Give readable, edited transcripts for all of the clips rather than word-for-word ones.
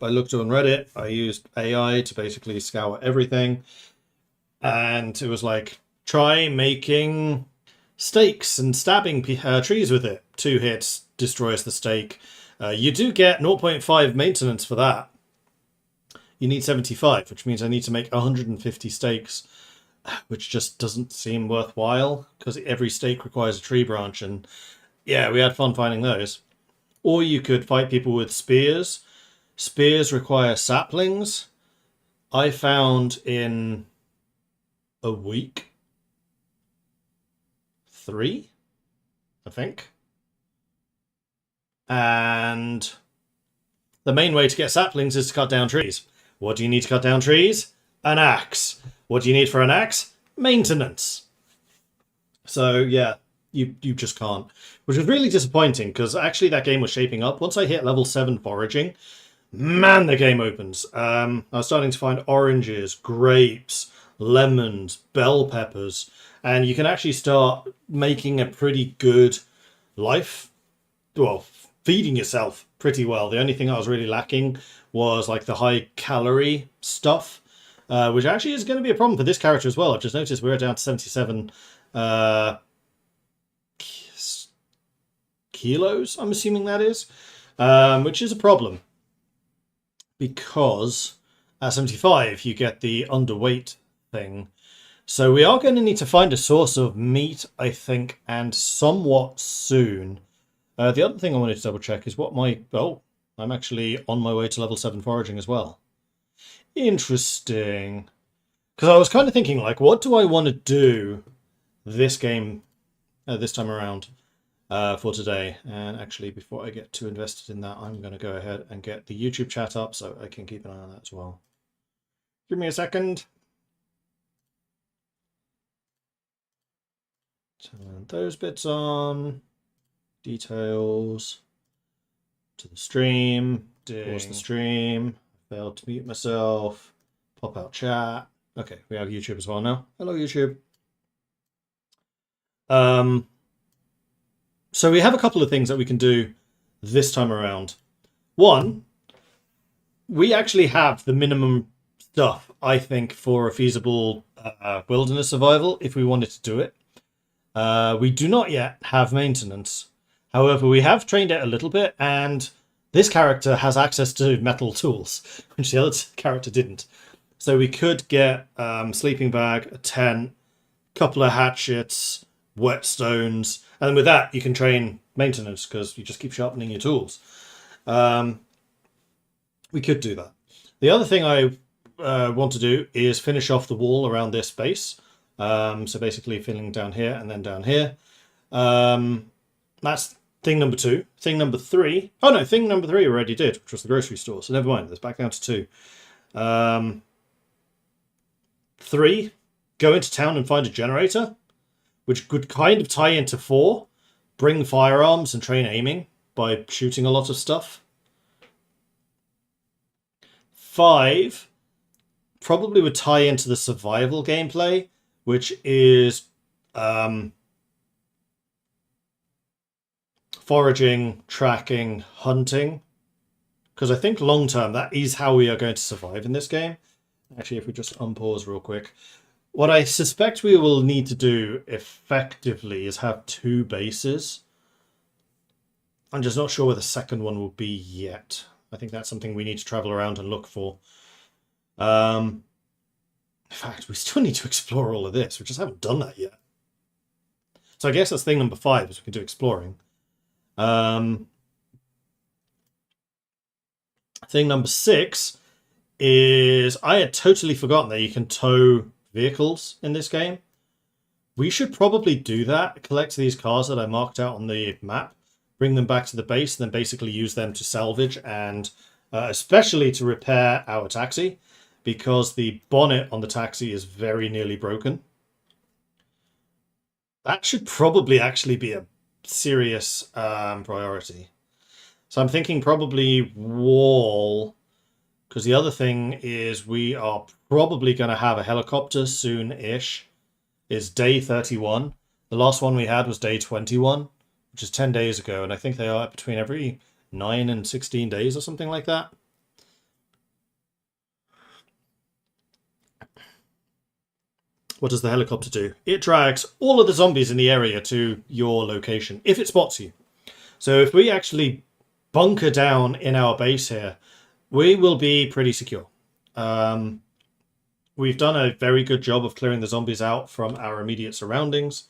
I looked on Reddit. I used AI to basically scour everything, and it was like, try making stakes and stabbing trees with it. 2 hits destroys the stake. You do get 0.5 maintenance for that. You need 75, which means I need to make 150 stakes, which just doesn't seem worthwhile because every stake requires a tree branch, and yeah, we had fun finding those. Or you could fight people with spears. Spears require saplings. I found in a week 3, I think. And the main way to get saplings is to cut down trees. What do you need to cut down trees? An axe. What do you need for an axe? Maintenance. So yeah, you just can't. Which was really disappointing because actually that game was shaping up. Once I hit level 7 foraging, man, the game opens. I was starting to find oranges, grapes, lemons, bell peppers, and you can actually start making a pretty good life. Well, feeding yourself pretty well. The only thing I was really lacking was like the high calorie stuff, which actually is going to be a problem for this character as well. I've just noticed we're down to 77 kilos, I'm assuming that is, which is a problem because at 75 you get the underweight thing. So we are going to need to find a source of meat, I think, and somewhat soon. The other thing I wanted to double check is what my... Oh, I'm actually on my way to level 7 foraging as well. Interesting. Because I was kind of thinking, like, what do I want to do this game, this time around, for today? And actually, before I get too invested in that, I'm going to go ahead and get the YouTube chat up so I can keep an eye on that as well. Give me a second. Turn those bits on. Details. To the stream. Pause the stream. Failed to mute myself. Pop out chat. Okay, we have YouTube as well now. Hello, YouTube. So we have a couple of things that we can do this time around. One, we actually have the minimum stuff, I think, for a feasible wilderness survival if we wanted to do it. We do not yet have maintenance. However, we have trained it a little bit, and this character has access to metal tools, which the other character didn't. So we could get sleeping bag, a tent, couple of hatchets, whetstones, and then with that you can train maintenance because you just keep sharpening your tools. We could do that. The other thing I want to do is finish off the wall around this base. So basically filling down here and then down here. That's thing number 2. Thing number 3. Oh no, thing number 3 already did, which was the grocery store. So never mind, it's back down to 2. 3, go into town and find a generator, which could kind of tie into 4. Bring firearms and train aiming by shooting a lot of stuff. 5 probably would tie into the survival gameplay, which is foraging, tracking, hunting. Because I think long term, that is how we are going to survive in this game. Actually, if we just unpause real quick. What I suspect we will need to do effectively is have 2 bases. I'm just not sure where the second one will be yet. I think that's something we need to travel around and look for. In fact, we still need to explore all of this. We just haven't done that yet. So I guess that's thing number 5, is we can do exploring. Thing number 6 is I had totally forgotten that you can tow vehicles in this game. We should probably do that. Collect these cars that I marked out on the map, bring them back to the base, and then basically use them to salvage and especially to repair our taxi, because the bonnet on the taxi is very nearly broken. That should probably actually be a serious priority. So I'm thinking probably wall, because the other thing is we are probably going to have a helicopter soon-ish. It's day 31. The last one we had was day 21, which is 10 days ago, and I think they are between every 9 and 16 days or something like that. what does the helicopter do? It drags all of the zombies in the area to your location, if it spots you. So if we actually bunker down in our base here, we will be pretty secure. We've done a very good job of clearing the zombies out from our immediate surroundings.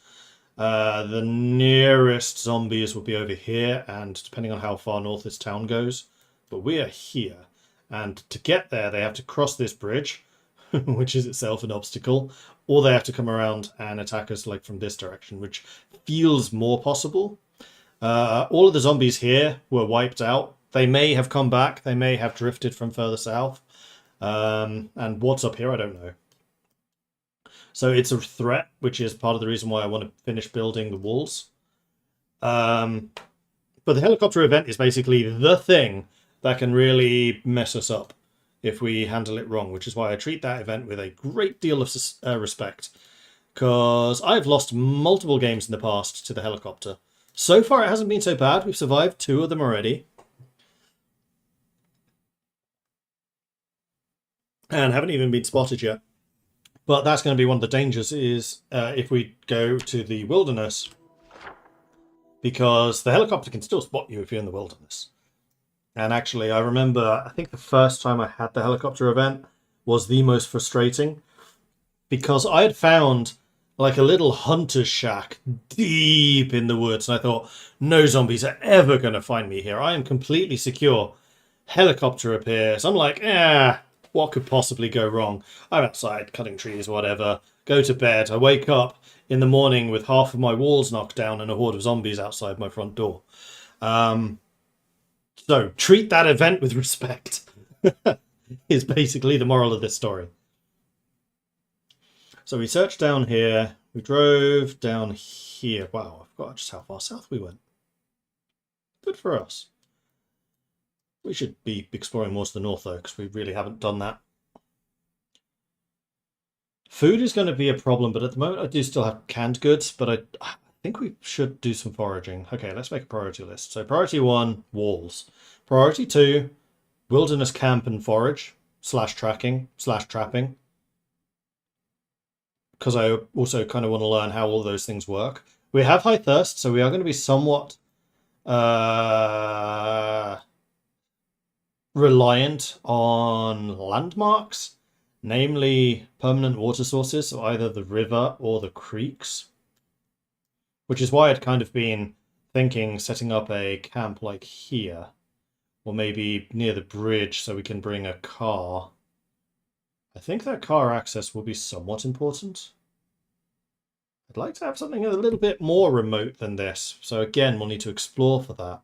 The nearest zombies will be over here, and depending on how far north this town goes. But we are here. And to get there, they have to cross this bridge, which is itself an obstacle, or they have to come around and attack us like from this direction, which feels more possible. All of the zombies here were wiped out. They may have come back. They may have drifted from further south. And what's up here, I don't know. So it's a threat, which is part of the reason why I want to finish building the walls. But the helicopter event is basically the thing that can really mess us up if we handle it wrong, which is why I treat that event with a great deal of respect. Because I've lost multiple games in the past to the helicopter. So far, it hasn't been so bad. We've survived 2 of them already. And haven't even been spotted yet. But that's going to be one of the dangers is if we go to the wilderness. Because the helicopter can still spot you if you're in the wilderness. And actually, I remember, I think the first time I had the helicopter event was the most frustrating. Because I had found like a little hunter's shack deep in the woods. And I thought, no zombies are ever going to find me here. I am completely secure. Helicopter appears. I'm like, what could possibly go wrong? I'm outside cutting trees, whatever. Go to bed. I wake up in the morning with half of my walls knocked down and a horde of zombies outside my front door. So treat that event with respect is basically the moral of this story. So we searched down here. We drove down here. Wow, I forgot just how far south we went. Good for us. We should be exploring more to the north, though, because we really haven't done that. Food is going to be a problem, but at the moment I do still have canned goods, but I think we should do some foraging. Okay, let's make a priority list. So priority 1, walls. Priority 2, wilderness camp and forage, /tracking/trapping. Because I also kind of want to learn how all those things work. We have high thirst, so we are going to be somewhat reliant on landmarks, namely permanent water sources, so either the river or the creeks. Which is why I'd kind of been thinking setting up a camp like here, or maybe near the bridge so we can bring a car. I think that car access will be somewhat important. I'd like to have something a little bit more remote than this. So again, we'll need to explore for that.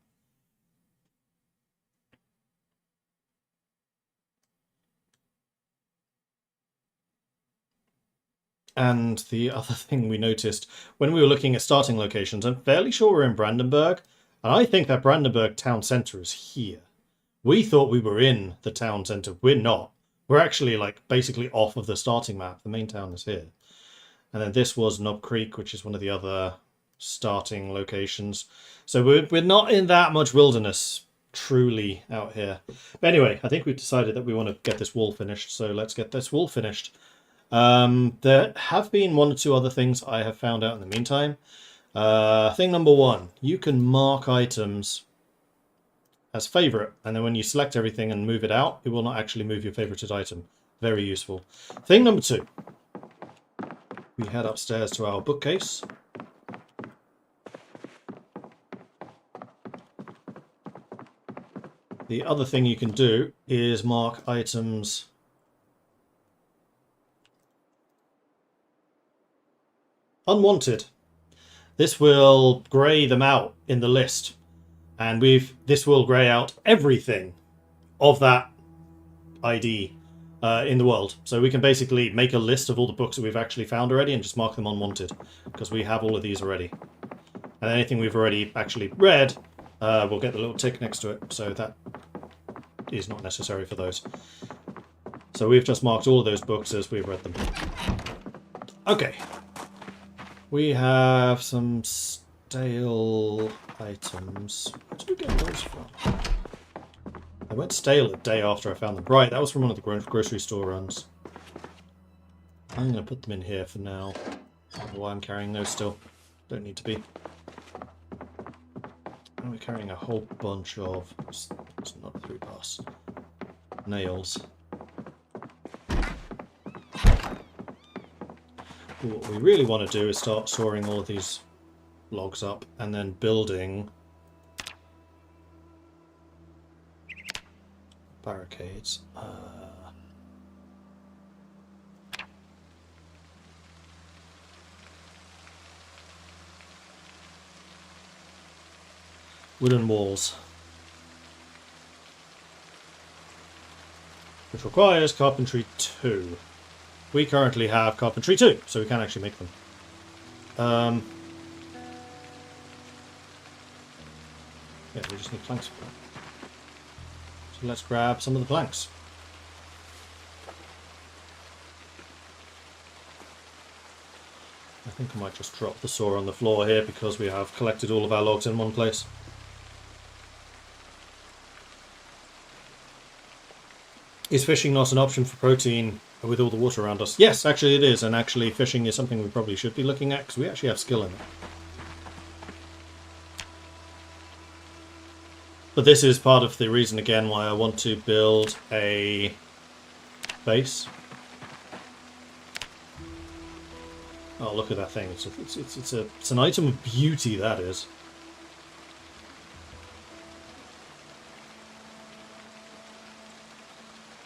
And the other thing we noticed when we were looking at starting locations, I'm fairly sure we're in Brandenburg. And I think that Brandenburg town centre is here. We thought we were in the town centre. We're not. We're actually like basically off of the starting map. The main town is here. And then this was Knob Creek, which is one of the other starting locations. So we're not in that much wilderness truly out here. But anyway, I think we've decided that we want to get this wall finished. So let's get this wall finished. There have been 1 or 2 other things I have found out in the meantime. Thing number 1, you can mark items as favorite, and then when you select everything and move it out, it will not actually move your favorited item. Very useful. Thing number 2, we head upstairs to our bookcase. The other thing you can do is mark items unwanted. This will grey them out in the list, and this will grey out everything of that ID in the world. So we can basically make a list of all the books that we've actually found already and just mark them unwanted, because we have all of these already. And anything we've already actually read, we'll get the little tick next to it, so that is not necessary for those. So we've just marked all of those books as we've read them. Okay. We have some stale items. Where did we get those from? I went stale a day after I found them. Right, that was from one of the grocery store runs. I'm going to put them in here for now. I don't know why I'm carrying those still. Don't need to be. And we're carrying a whole bunch of... It's not 3-pass. Nails. What we really want to do is start sawing all of these logs up and then building barricades. Wooden walls. Which requires carpentry 2. We currently have carpentry 2, so we can actually make them. Yeah, we just need planks for that. So let's grab some of the planks. I think I might just drop the saw on the floor here because we have collected all of our logs in one place. Is fishing not an option for protein with all the water around us? Yes, actually it is, and actually fishing is something we probably should be looking at because we actually have skill in it. But this is part of the reason again why I want to build a base. Oh, look at that thing! It's an item of beauty, that is.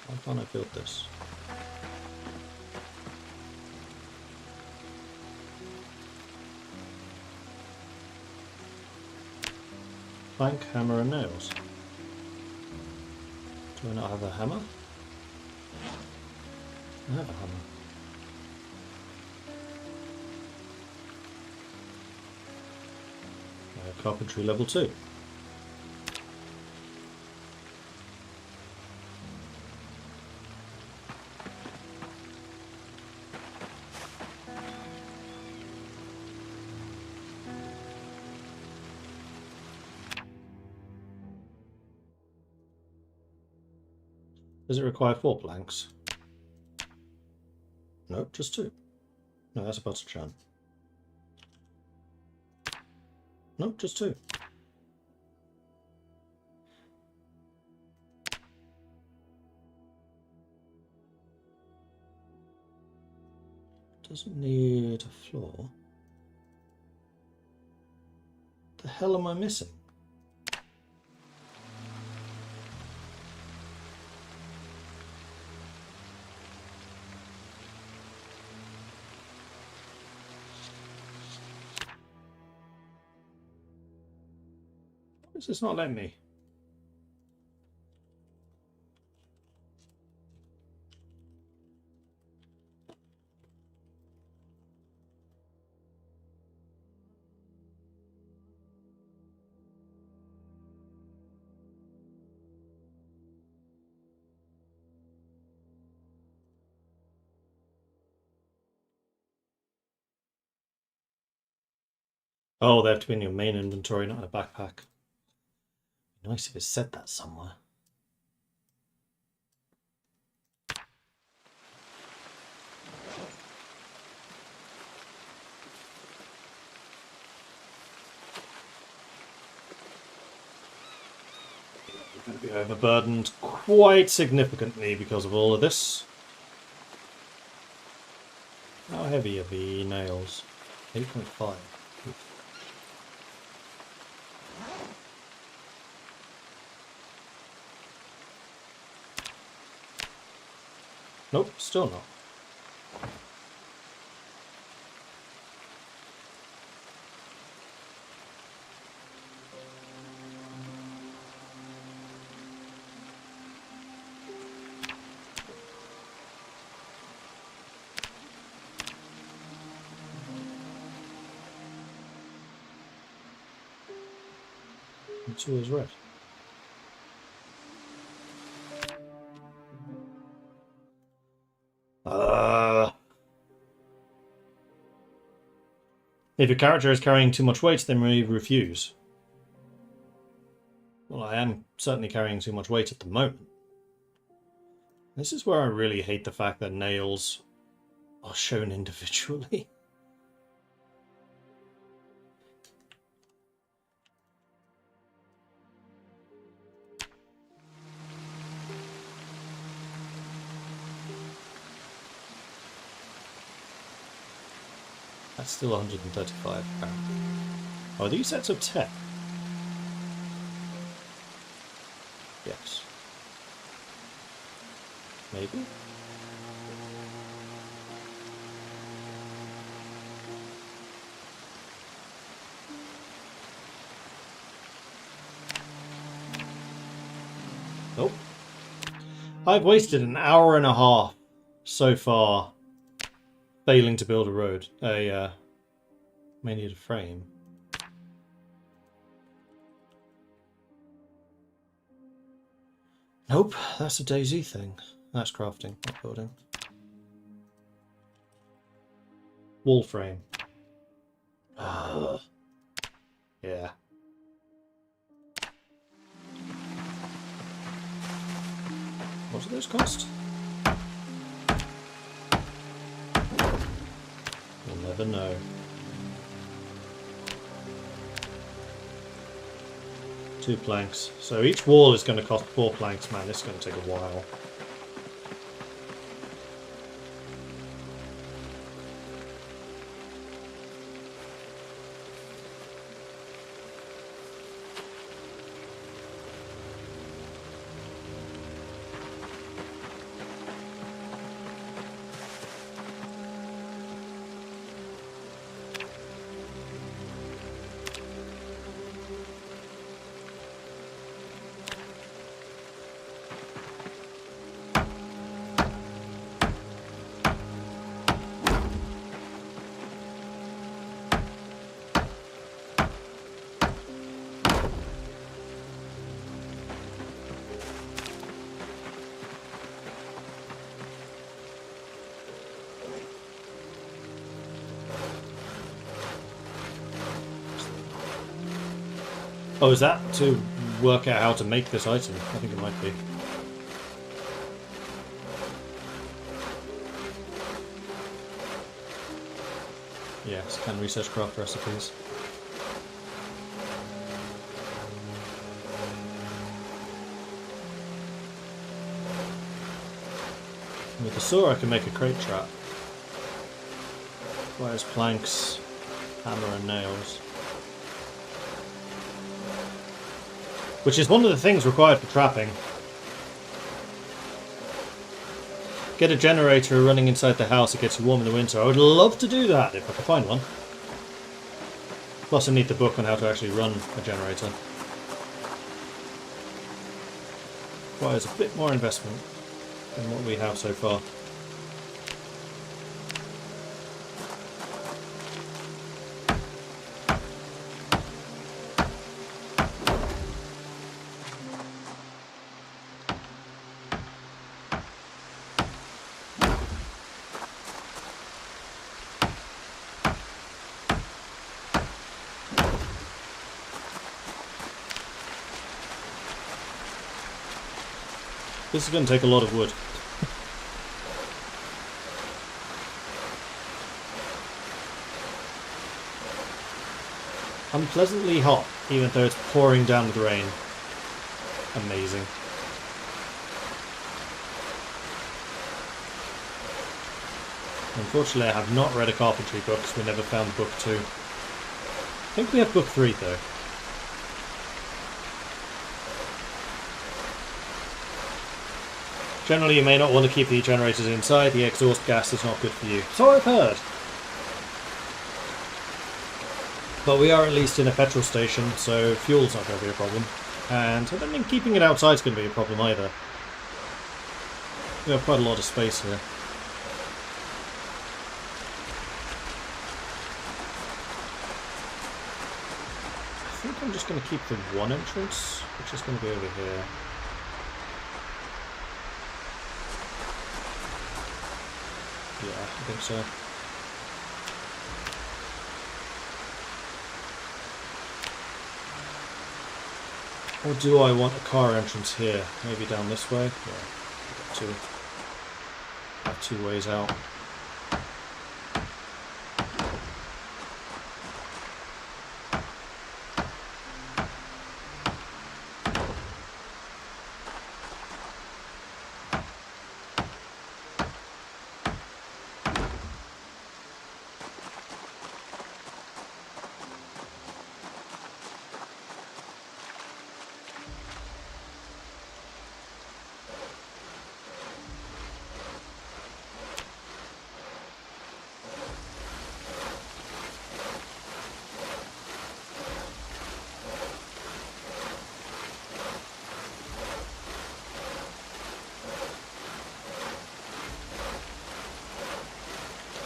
Why can't I build this? Plank, hammer, and nails. Do I not have a hammer? I have a hammer. I have carpentry level 2. Does it require 4 planks? No, just 2. No, that's a butter chan. No, just 2. Doesn't need a floor. The hell am I missing? Why is this not letting me? Oh, they have to be in your main inventory, not in a backpack. Nice if it said that somewhere. We're going to be overburdened quite significantly because of all of this. How heavy are the nails? 8.5. Nope, still not. It's always red. If your character is carrying too much weight, then we refuse. Well, I am certainly carrying too much weight at the moment. This is where I really hate the fact that nails are shown individually. That's still 135 apparently. Are these sets of 10? Yes. Maybe? Nope. I've wasted an hour and a half so far failing to build a road. May need a frame. Nope, that's a DayZ thing. That's crafting, not building. Wall frame. Yeah. What do those cost? You'll never know. Two planks. So each wall is going to cost 4 planks. Man, this is going to take a while. Oh, is that to work out how to make this item? I think it might be. Yes, can research craft recipes. With the saw I can make a crate trap. Requires planks, hammer and nails. Which is one of the things required for trapping. Get a generator running inside the house, it gets you warm in the winter. I would love to do that if I could find one. Plus I need the book on how to actually run a generator. Requires a bit more investment than what we have so far. This is going to take a lot of wood. Unpleasantly hot, even though it's pouring down with rain. Amazing. Unfortunately, I have not read a carpentry book, so we never found book 2. I think we have book 3, though. Generally, you may not want to keep the generators inside. The exhaust gas is not good for you. So I've heard. But we are at least in a petrol station, so fuel's not going to be a problem. And I don't think keeping it outside is going to be a problem either. We have quite a lot of space here. I think I'm just going to keep the one entrance, which is going to be over here. Yeah, I think so. Or do I want a car entrance here? Maybe down this way? Yeah, got two ways out.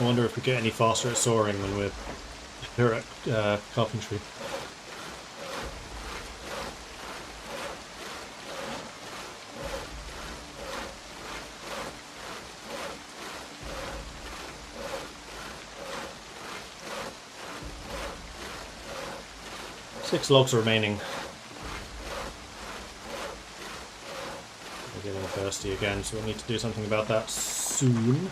I wonder if we get any faster at soaring when we're here at carpentry. Six logs remaining. We're getting thirsty again, so we'll need to do something about that soon.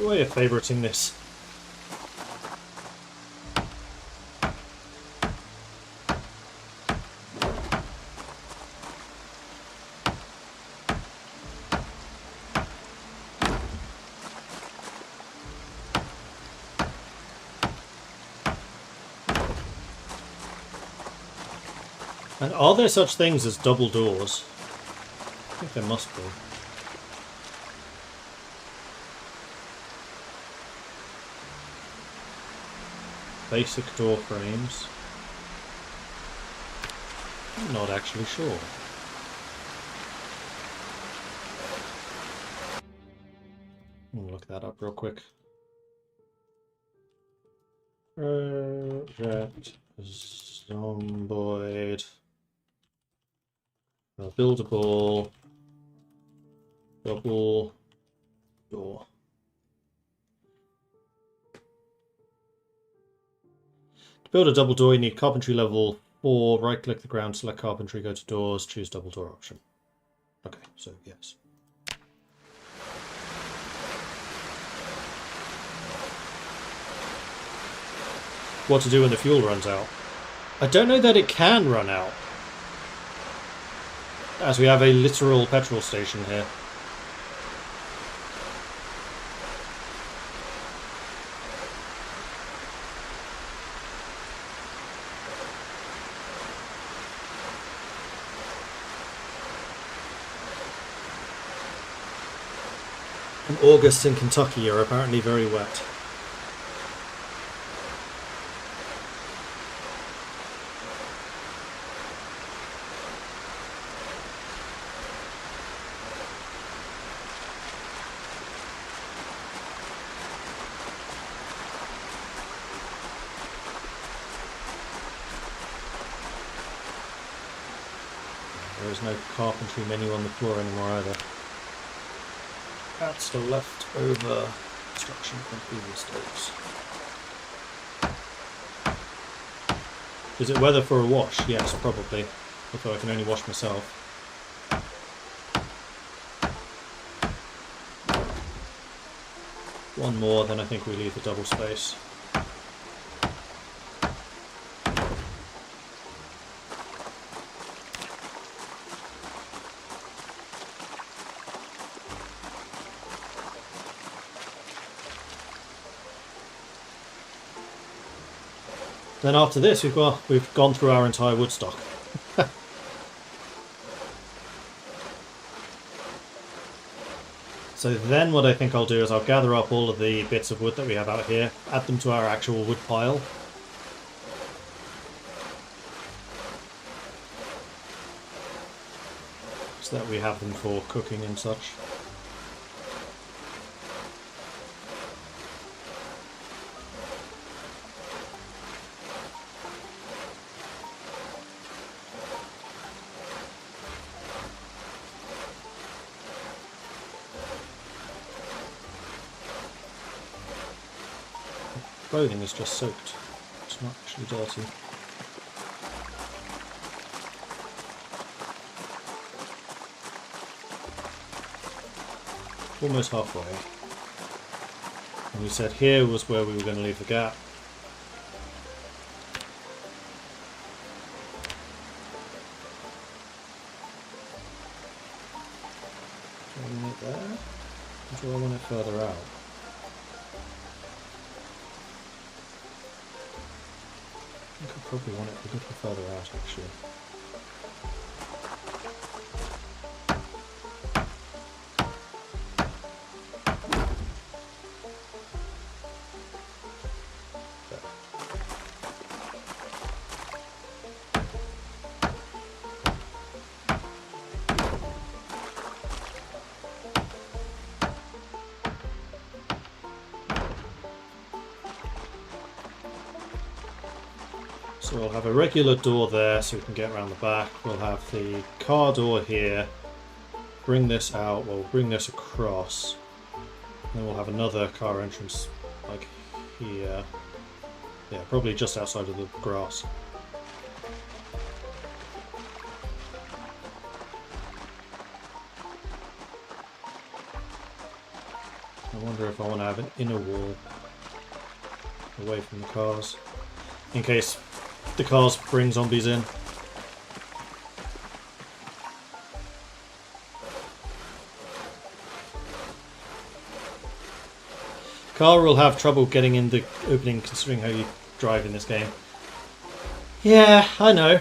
Way of favoriting this. And are there such things as double doors? I think there must be. Basic door frames. I'm not actually sure. I'll look that up real quick. Project Zomboid. A buildable double door. To build a double door, you need carpentry level 4. Right click the ground, select carpentry, go to doors, choose double door option. Okay, so yes. What to do when the fuel runs out? I don't know that it can run out, as we have a literal petrol station here. And August in Kentucky are apparently very wet. There is no carpentry menu on the floor anymore either. That's the leftover construction from previous days. Is it weather for a wash? Yes, probably. Although I can only wash myself. One more, then I think we leave the double space. Then after this, we've gone through our entire wood stock. So then what I think I'll do is I'll gather up all of the bits of wood that we have out here, add them to our actual wood pile. So that we have them for cooking and such. Clothing is just soaked. It's not actually dirty. Almost halfway. And we said here was where we were going to leave the gap. Do I want it there? Or do I want it further out? I think I probably want it a little further out, actually. So we'll have a regular door there so we can get around the back. We'll have the car door here. Bring this out. We'll bring this across. Then we'll have another car entrance like here. Yeah, probably just outside of the grass. I wonder if I want to have an inner wall away from the cars, in case the cars bring zombies in. Car will have trouble getting in the opening considering how you drive in this game. Yeah, I know.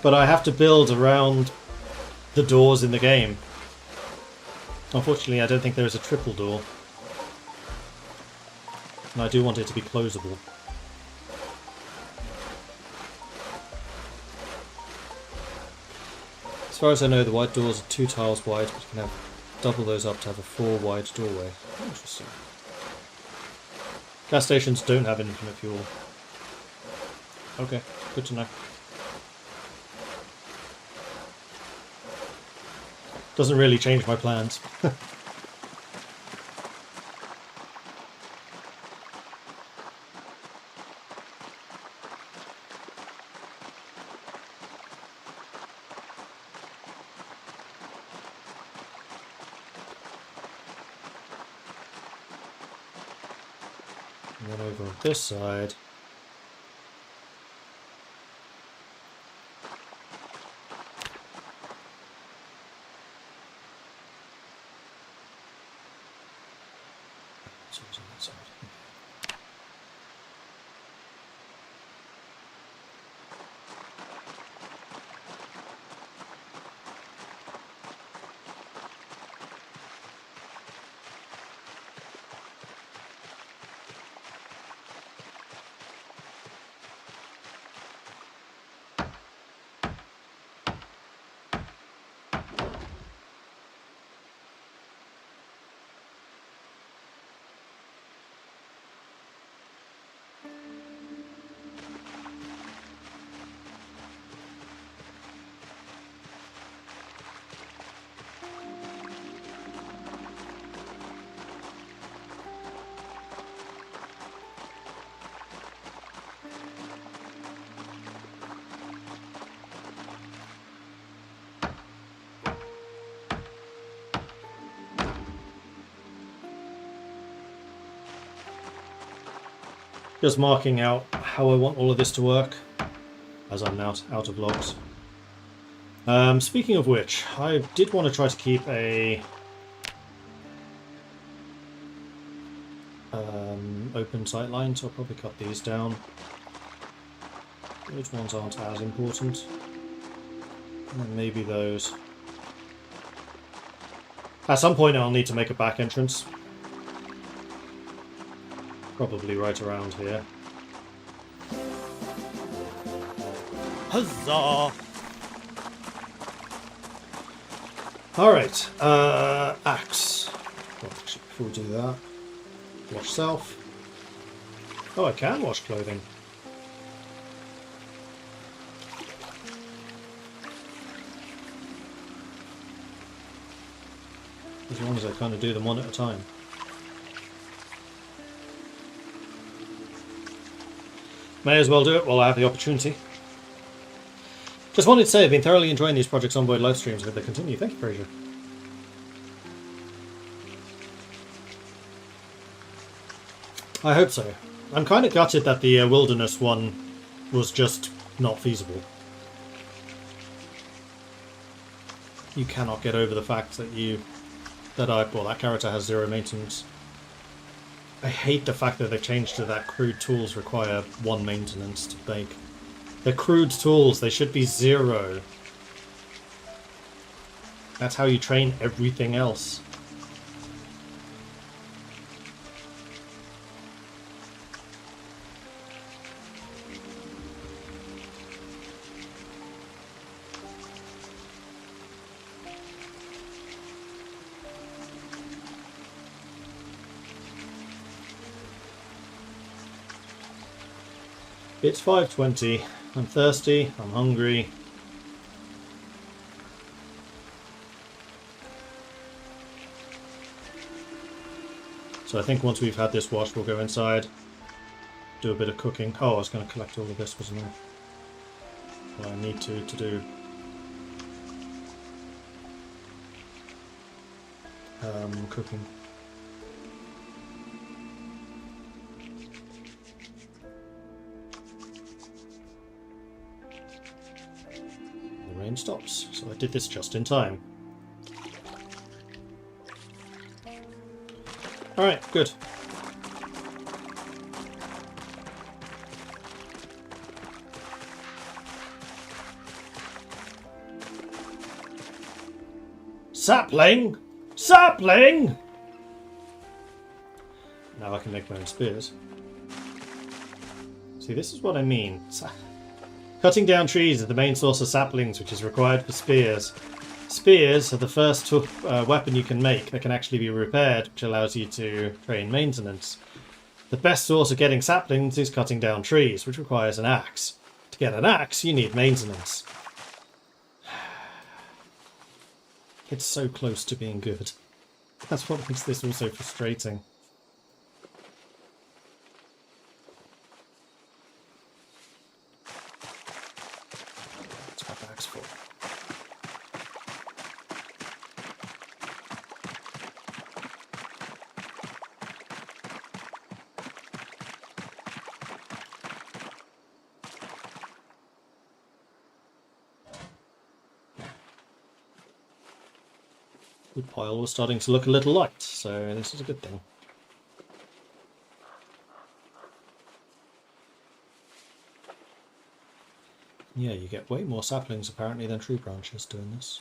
But I have to build around the doors in the game. Unfortunately, I don't think there is a triple door. And I do want it to be closable. As far as I know, the wide doors are 2 tiles wide, but you can have double those up to have a 4 wide doorway. Interesting. Gas stations don't have infinite fuel. Okay, good to know. Doesn't really change my plans. And then over on this side, so it's on that side. Just marking out how I want all of this to work, as I'm now out of logs. Speaking of which, I did want to try to keep a open sight line, so I'll probably cut these down. Which ones aren't as important? And then maybe those. At some point I'll need to make a back entrance. Probably right around here. Huzzah! Alright, axe. Well, actually, before we do that, wash self. Oh, I can wash clothing. As long as I kind of do them one at a time. May as well do it while I have the opportunity. Just wanted to say I've been thoroughly enjoying these Project Zomboid live streams. I hope they continue. Thank you, Fraser. I hope so. I'm kind of gutted that the wilderness one was just not feasible. You cannot get over the fact that that character has 0 maintenance. I hate the fact that they changed to that crude tools require 1 maintenance to make. They're crude tools, they should be 0. That's how you train everything else. It's 5:20. I'm thirsty. I'm hungry. So I think once we've had this wash, we'll go inside, do a bit of cooking. Oh, I was going to collect all of this, wasn't I? Well, I need to do cooking. The rain stops, so I did this just in time. Alright, good. Sapling! Sapling! Now I can make my own spears. See, this is what I mean. Cutting down trees is the main source of saplings, which is required for spears. Spears are the first weapon you can make that can actually be repaired, which allows you to train maintenance. The best source of getting saplings is cutting down trees, which requires an axe. To get an axe, you need maintenance. It's so close to being good. That's what makes this also frustrating. What's my bag's full? Wood pile was starting to look a little light, so this is a good thing. Yeah, you get way more saplings apparently than tree branches doing this.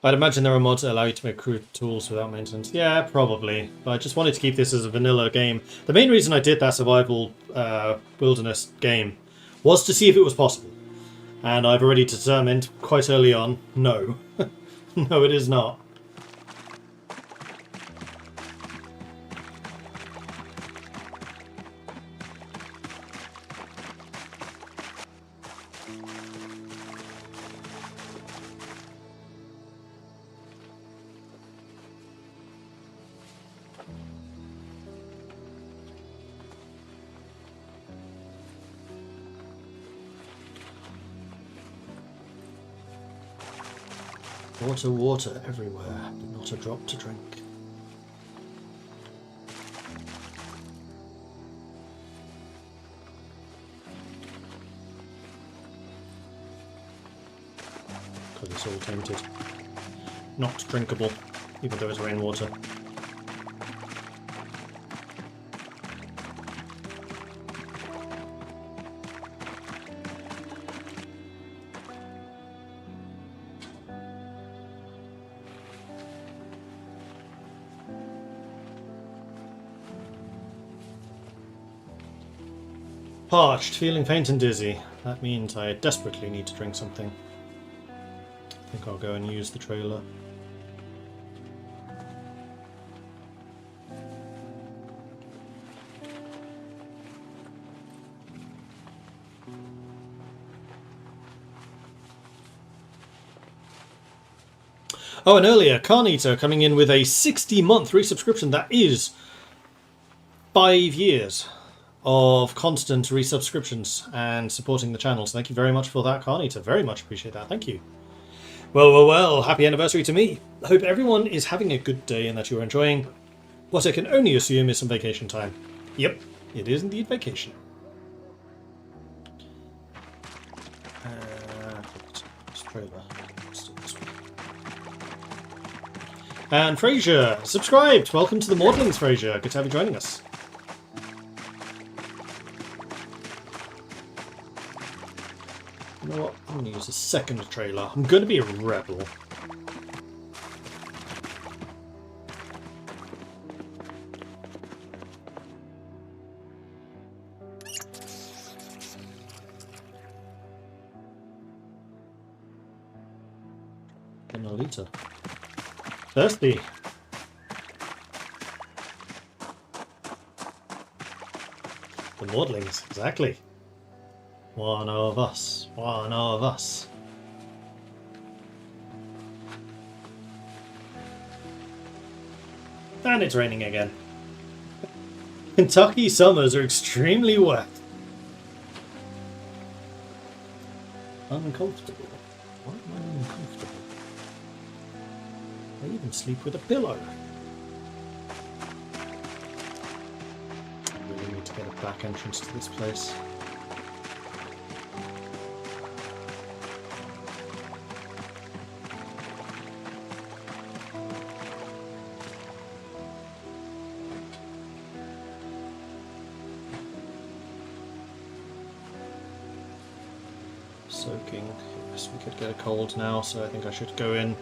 I'd imagine there are mods that allow you to make crude tools without maintenance. Yeah, probably. But I just wanted to keep this as a vanilla game. The main reason I did that survival wilderness game was to see if it was possible. And I've already determined quite early on, no. No, it is not. Water, water everywhere, but not a drop to drink. Because it's all tainted. Not drinkable, even though it's rainwater. Parched, feeling faint and dizzy. That means I desperately need to drink something. I think I'll go and use the trailer. Oh, and earlier, Carnito coming in with a 60-month resubscription. That is 5 years of constant resubscriptions and supporting the channel. So thank you very much for that, Carnita. Very much appreciate that. Thank you. Well, well, well. Happy anniversary to me. I hope everyone is having a good day and that you're enjoying what I can only assume is some vacation time. Yep, it is indeed vacation. This trailer. Let's do this one. And Frasier, subscribed. Welcome to the Maudlings, Frasier. Good to have you joining us. You know what? I'm going to use a second trailer. I'm going to be a rebel. In a liter. Thirsty. The Maudlings, exactly. One of us. One of us. And it's raining again. Kentucky summers are extremely wet. Uncomfortable. Why am I uncomfortable? I even sleep with a pillow. I really need to get a back entrance to this place. Soaking. Yes, we could get a cold now, so I think I should go in.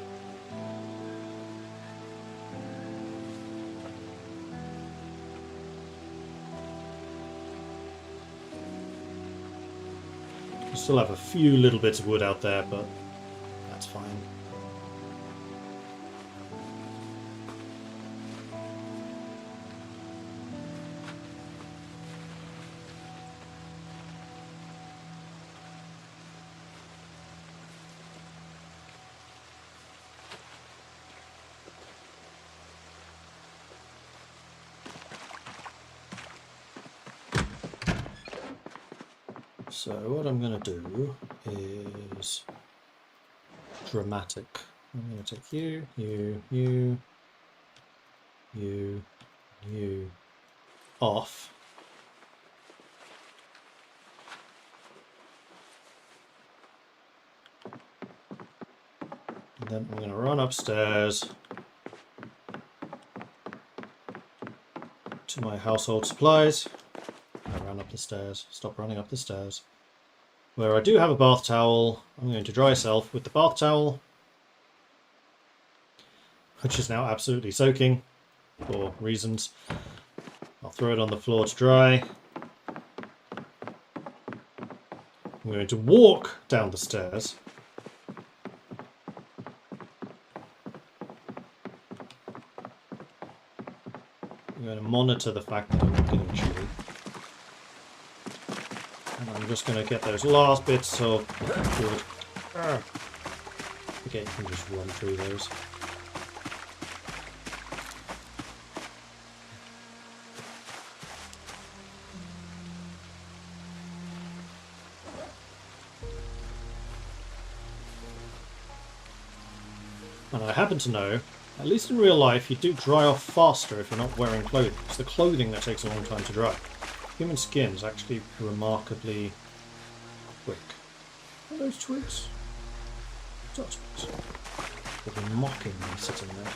We still have a few little bits of wood out there, but that's fine. So what I'm going to do is dramatic. I'm going to take you, you off. And then I'm going to run upstairs to my household supplies. I ran up the stairs. Stop running up the stairs. Where I do have a bath towel, I'm going to dry self with the bath towel, which is now absolutely soaking for reasons. I'll throw it on the floor to dry. I'm going to walk down the stairs. I'm going to monitor the fact that I'm not getting chilly. And I'm just going to get those last bits of wood. Okay, you can just run through those. And I happen to know, at least in real life, you do dry off faster if you're not wearing clothing. It's the clothing that takes a long time to dry. Human skin is actually remarkably quick. Are those twigs? What's that twigs? They've been mocking me sitting there.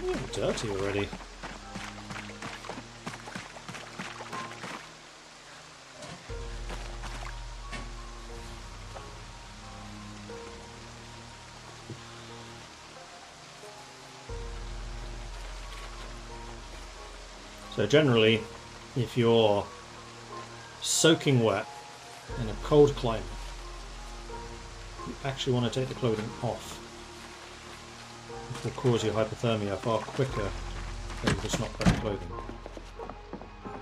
Oh, dirty already. So generally, if you're soaking wet in a cold climate, you actually want to take the clothing off. It will cause you hypothermia far quicker than just not wearing clothing.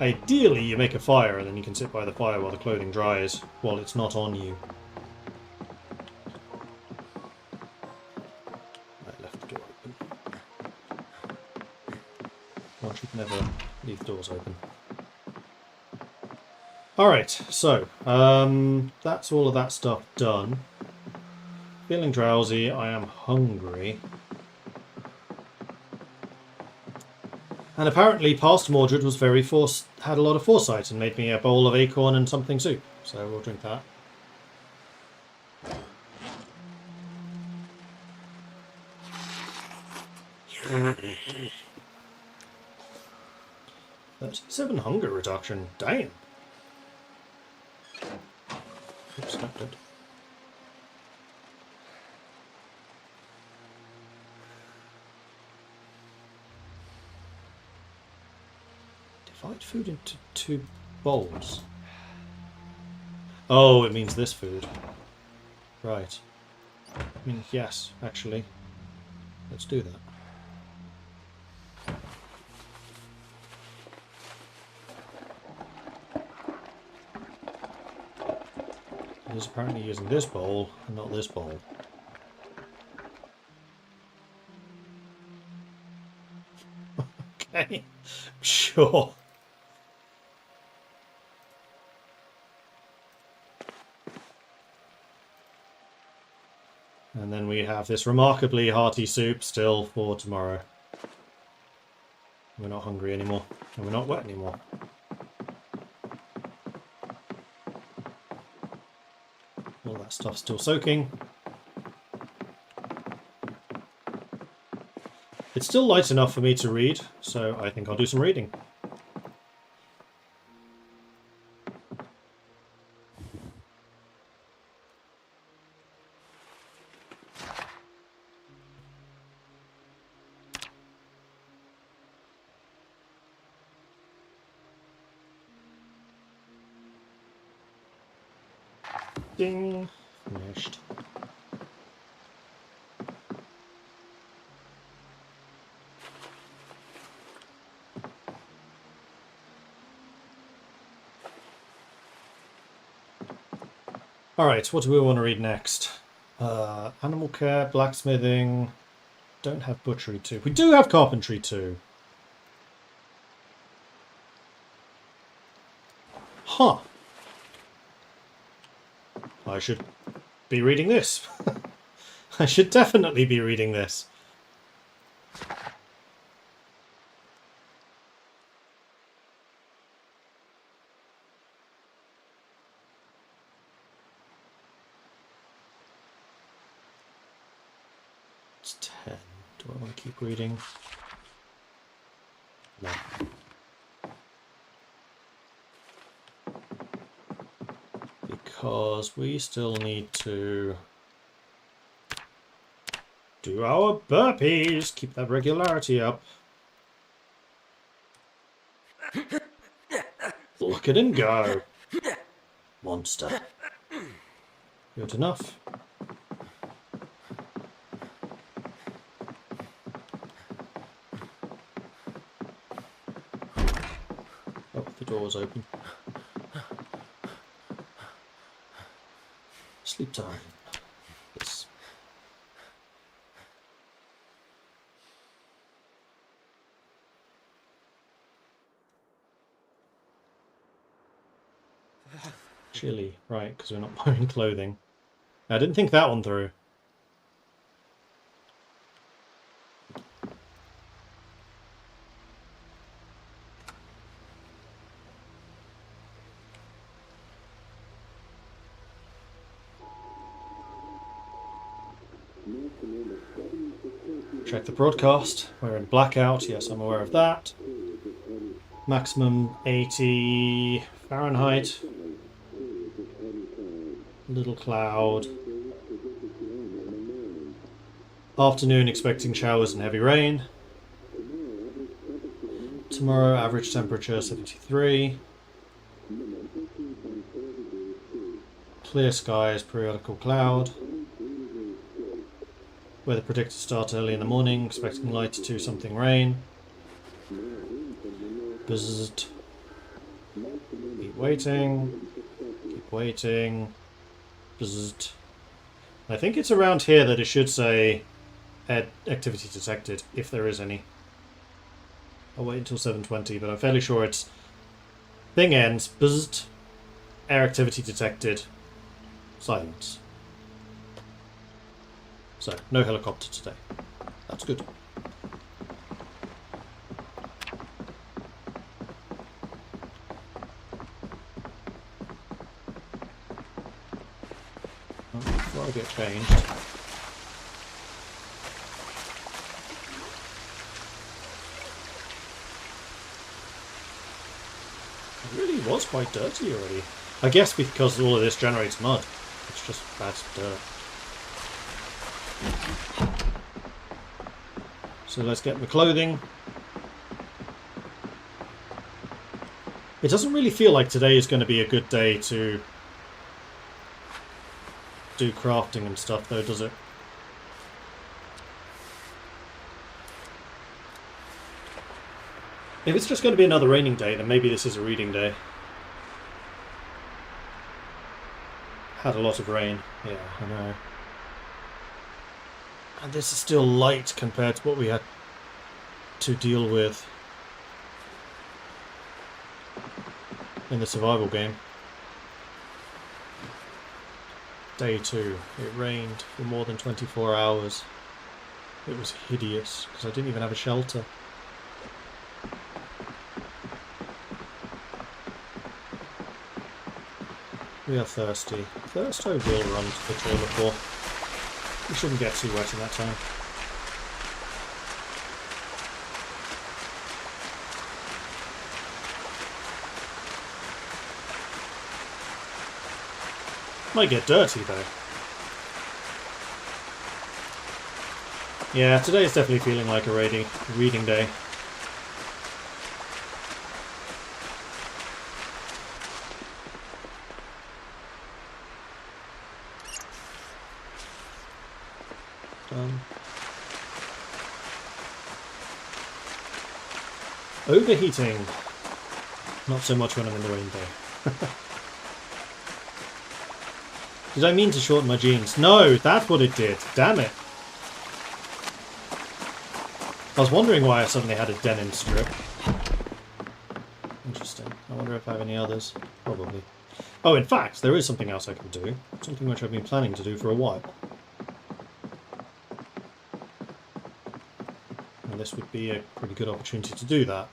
Ideally, you make a fire and then you can sit by the fire while the clothing dries, while it's not on you. I left the door open. One should never leave doors open. Alright, so, that's all of that stuff done. Feeling drowsy, I am hungry. And apparently past Mordred was had a lot of foresight and made me a bowl of acorn and something soup. So we'll drink that. That's 7 hunger reduction. Damn. Oops, that did. Divide food into 2 bowls. Oh, it means this food. Right. I mean, yes, actually. Let's do that. It is apparently using this bowl and not this bowl. Okay, sure. And then we have this remarkably hearty soup still for tomorrow. We're not hungry anymore, and we're not wet anymore. All that stuff's still soaking. It's still light enough for me to read, so I think I'll do some reading. Ding. Finished. Alright, what do we want to read next? Animal care, blacksmithing. Don't have butchery 2. We do have carpentry 2. Huh. I should be reading this. I should definitely be reading this. It's 10. Do I want to keep reading? No. Because we still need to do our burpees. Keep that regularity up. Look at him go. Monster. Good enough. Oh, the door's open. Sleep time. Yes. Chilly, right, because we're not wearing clothing. I didn't think that one through. Check the broadcast. We're in blackout. Yes, I'm aware of that. Maximum 80 Fahrenheit. Little cloud. Afternoon expecting showers and heavy rain. Tomorrow average temperature 73. Clear skies, periodical cloud. Weather predicted to start early in the morning, expecting light to something rain. Blizzard. Keep waiting. Keep waiting. Blizzard. I think it's around here that it should say activity detected, if there is any. I'll wait until 7:20, but I'm fairly sure it's thing ends, blizzard, air activity detected, silence. So, no helicopter today. That's good. Before I get changed. It really was quite dirty already. I guess because all of this generates mud. It's just bad dirt. So let's get the clothing. It doesn't really feel like today is going to be a good day to do crafting and stuff, though, does it? If it's just going to be another raining day, then maybe this is a reading day. Had a lot of rain. Yeah, I know. And this is still light compared to what we had to deal with in the survival game. Day 2. It rained for more than 24 hours. It was hideous because I didn't even have a shelter. We are thirsty. Thirsto will run to the toilet floor. We shouldn't get too wet in that time. Might get dirty though. Yeah, today is definitely feeling like a reading day. Done. Overheating. Not so much when I'm in the rain though. Did I mean to shorten my jeans? No, that's what it did. Damn it. I was wondering why I suddenly had a denim strip. Interesting. I wonder if I have any others. Probably. Oh, in fact, there is something else I can do. Something which I've been planning to do for a while. And this would be a pretty good opportunity to do that.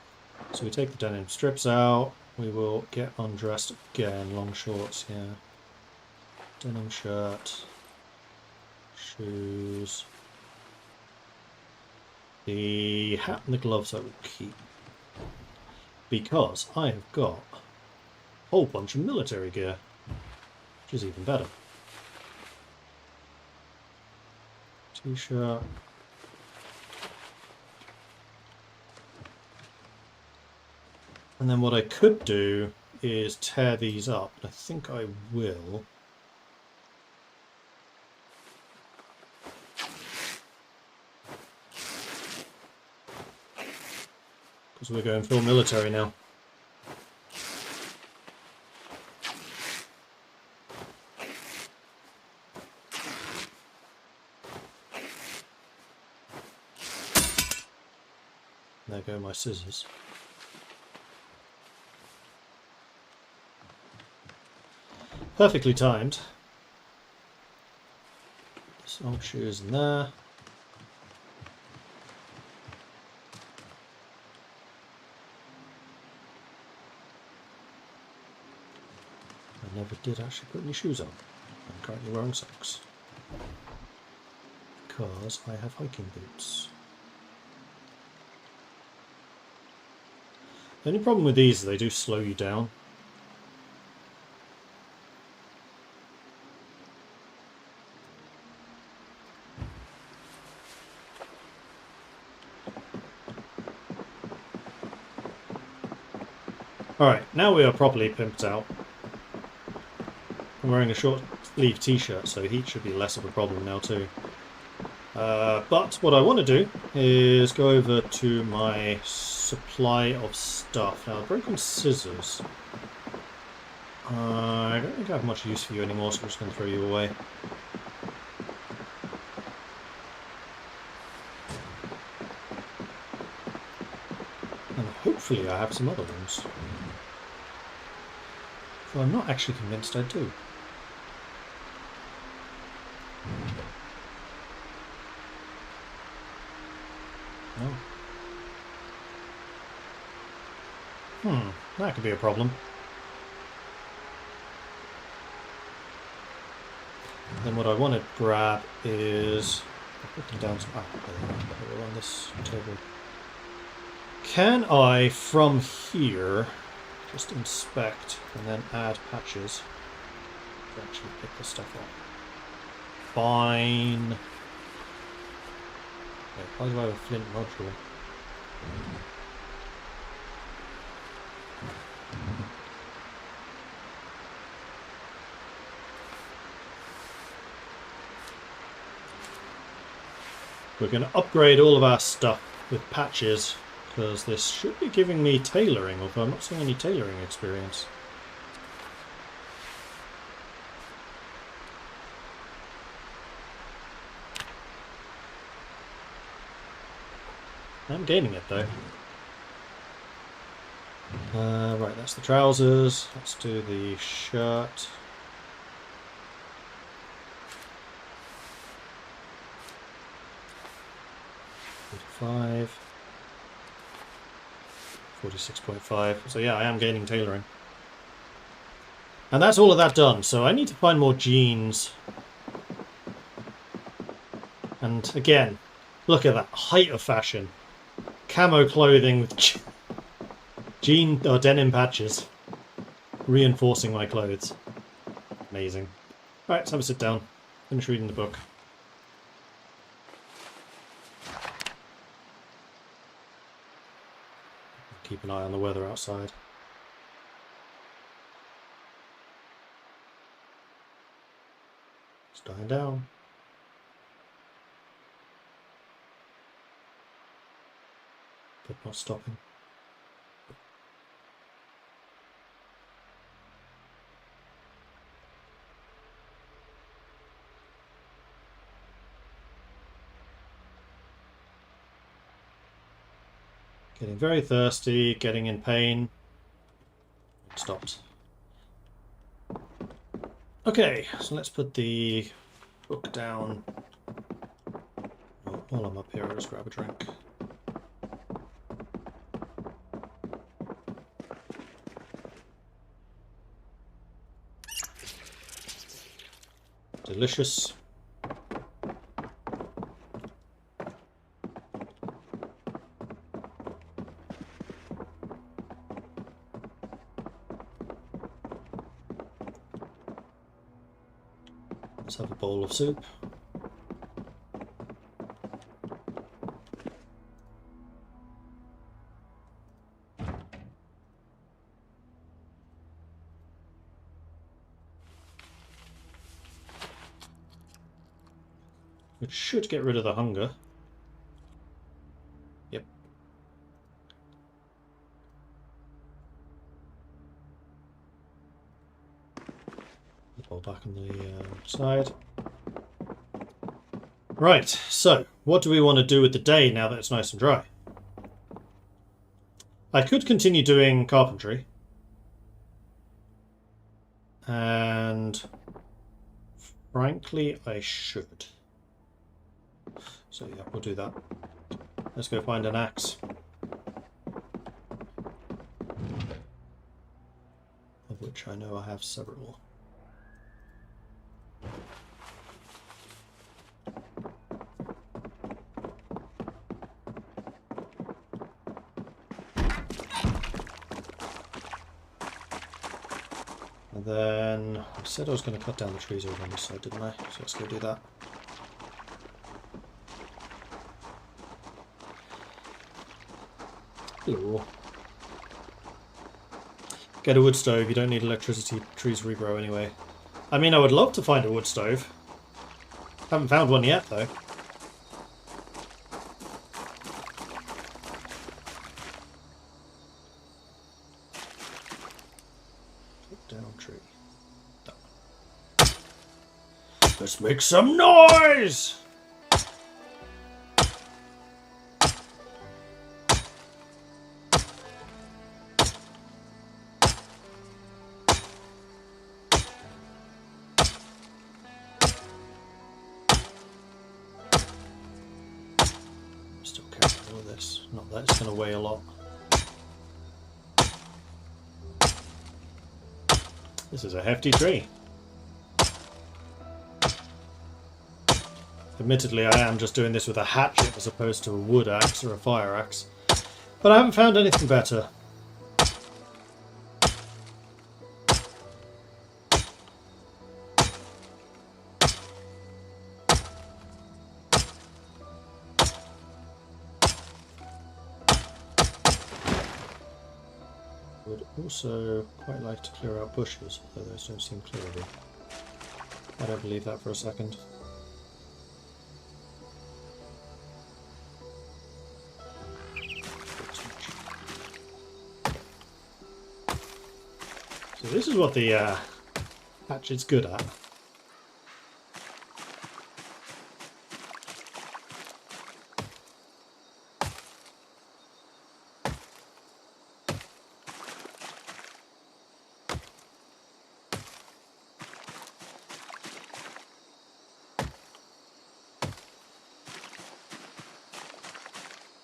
So we take the denim strips out. We will get undressed again. Long shorts, yeah. Denim shirt. Shoes. The hat and the gloves I will keep. Because I have got a whole bunch of military gear. Which is even better. T-shirt. And then what I could do is tear these up. I think I will. Because we're going full military now. There go my scissors. Perfectly timed. Some shoes in there. I never did actually put any shoes on. I'm currently wearing socks. Because I have hiking boots. The only problem with these is they do slow you down. Alright, now we are properly pimped out. I'm wearing a short sleeve t-shirt, so heat should be less of a problem now too. But what I want to do is go over to my supply of stuff. Now, broken scissors. I don't think I have much use for you anymore, so I'm just going to throw you away. And hopefully I have some other ones. Though I'm not actually convinced I do. No. That could be a problem. Then what I want to grab is... I'll put them down to... they're on this table. Can I, from here, just inspect and then add patches to actually pick this stuff up? Fine. Okay, why do I have a flint module? we're going to upgrade all of our stuff with patches, because this should be giving me tailoring, although I'm not seeing any tailoring experience. I'm gaining it though. Right, that's the trousers. Let's do the shirt. $45. 46.5. So yeah, I am gaining tailoring. And that's all of that done, so I need to find more jeans. And again, look at that height of fashion. Camo clothing with jean or denim patches. Reinforcing my clothes. Amazing. Alright, it's time to sit down. Finish reading the book. Keep an eye on the weather outside. It's dying down. But not stopping. Getting very thirsty, getting in pain. It stopped. Okay, so let's put the book down. Oh, while I'm up here, I'll just grab a drink. Delicious. Let's have a bowl of soup. Which should get rid of the hunger. Yep. Bowl back on the side. Right, so what do we want to do with the day now that it's nice and dry? I could continue doing carpentry. And frankly, I should. So yeah, we'll do that. Let's go find an axe. Of which I know I have several. And then I said I was going to cut down the trees over on this side, didn't I? So let's go do that. Hello. Get a wood stove, you don't need electricity, trees regrow anyway. I mean, I would love to find a wood stove. Haven't found one yet, though. Cut down tree. No. Let's make some noise! Not that it's going to weigh a lot. This is a hefty tree. Admittedly, I am just doing this with a hatchet as opposed to a wood axe or a fire axe. But I haven't found anything better. Would also quite like to clear out bushes, although those don't seem clearable. I don't believe that for a second. So this is what the hatchet's good at.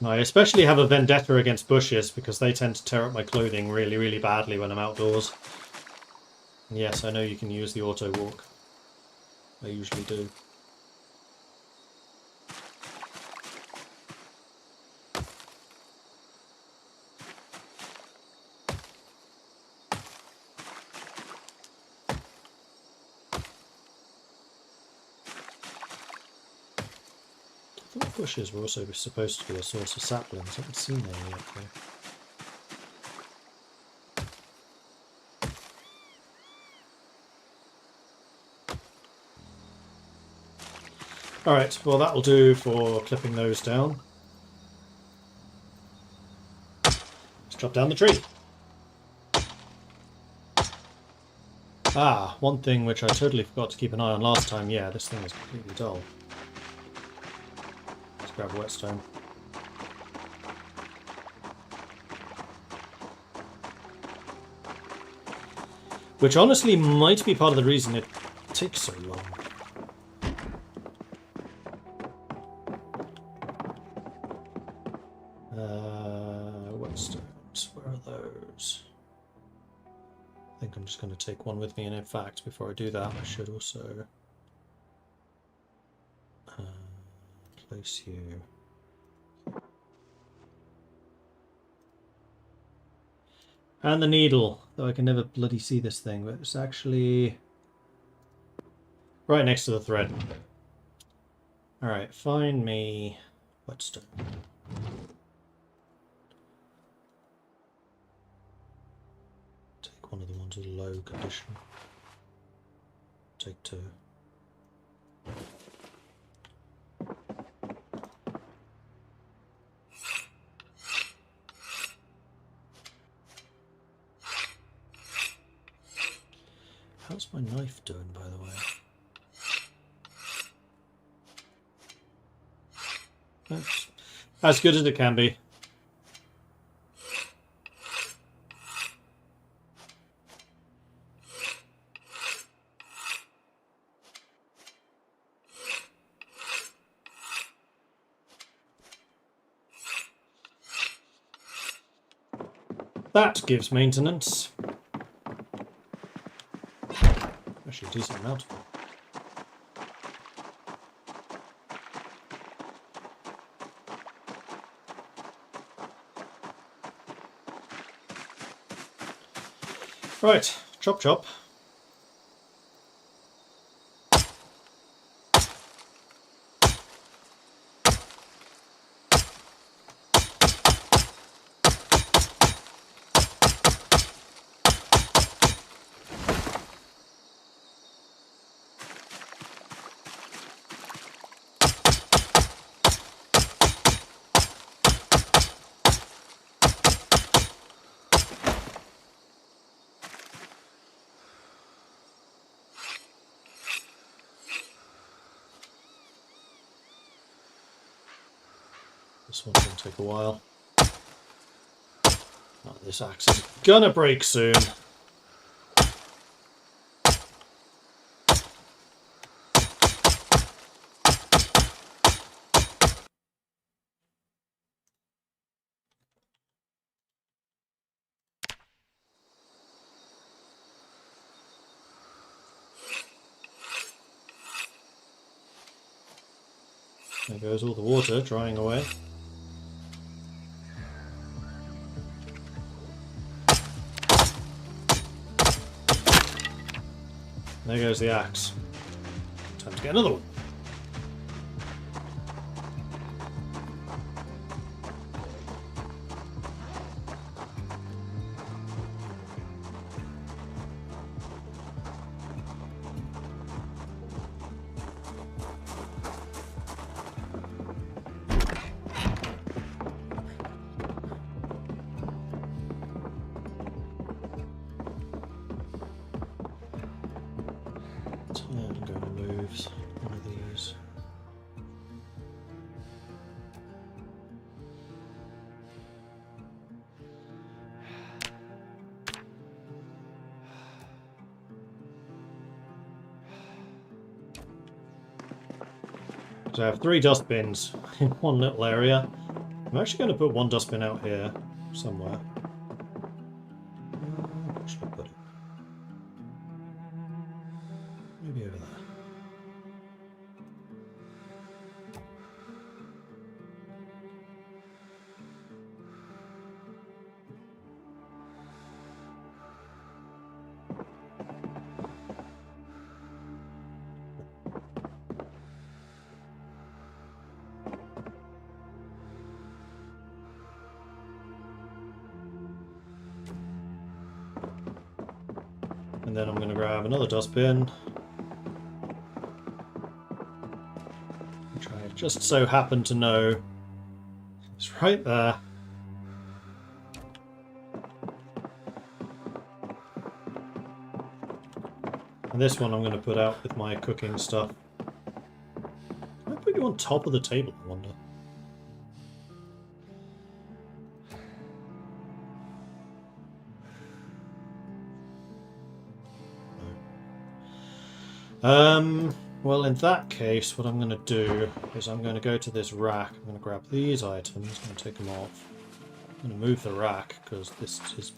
I especially have a vendetta against bushes because they tend to tear up my clothing really, really badly when I'm outdoors. And yes, I know you can use the auto walk. I usually do. I thought bushes were also supposed to be a source of saplings. I haven't seen any yet though. Alright, well that'll do for clipping those down. Let's chop down the tree. Ah, one thing which I totally forgot to keep an eye on last time. Yeah, this thing is completely dull. Let's grab a whetstone. Which honestly might be part of the reason it takes so long. Whetstones, where are those? I think I'm just going to take one with me, and in fact, before I do that, I should also place you. And the needle, though I can never bloody see this thing, but it's actually right next to the thread. Alright, find me whetstone. Take one of the ones with low condition. Take two. How's my knife doing, by the way? That's as good as it can be. That gives maintenance. Actually, a decent amount of it. Right, chop chop. This one's going to take a while. Oh, this axe is gonna break soon. There goes all the water drying away. There goes the axe. Time to get another one. So I have 3 dustbins in one little area. I'm actually going to put 1 dustbin out here somewhere. Where should I put it? Maybe over there. And then I'm going to grab another dustbin, which I just so happen to know is right there. And this one I'm going to put out with my cooking stuff. Can I put you on top of the table, I wonder? Well, in that case, what I'm going to do is I'm going to go to this rack. I'm going to grab these items. I'm going to take them off. I'm going to move the rack because this is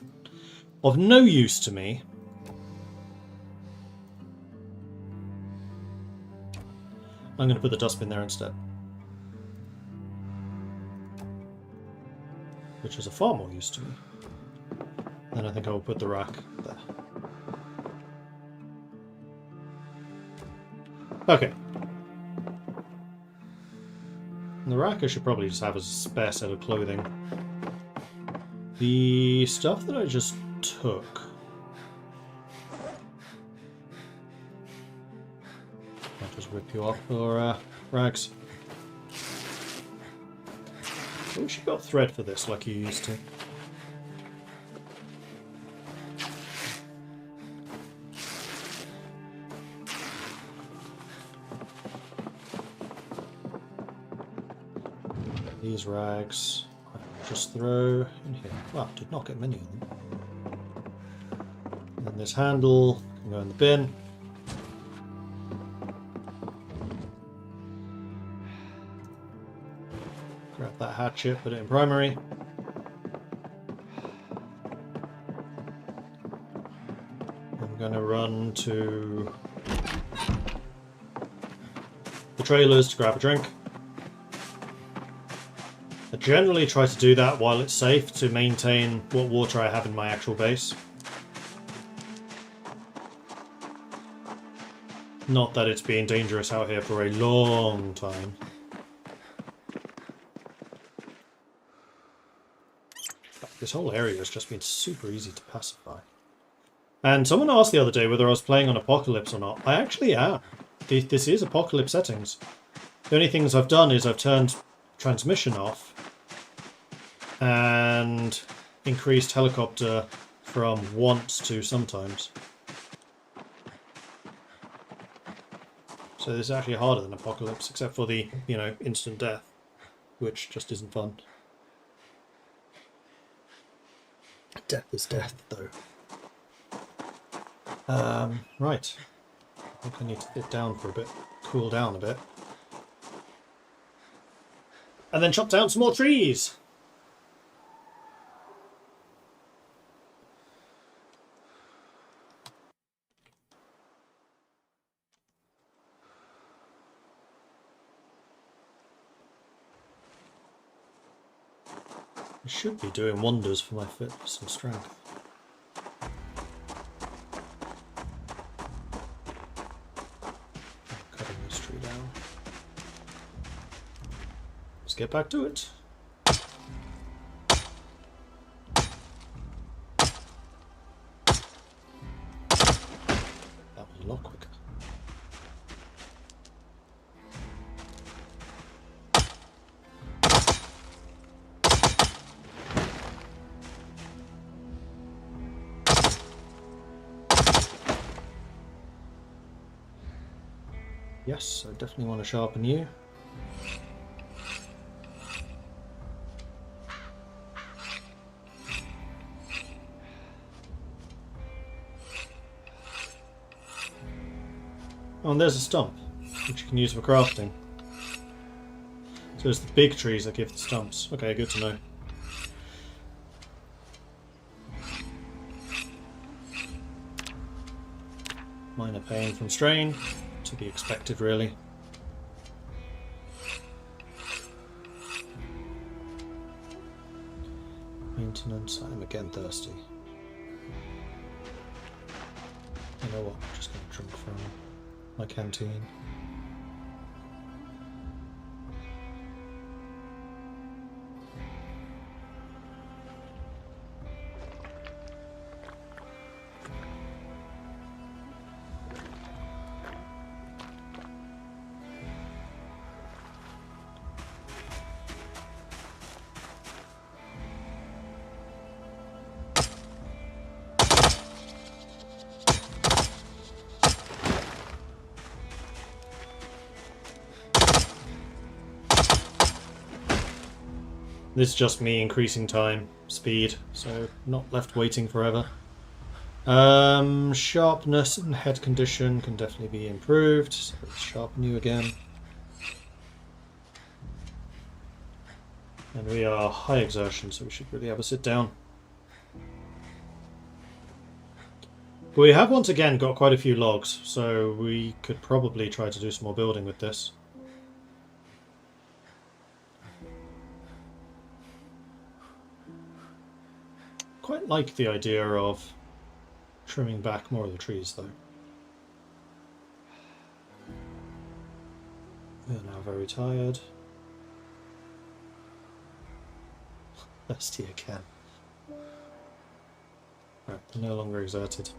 of no use to me. I'm going to put the dustbin there instead, which is a far more use to me. Then I think I will put the rack there. Okay. And the rack I should probably just have as a spare set of clothing. The stuff that I just took... I'll just rip you off for rags. I wish you got thread for this like you used to. These rags I'll just throw in here. Wow, did not get many of them. And then this handle can go in the bin. Grab that hatchet, put it in primary. I'm going to run to the trailers to grab a drink. I generally try to do that while it's safe to maintain what water I have in my actual base. Not that it's been dangerous out here for a long time. This whole area has just been super easy to pacify. And someone asked the other day whether I was playing on Apocalypse or not. I actually am. This is Apocalypse settings. The only things I've done is I've turned transmission off and increased helicopter from once to sometimes. So this is actually harder than Apocalypse, except for the, you know, instant death, which just isn't fun. Death is death, though. Right. I think I need to sit down for a bit, cool down a bit. And then chop down some more trees! I should be doing wonders for my fitness and strength. Cutting this tree down. Let's get back to it. That was a lot quicker. Yes, I definitely want to sharpen you. Oh, and there's a stump, which you can use for crafting. So it's the big trees that give the stumps. Okay, good to know. Minor pain from strain. To be expected, really. Maintenance. I'm again thirsty. You know what? I'm just going to drink from my canteen. This is just me increasing time, speed, so not left waiting forever. Sharpness and head condition can definitely be improved, so let's sharpen you again. And we are high exertion, so we should really have a sit down. But we have once again got quite a few logs, so we could probably try to do some more building with this. Quite like the idea of trimming back more of the trees, though. We are now very tired. Thirsty again. Right, we're no longer exerted.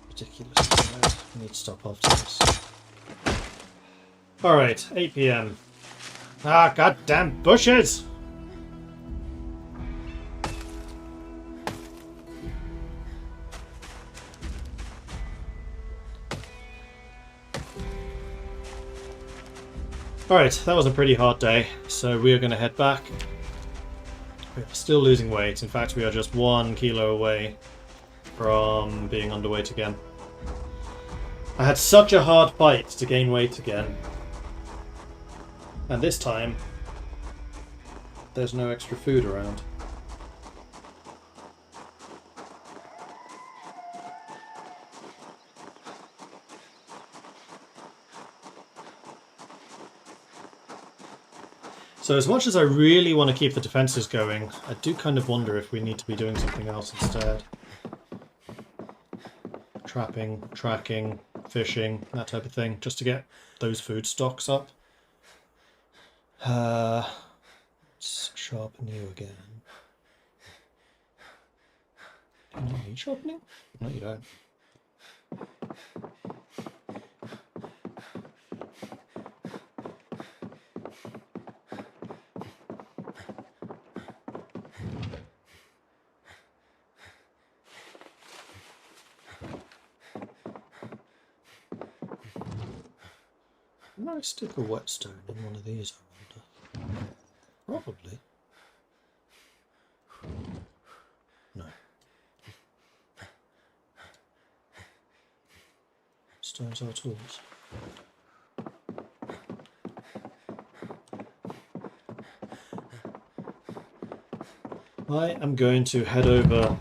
Ridiculous. I need to stop after this. Alright, 8 PM. Ah, goddamn bushes! Alright, that was a pretty hard day, so we are going to head back. We are still losing weight. In fact, we are just 1 kilo away from being underweight again. I had such a hard fight to gain weight again. And this time, there's no extra food around. So as much as I really want to keep the defenses going, I do kind of wonder if we need to be doing something else instead. Trapping, tracking, fishing, that type of thing, just to get those food stocks up. Let's sharpen you again. Do you need sharpening? No, you don't. Can I stick a whetstone in one of these, I wonder? Probably. No. Stones are tools. I am going to head over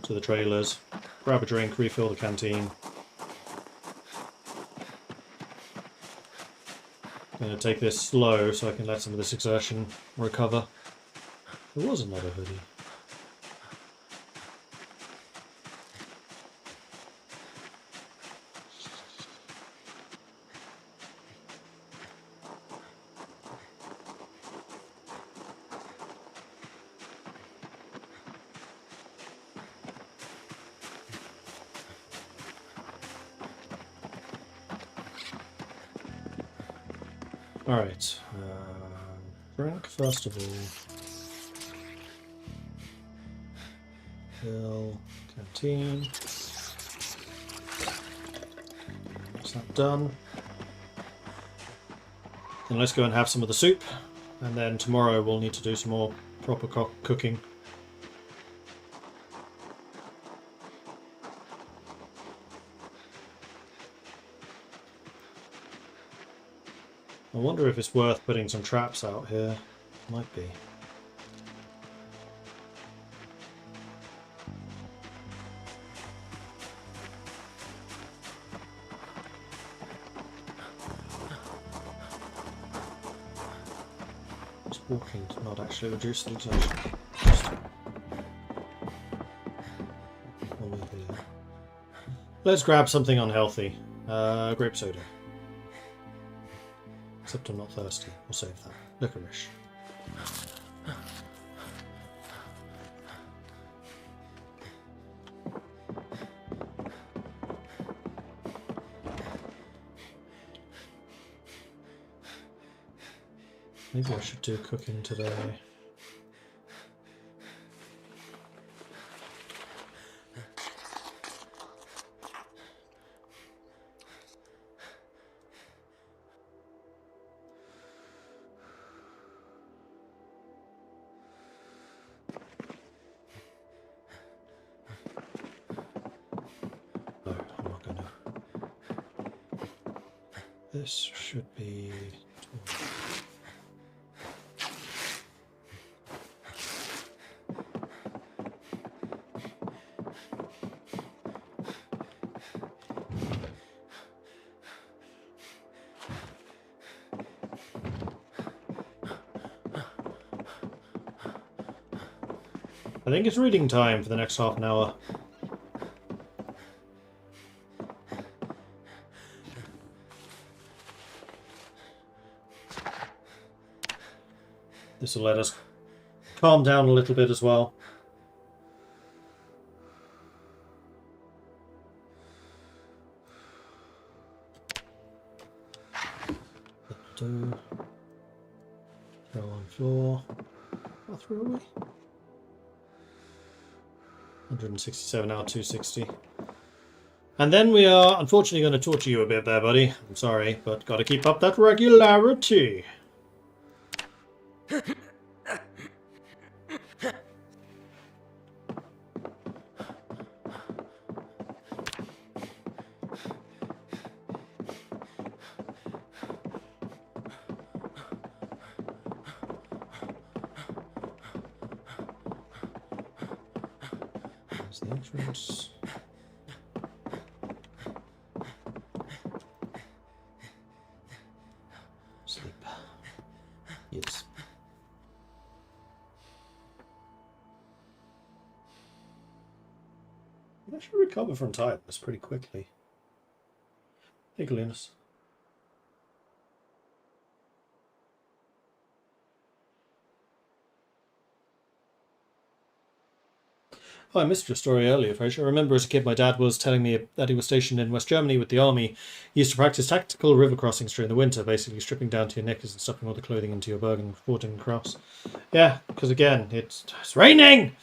to the trailers, grab a drink, refill the canteen. I'm going to take this slow so I can let some of this exertion recover. There was another hoodie. Alright. Drink first of all. Fill canteen. That's that done. Then let's go and have some of the soup, and then tomorrow we'll need to do some more proper cooking. I wonder if it's worth putting some traps out here. Might be. Just walking to not actually reduce the exertion. Let's grab something unhealthy. Grape soda. Except I'm not thirsty. We'll save that. Licorice. Maybe I should do cooking today. This should be... I think it's reading time for the next half an hour. This will let us calm down a little bit as well. Throw on floor. I'll throw away. 167 now, 260. And then we are unfortunately going to torture you a bit there, buddy. I'm sorry, but got to keep up that regularity. There's the entrance. Sleep. Yes. You actually recover from tiredness pretty quickly. Hey, Glennis. Oh, I missed your story earlier, Fraser. I remember as a kid my dad was telling me that he was stationed in West Germany with the army. He used to practice tactical river crossings during the winter, basically stripping down to your knickers and stuffing all the clothing into your bergen and fording across. Yeah, because again, it's raining!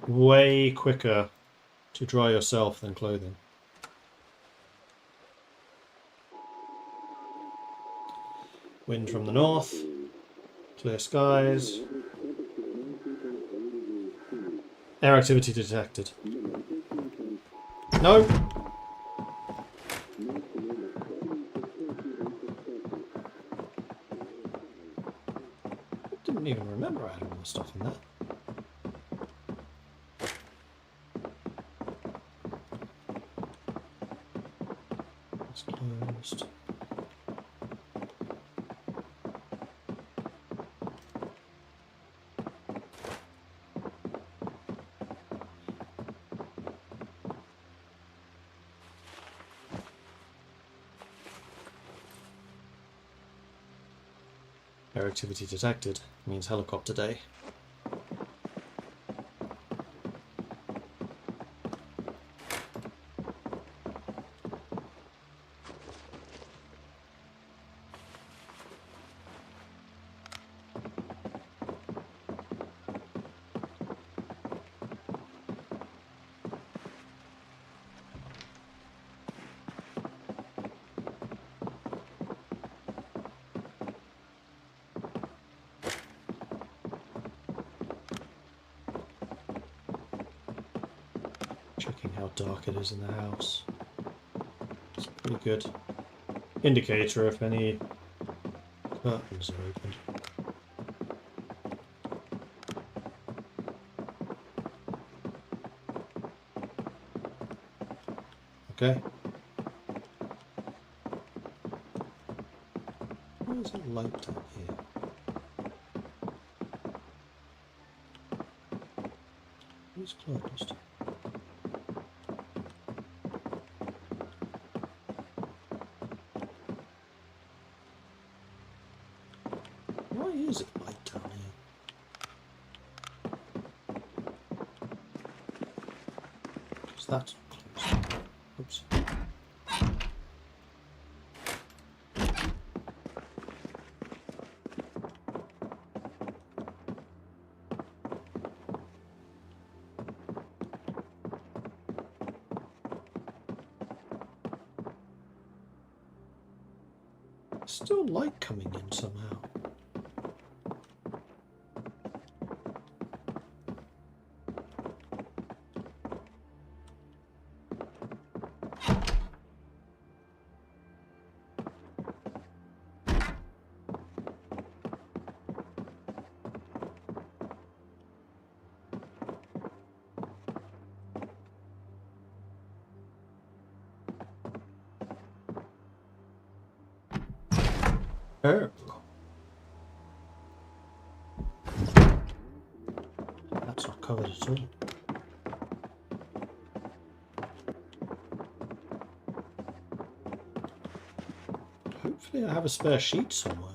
Way quicker to dry yourself than clothing. Wind from the north. Clear skies. Air activity detected. No! Didn't even remember I had all the stuff in there. It's closed. Air activity detected means helicopter day. Checking how dark it is in the house. It's a pretty good indicator if any curtains are open. Okay. Where's the light down here? It's closed. Why is it light down here? Because that's not closed. Oops. Still light coming in somehow. Oh. That's not covered at all. Hopefully I have a spare sheet somewhere.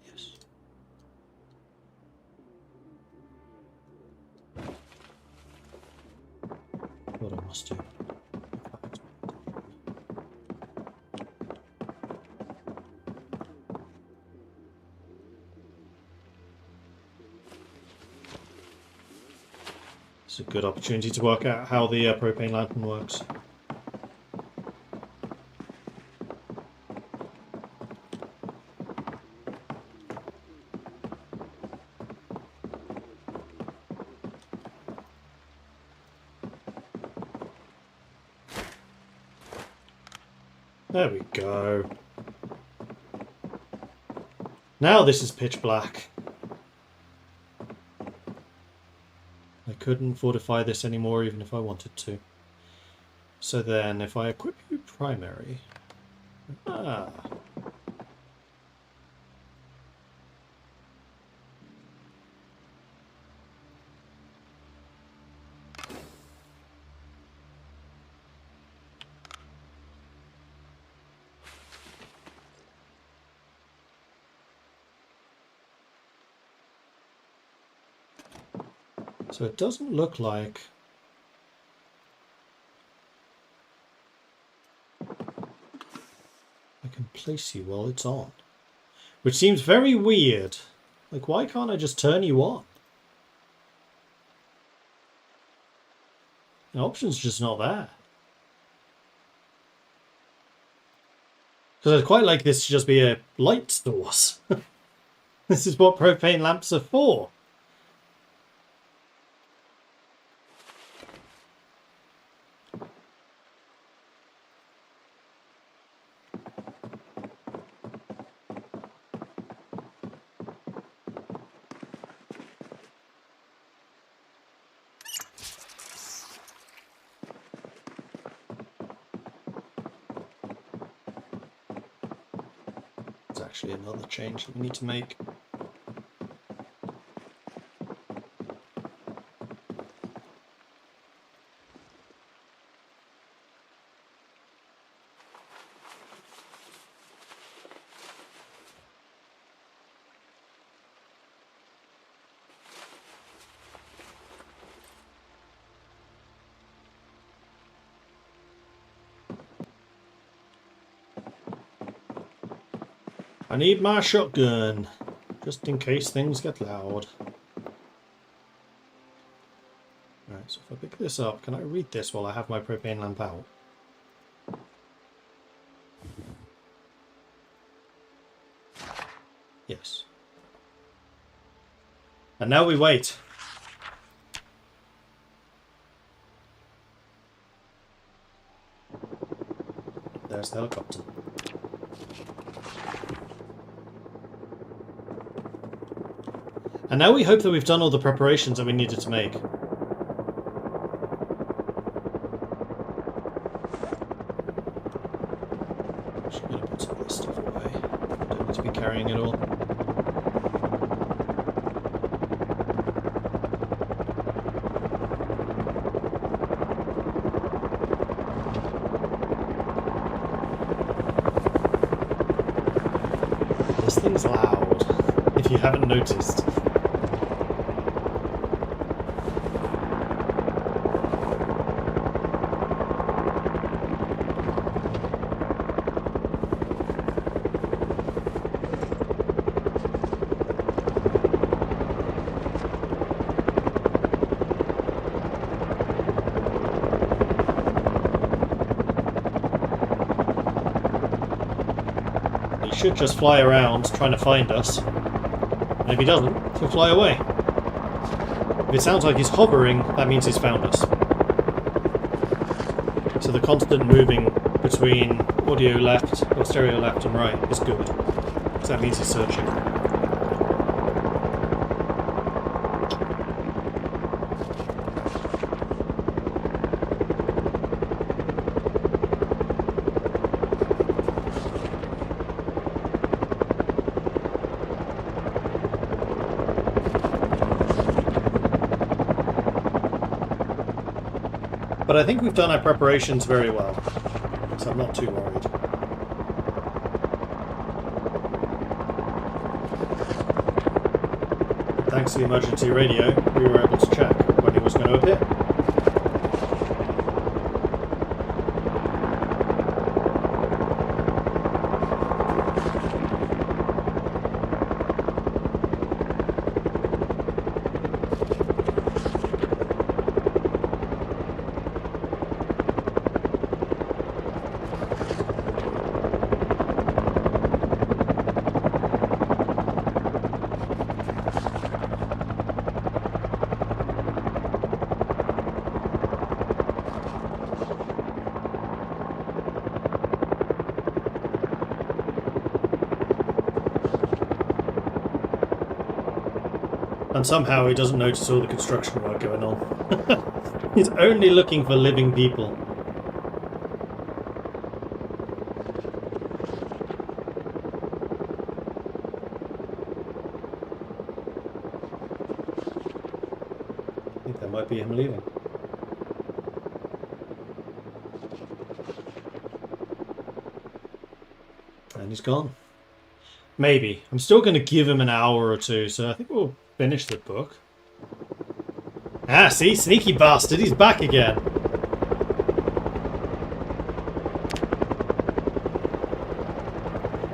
Yes. What I must do. It's a good opportunity to work out how the propane lantern works. There we go. Now this is pitch black. I couldn't fortify this anymore even if I wanted to. So then if I equip you primary... Ah. So it doesn't look like I can place you while it's on. Which seems very weird. Like, why can't I just turn you on? The option's just not there. Because I'd quite like this to just be a light source. This is what propane lamps are for. There's actually another change that we need to make. I need my shotgun, just in case things get loud. Alright, so if I pick this up, can I read this while I have my propane lamp out? Yes. And now we wait. There's the helicopter. And now we hope that we've done all the preparations that we needed to make. Actually, I'm going to put some of this stuff away. Don't need to be carrying it all. This thing's loud, if you haven't noticed. Should just fly around trying to find us. And if he doesn't, he'll fly away. If it sounds like he's hovering, that means he's found us. So the constant moving between audio left or stereo left and right is good. So that means he's searching. But I think we've done our preparations very well, so I'm not too worried. Thanks to the emergency radio, we were able to check when he was going to appear. And somehow he doesn't notice all the construction work going on. He's only looking for living people. I think that might be him leaving. And he's gone. Maybe. I'm still going to give him an hour or two, so I think we'll finish the book. Ah, see? Sneaky bastard. He's back again.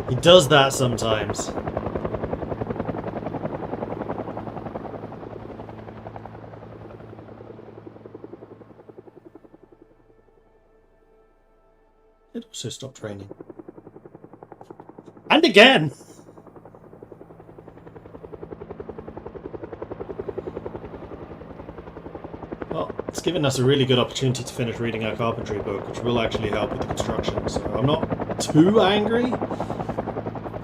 He does that sometimes. It also stopped raining. And again! Well, it's given us a really good opportunity to finish reading our carpentry book, which will actually help with the construction, so I'm not too angry.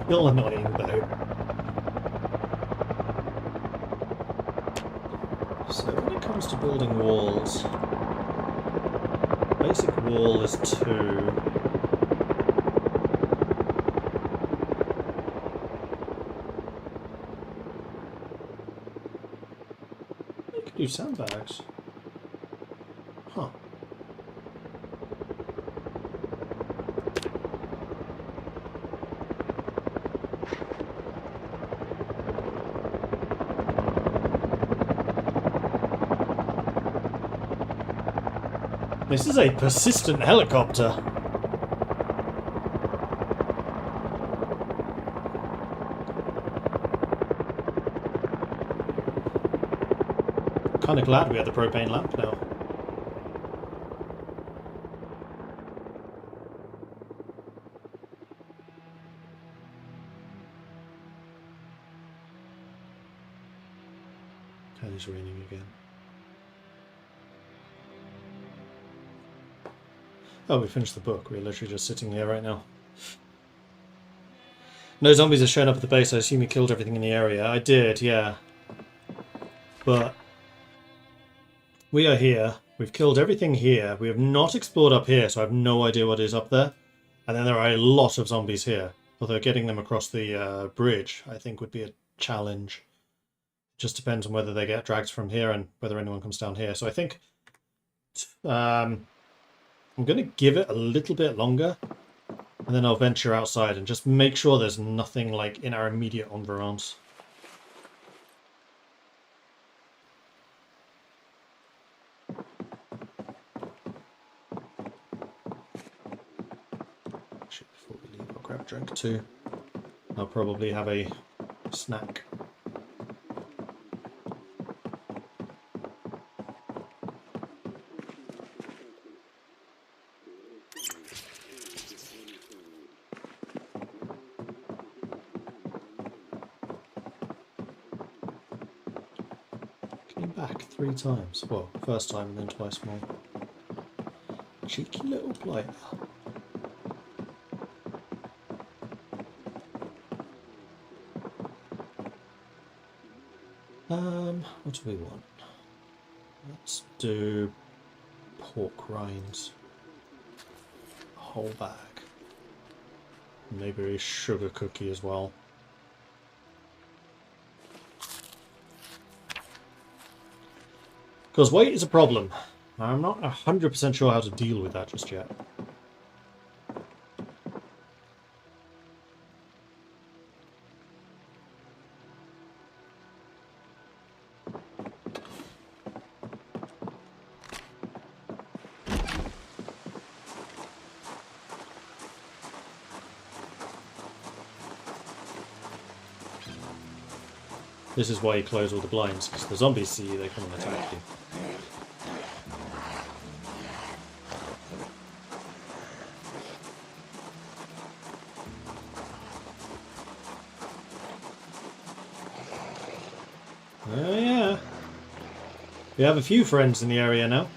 Still annoying, though. So when it comes to building walls, basic wall is 2. You could do sandbags. Huh. This is a persistent helicopter. Kind of glad we had the propane lamp now. And it's raining again. Oh, we finished the book. We're literally just sitting here right now. No zombies have shown up at the base. I assume you killed everything in the area. I did, yeah. But we are here. We've killed everything here. We have not explored up here, so I have no idea what is up there. And then there are a lot of zombies here. Although getting them across the bridge, I think, would be a challenge. Just depends on whether they get dragged from here and whether anyone comes down here. So I think I'm going to give it a little bit longer. And then I'll venture outside and just make sure there's nothing like in our immediate environs. Actually, before we leave, I'll grab a drink too. I'll probably have a snack. Back 3 times. Well, first time and then twice more. Cheeky little blighter. What do we want? Let's do pork rinds. A whole bag. Maybe a sugar cookie as well. Because weight is a problem. I'm not 100% sure how to deal with that just yet. This is why you close all the blinds, because the zombies see you, they come and attack you. Oh yeah. We have a few friends in the area now.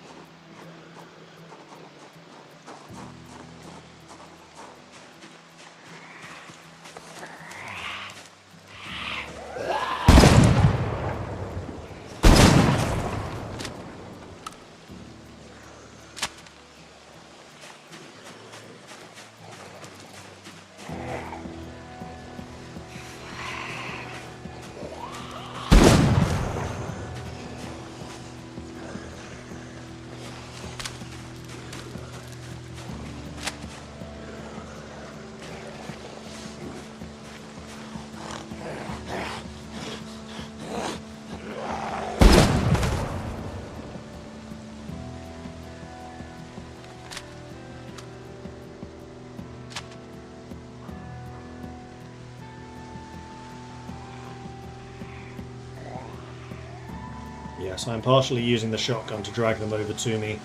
Yes, I'm partially using the shotgun to drag them over to me,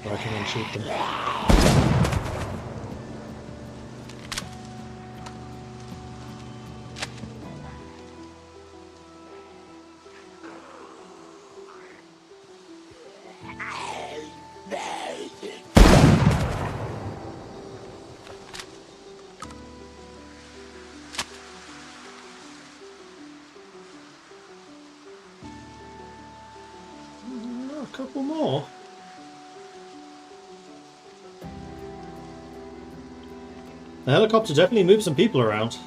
where I can then shoot them. A couple more. The helicopter definitely moved some people around.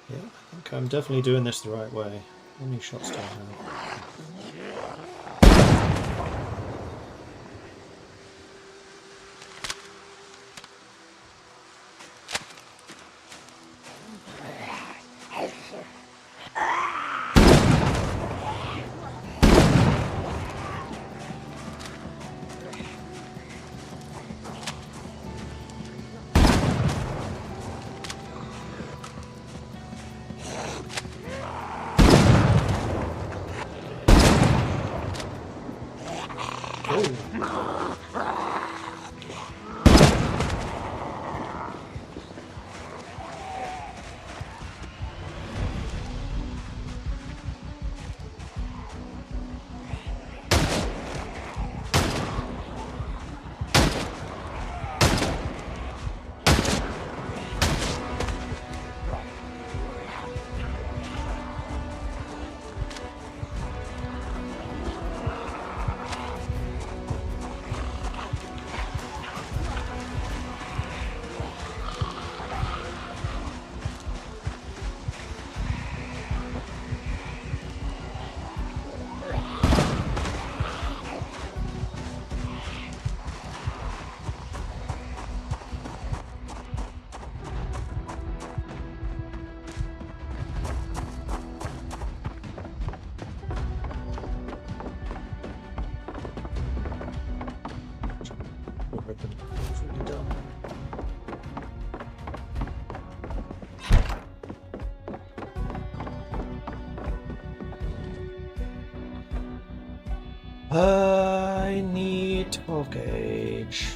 Yeah, I think I'm definitely doing this the right way. How many shots do I have? I need 12 gauge.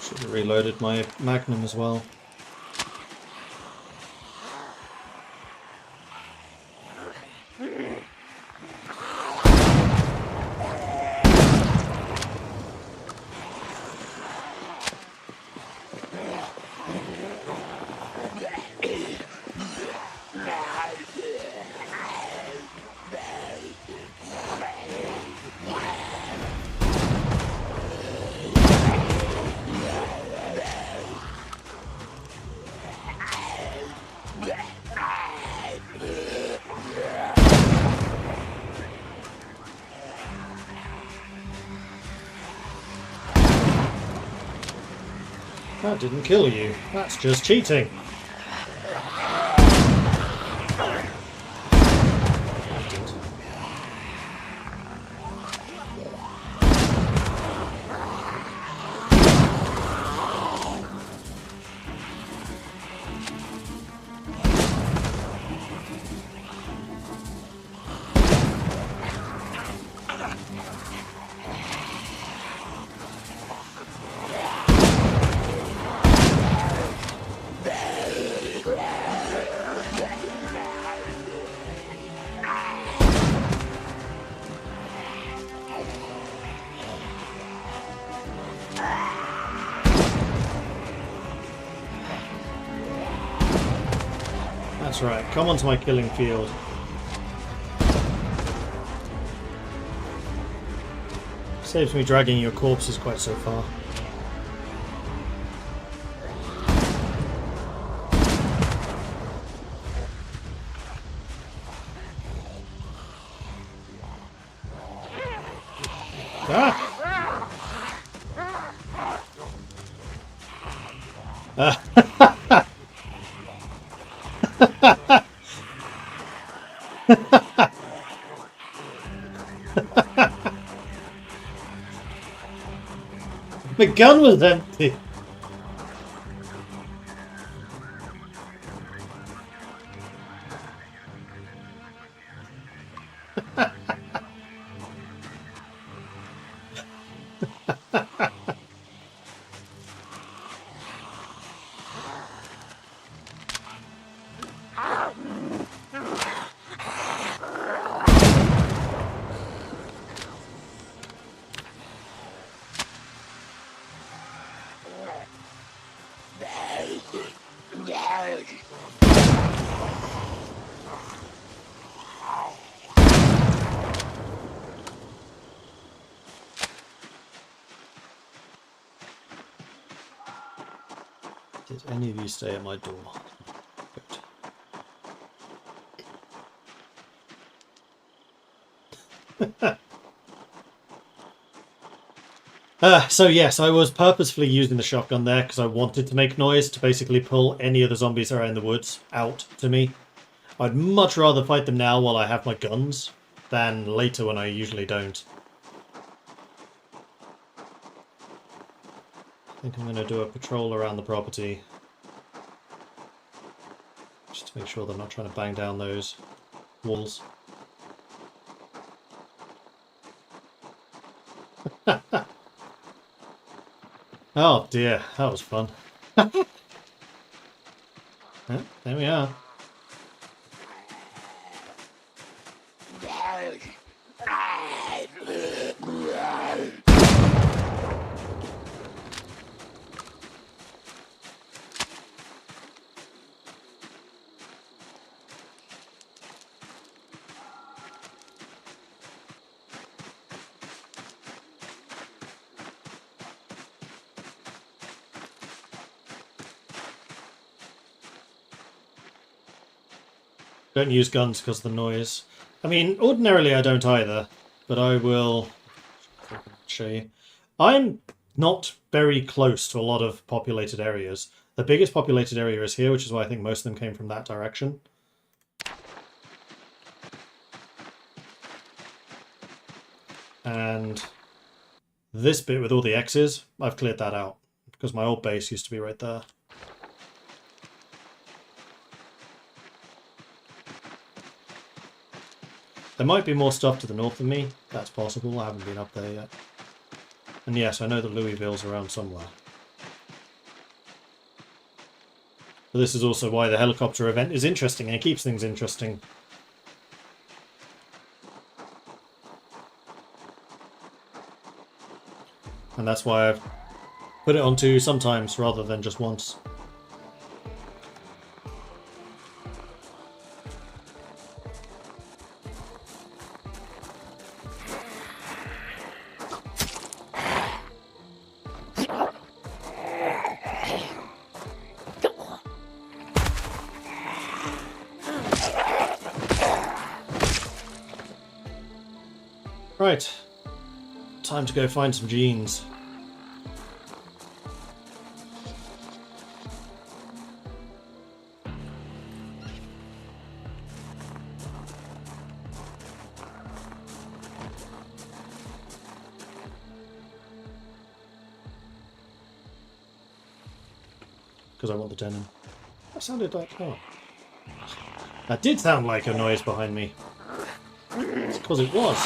Should have reloaded my Magnum as well. That didn't kill you. That's just cheating. That did. That's right, come onto my killing field. Saves me dragging your corpses quite so far. Ah! The gun was empty. Did any of you stay at my door? Good. So yes, I was purposefully using the shotgun there because I wanted to make noise to basically pull any of the zombies that are in the woods out to me. I'd much rather fight them now while I have my guns than later when I usually don't. think I'm going to do a patrol around the property. Just to make sure they're not trying to bang down those walls. Oh dear, that was fun. Yeah, there we are. Don't use guns because of the noise. I mean, ordinarily I don't either, but I will show you. I'm not very close to a lot of populated areas. The biggest populated area is here, which is why I think most of them came from that direction. And this bit with all the X's, I've cleared that out, because my old base used to be right there. There might be more stuff to the north of me. That's possible. I haven't been up there yet. And yes, I know that Louisville's around somewhere. But this is also why the helicopter event is interesting, and it keeps things interesting. And that's why I've put it onto sometimes rather than just once. Right, time to go find some jeans. Because I want the denim. That sounded like... oh. That did sound like a noise behind me. It's because it was.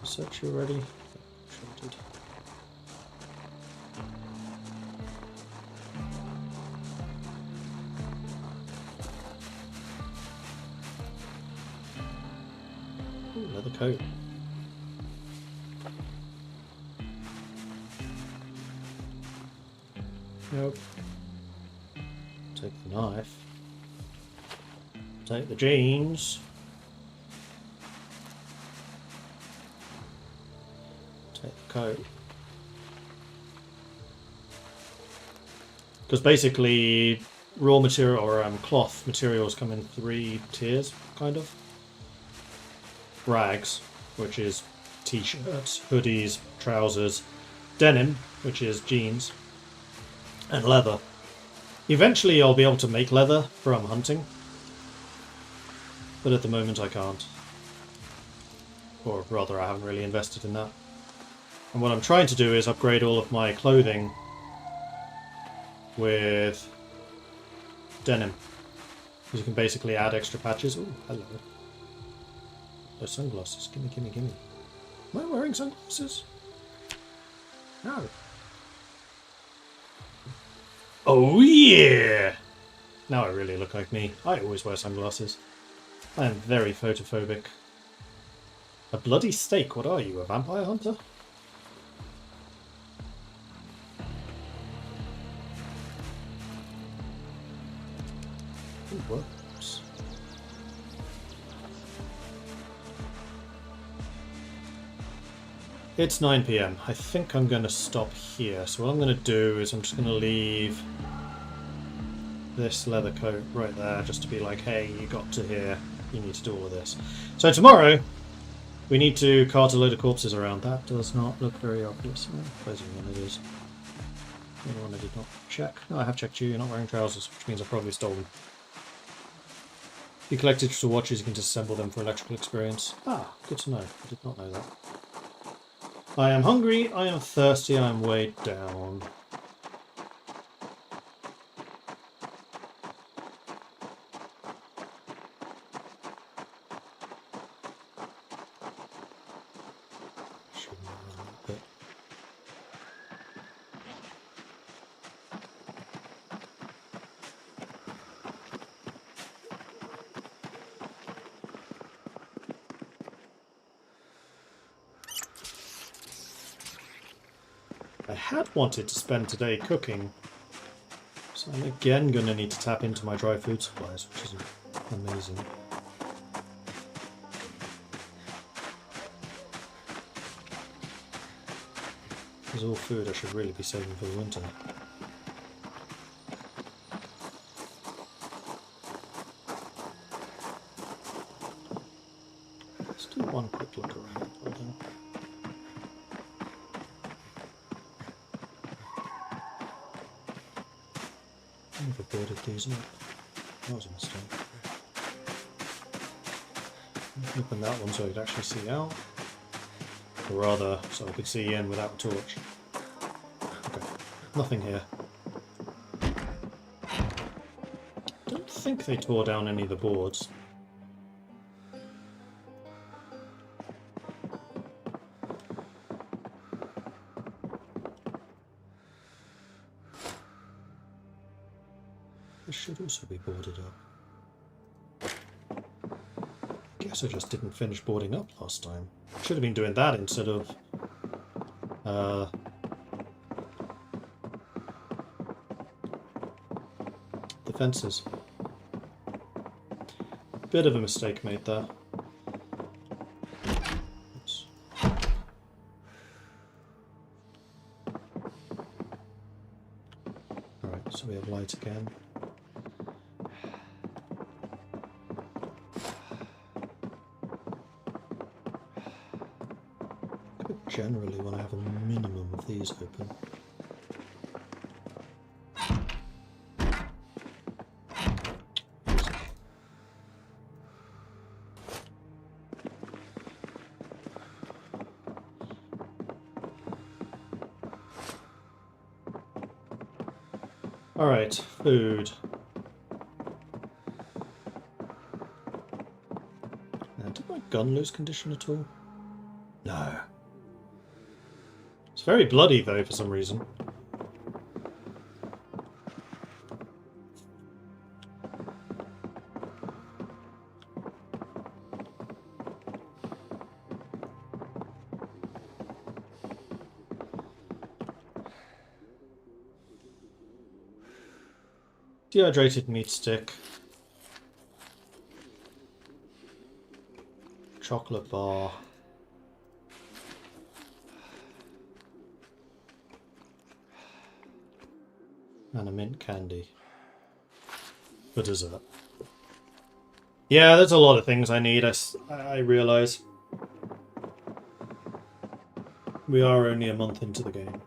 Search you already? Sure I did. Ooh, leather coat. Nope. Take the knife. Take the jeans. Take the coat. Because basically raw material or cloth materials come in 3 tiers, kind of. Rags, which is t-shirts, hoodies, trousers, denim, which is jeans, and leather. Eventually I'll be able to make leather from hunting, but at the moment I can't. Or rather, I haven't really invested in that. And what I'm trying to do is upgrade all of my clothing with denim. Because you can basically add extra patches. Ooh, hello. Those sunglasses. Gimme, gimme, gimme. Am I wearing sunglasses? No. Oh yeah! Now I really look like me. I always wear sunglasses. I am very photophobic. A bloody steak, what are you, a vampire hunter? Ooh, whoops. It's 9 PM. I think I'm going to stop here. So what I'm going to do is I'm just going to leave this leather coat right there, just to be like, hey, you got to here, you need to do all of this. So tomorrow, we need to cart a load of corpses around. That does not look very obvious. Closing one it is. The other one I did not check. No, I have checked you. You're not wearing trousers, which means I've probably stolen. If you collect digital watches, you can disassemble them for electrical experience. Ah, good to know. I did not know that. I am hungry, I am thirsty, I am weighed down. I had wanted to spend today cooking, so I'm again going to need to tap into my dry food supplies, which is amazing. This is all food I should really be saving for the winter. Let's do one quick look around. I've boarded these up. That was a mistake. Open that one so I could actually see out. Or rather, so I could see in without a torch. Okay, nothing here. Don't think they tore down any of the boards. This should also be boarded up. Guess I just didn't finish boarding up last time. Should have been doing that instead of the fences. Bit of a mistake made there. Oops. Alright, so we have light again. Generally want to have a minimum of these open. Alright, food. Now, did my gun lose condition at all? No. It's very bloody, though, for some reason. Dehydrated meat stick. Chocolate bar. And a mint candy. For dessert. Yeah, there's a lot of things I need, I realise. We are only a month into the game.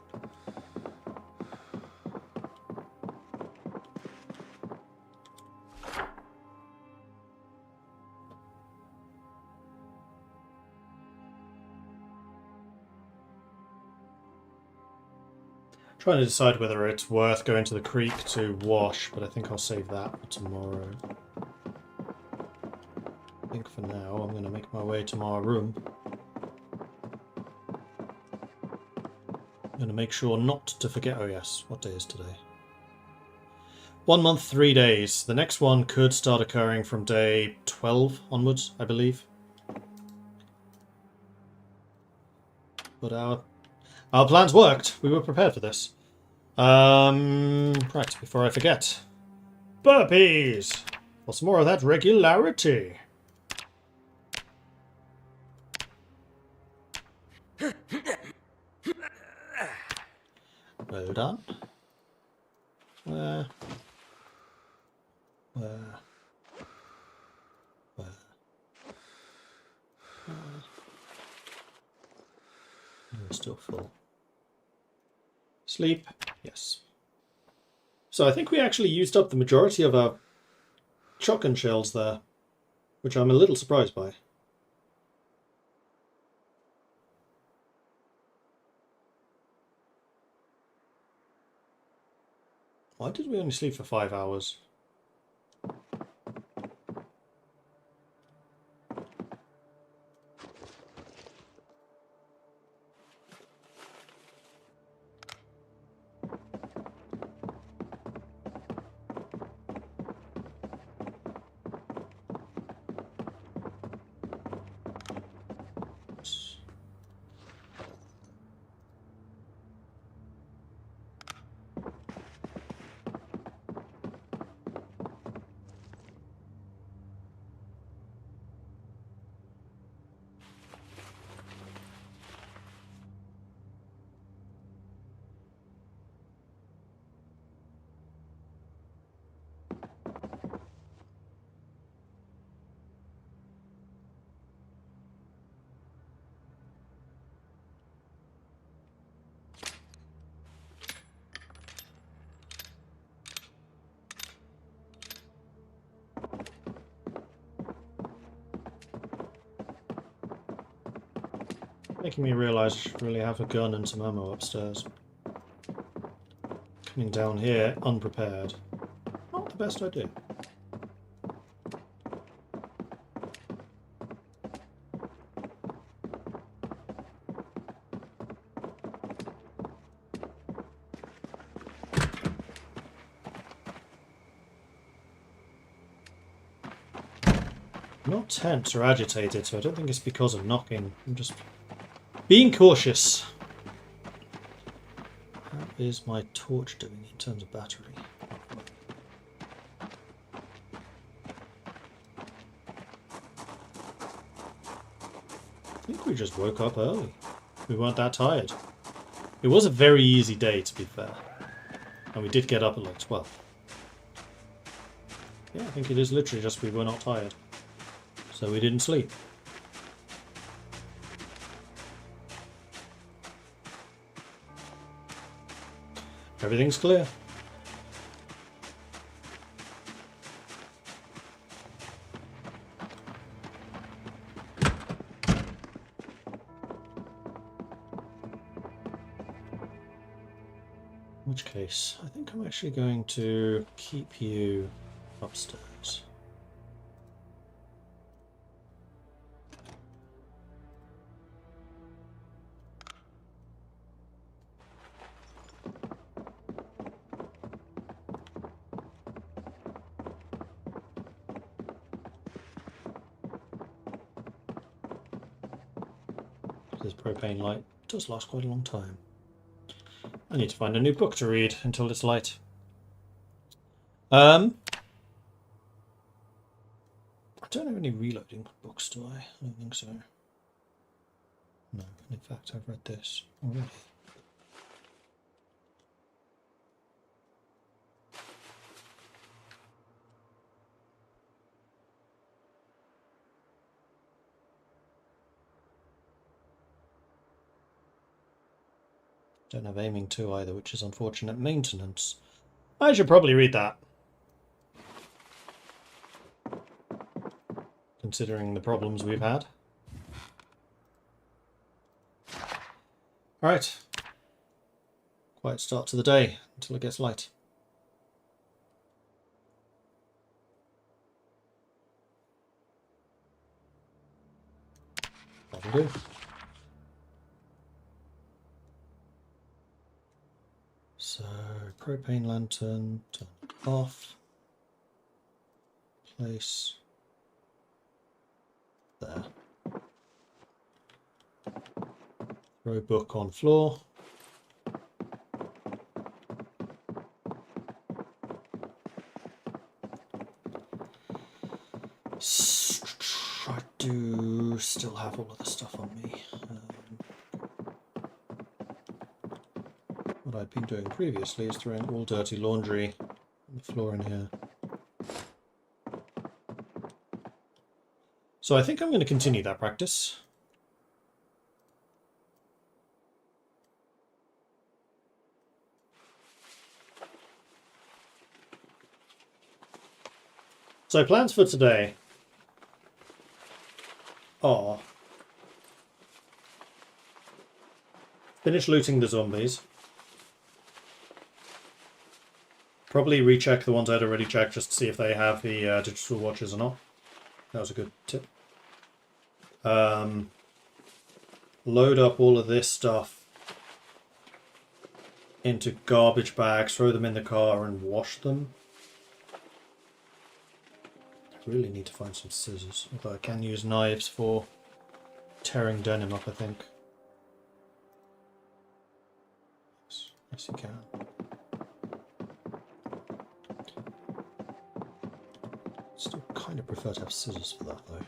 Trying to decide whether it's worth going to the creek to wash, but I think I'll save that for tomorrow. I think for now I'm going to make my way to my room. I'm going to make sure not to forget... Oh yes, what day is today? 1 month, 3 days. The next one could start occurring from day 12 onwards, I believe. But our plans worked. We were prepared for this. Right, before I forget. Burpees! For some more of that regularity. Well done. are still full. Sleep. Yes. So I think we actually used up the majority of our shotgun shells there, which I'm a little surprised by. Why did we only sleep for 5 hours? Making me realise I should really have a gun and some ammo upstairs. Coming down here unprepared. Not the best idea. I'm not tense or agitated, so I don't think it's because of knocking. I'm just being cautious. How is my torch doing in terms of battery? I think we just woke up early. We weren't that tired. It was a very easy day, to be fair. And we did get up at like 12. Yeah, I think it is literally just we were not tired. So we didn't sleep. Everything's clear. In which case, I think I'm actually going to keep you upstairs. This propane light does last quite a long time. I need to find a new book to read until it's light. I don't have any reloading books, do I? I don't think so. No, in fact I've read this already. Don't have aiming 2 either, which is unfortunate. Maintenance. I should probably read that. Considering the problems we've had. Alright. Quiet start to the day until it gets light. That'll do. So, propane lantern, turn it off. Place. There. Throw book on floor. I do still have all of the stuff on me. What I'd been doing previously is throwing all dirty laundry on the floor in here. So I think I'm going to continue that practice. So plans for today are finish looting the zombies. Probably recheck the ones I'd already checked just to see if they have the digital watches or not. That was a good tip. Load up all of this stuff into garbage bags, throw them in the car and wash them. I really need to find some scissors, although I can use knives for tearing denim up, I think. Yes, you can. Still kind of prefer to have scissors for that, though.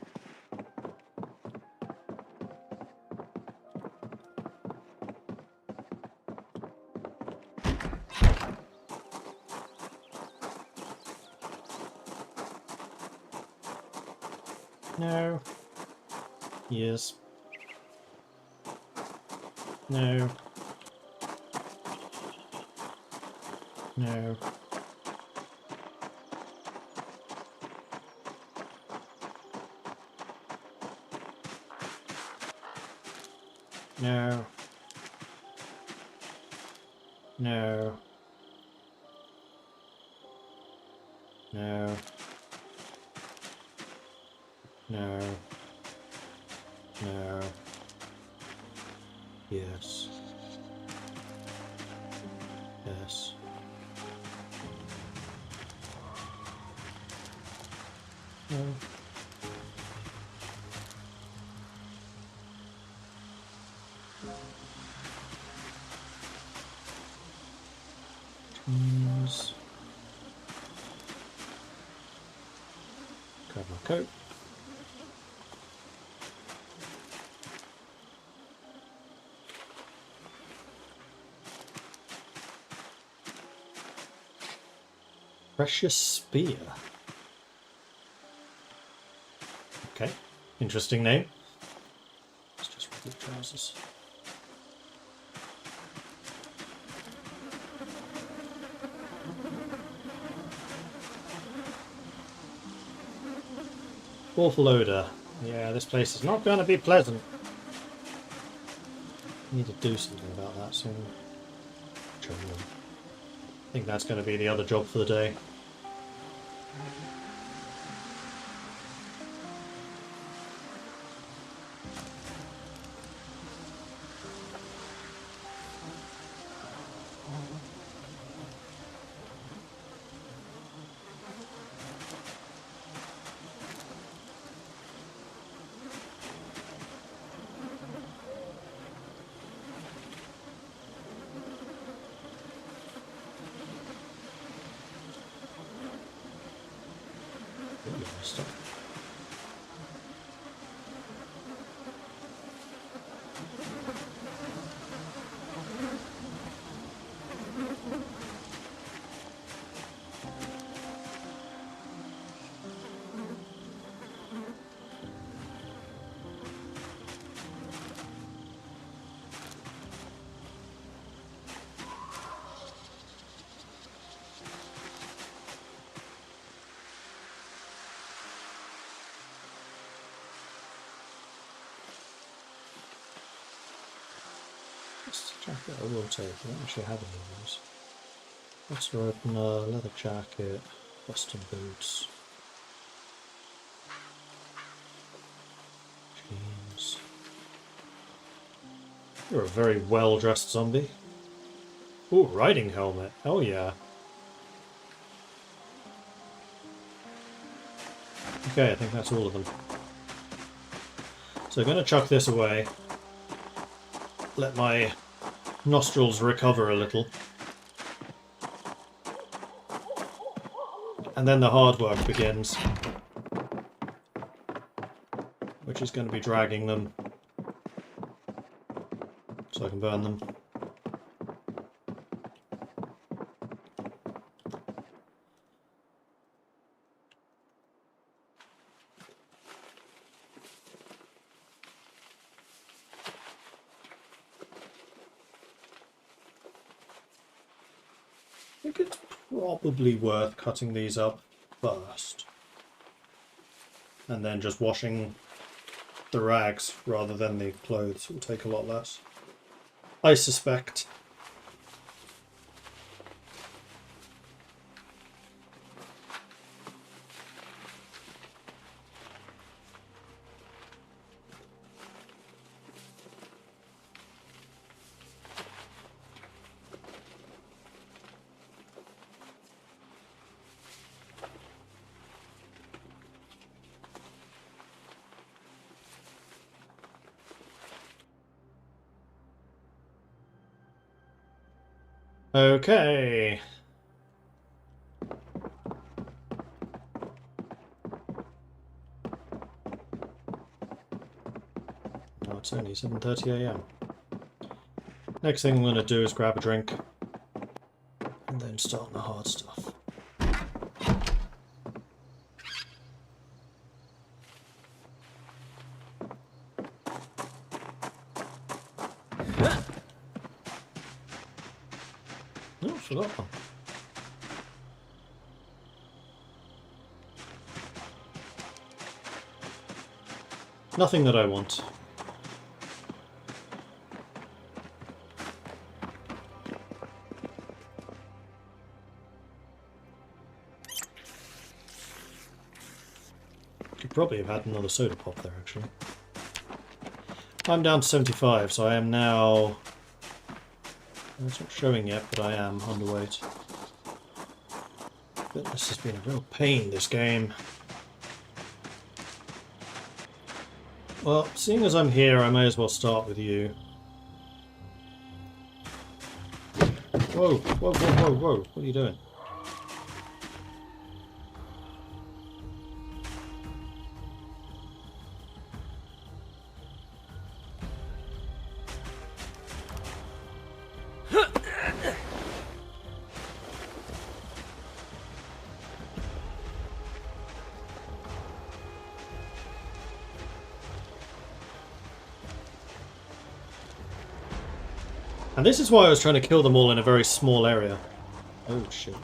No. Yes. No. No. No. No. No. No. No. Yes. Yes. No. Jeans. Grab my coat. Precious Spear. Okay, interesting name. It's just regular trousers. Awful odour. Yeah, this place is not going to be pleasant. Need to do something about that soon. I think that's going to be the other job for the day. Stuff. This jacket I will take. I don't actually have any of those. What's opener, leather jacket, Boston boots, jeans. You're a very well dressed zombie. Ooh, riding helmet. Oh yeah. Okay, I think that's all of them. So I'm going to chuck this away. Let my nostrils recover a little. And then the hard work begins. Which is going to be dragging them. So I can burn them. I think it's probably worth cutting these up first. and then just washing the rags rather than the clothes will take a lot less, I suspect. Okay. Oh, it's only 7:30 AM. Next thing I'm going to do is grab a drink and then start on the hard stuff. Oh, forgot one. Nothing that I want. Could probably have had another soda pop there, actually. I'm down to 75, so I am now... It's not showing yet, but I am underweight. But this has been a real pain, this game. Well, seeing as I'm here, I may as well start with you. Whoa, whoa, whoa, whoa, whoa. What are you doing? And this is why I was trying to kill them all in a very small area. Oh, shit.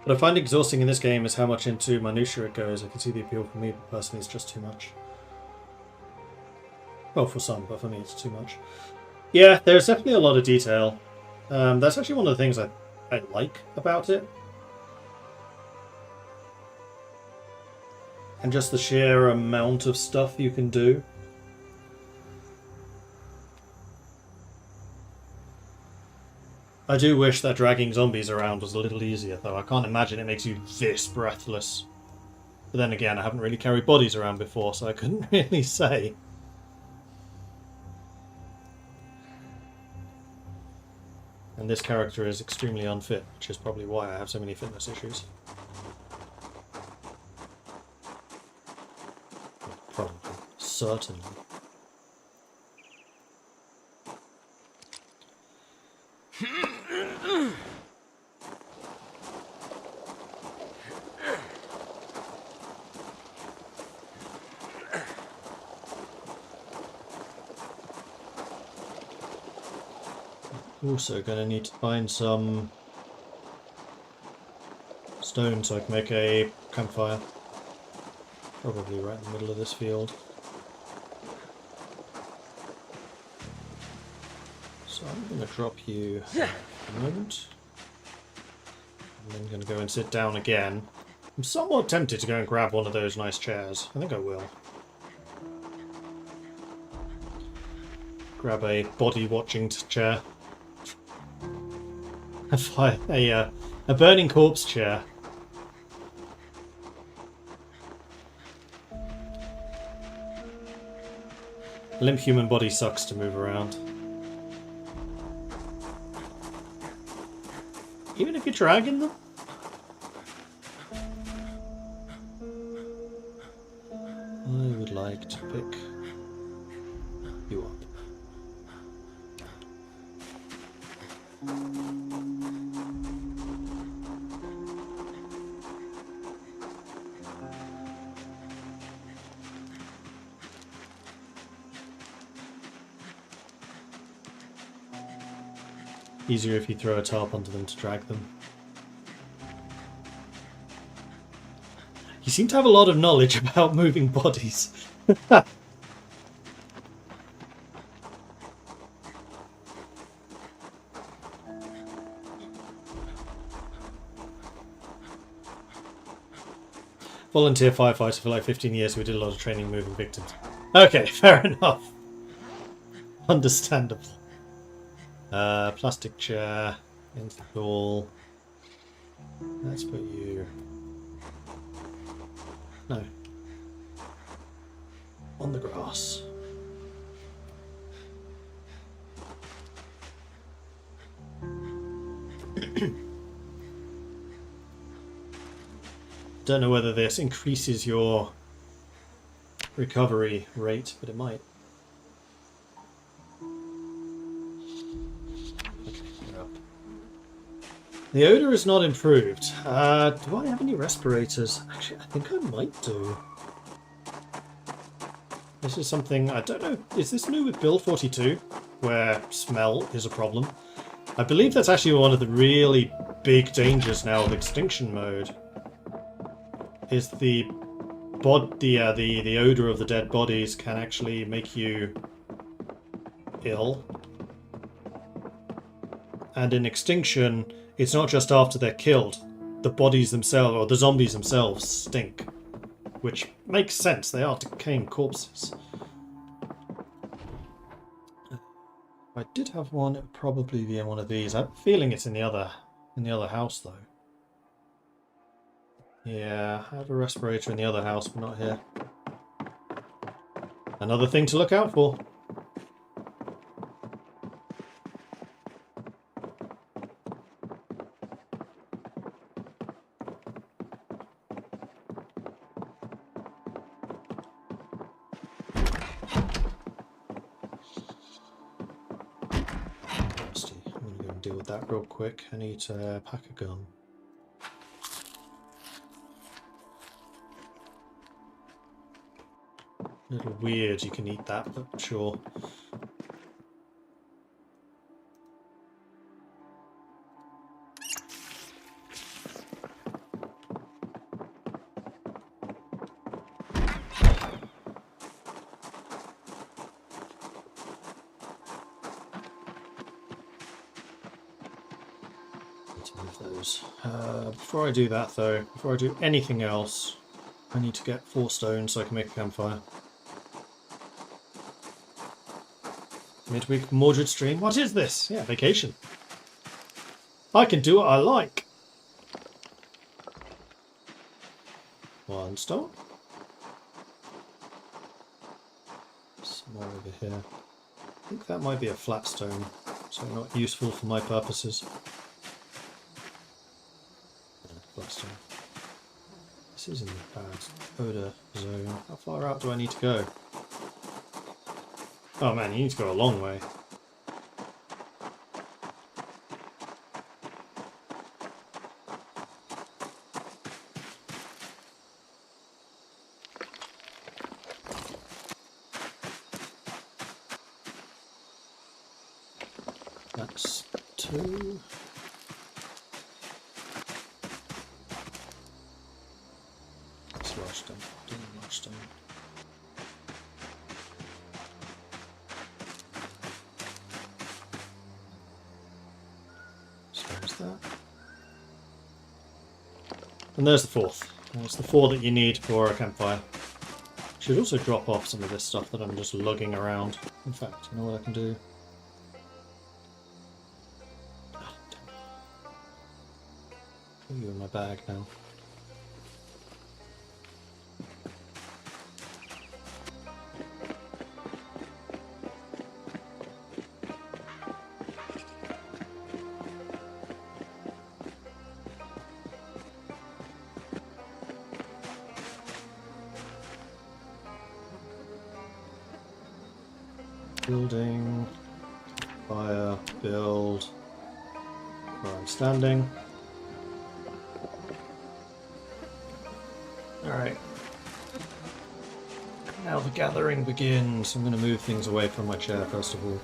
What I find exhausting in this game is how much into minutiae it goes. I can see the appeal for me, but personally it's just too much. Well, for some, but for me it's too much. Yeah, there's definitely a lot of detail. That's actually one of the things I like about it. And just the sheer amount of stuff you can do. I do wish that dragging zombies around was a little easier, though. I can't imagine it makes you this breathless. But then again, I haven't really carried bodies around before, so I couldn't really say. And this character is extremely unfit, which is probably why I have so many fitness issues. Probably. Certainly. Also going to need to find some stone so I can make a campfire. Probably right in the middle of this field. So I'm going to drop you for a moment. And then going to go and sit down again. I'm somewhat tempted to go and grab one of those nice chairs. I think I will. Grab a body watching chair. A burning corpse chair. Limp human body sucks to move around. Even if you're dragging them? I would like to pick you up. Easier if you throw a tarp onto them to drag them. You seem to have a lot of knowledge about moving bodies. Volunteer firefighter for like 15 years. We did a lot of training moving victims. Okay, fair enough. Understandable. Plastic chair into the wall. Let's put you... No. On the grass. Don't know whether this increases your recovery rate, but it might. Okay, you're up. The odour is not improved. Do I have any respirators? Actually, I think I might do. This is something, I don't know, is this new with Build 42, where smell is a problem? I believe that's actually one of the really big dangers now of extinction mode. Is the odour of the dead bodies can actually make you ill. And in extinction, it's not just after they're killed. The bodies themselves, or the zombies themselves, stink. Which makes sense, they are decaying corpses. If I did have one, it would probably be in one of these. I'm feeling it's in the other house though. Yeah, I have a respirator in the other house, but not here. Another thing to look out for. I'm going to go and deal with that real quick. I need to pack a gun. A little weird you can eat that, but sure. Need to move those. Before I do that though, before I do anything else, I need to get 4 stones so I can make a campfire. Midweek Mordred stream. What is this? Yeah, vacation. I can do what I like. 1 stone. Some more over here. I think that might be a flat stone, so not useful for my purposes. Flat stone. This is in the bad odour zone. How far out do I need to go? Oh man, you need to go a long way. That's 2. That's large stone. Doing large stone. That. And there's the 4th. There's the 4 that you need for a campfire. Should also drop off some of this stuff that I'm just lugging around. In fact, you know what I can do? Oh, put you in my bag now. Building, fire, build, where I'm standing. Alright. Now the gathering begins. I'm going to move things away from my chair first of all.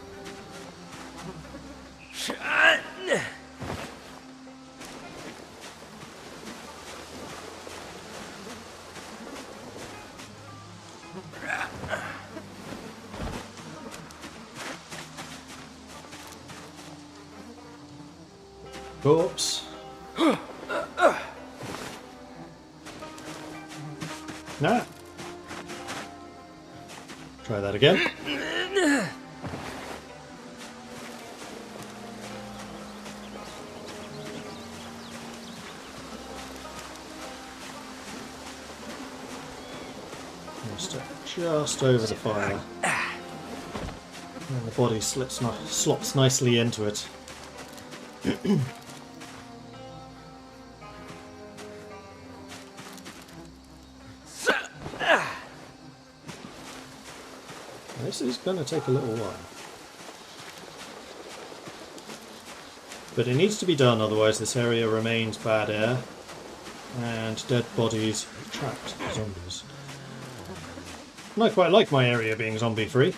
Corpse. Nah. Try that again. Just over the fire. And the body slops nicely into it. This is going to take a little while. But it needs to be done, otherwise this area remains bad air and dead bodies attract zombies. And I quite like my area being zombie-free.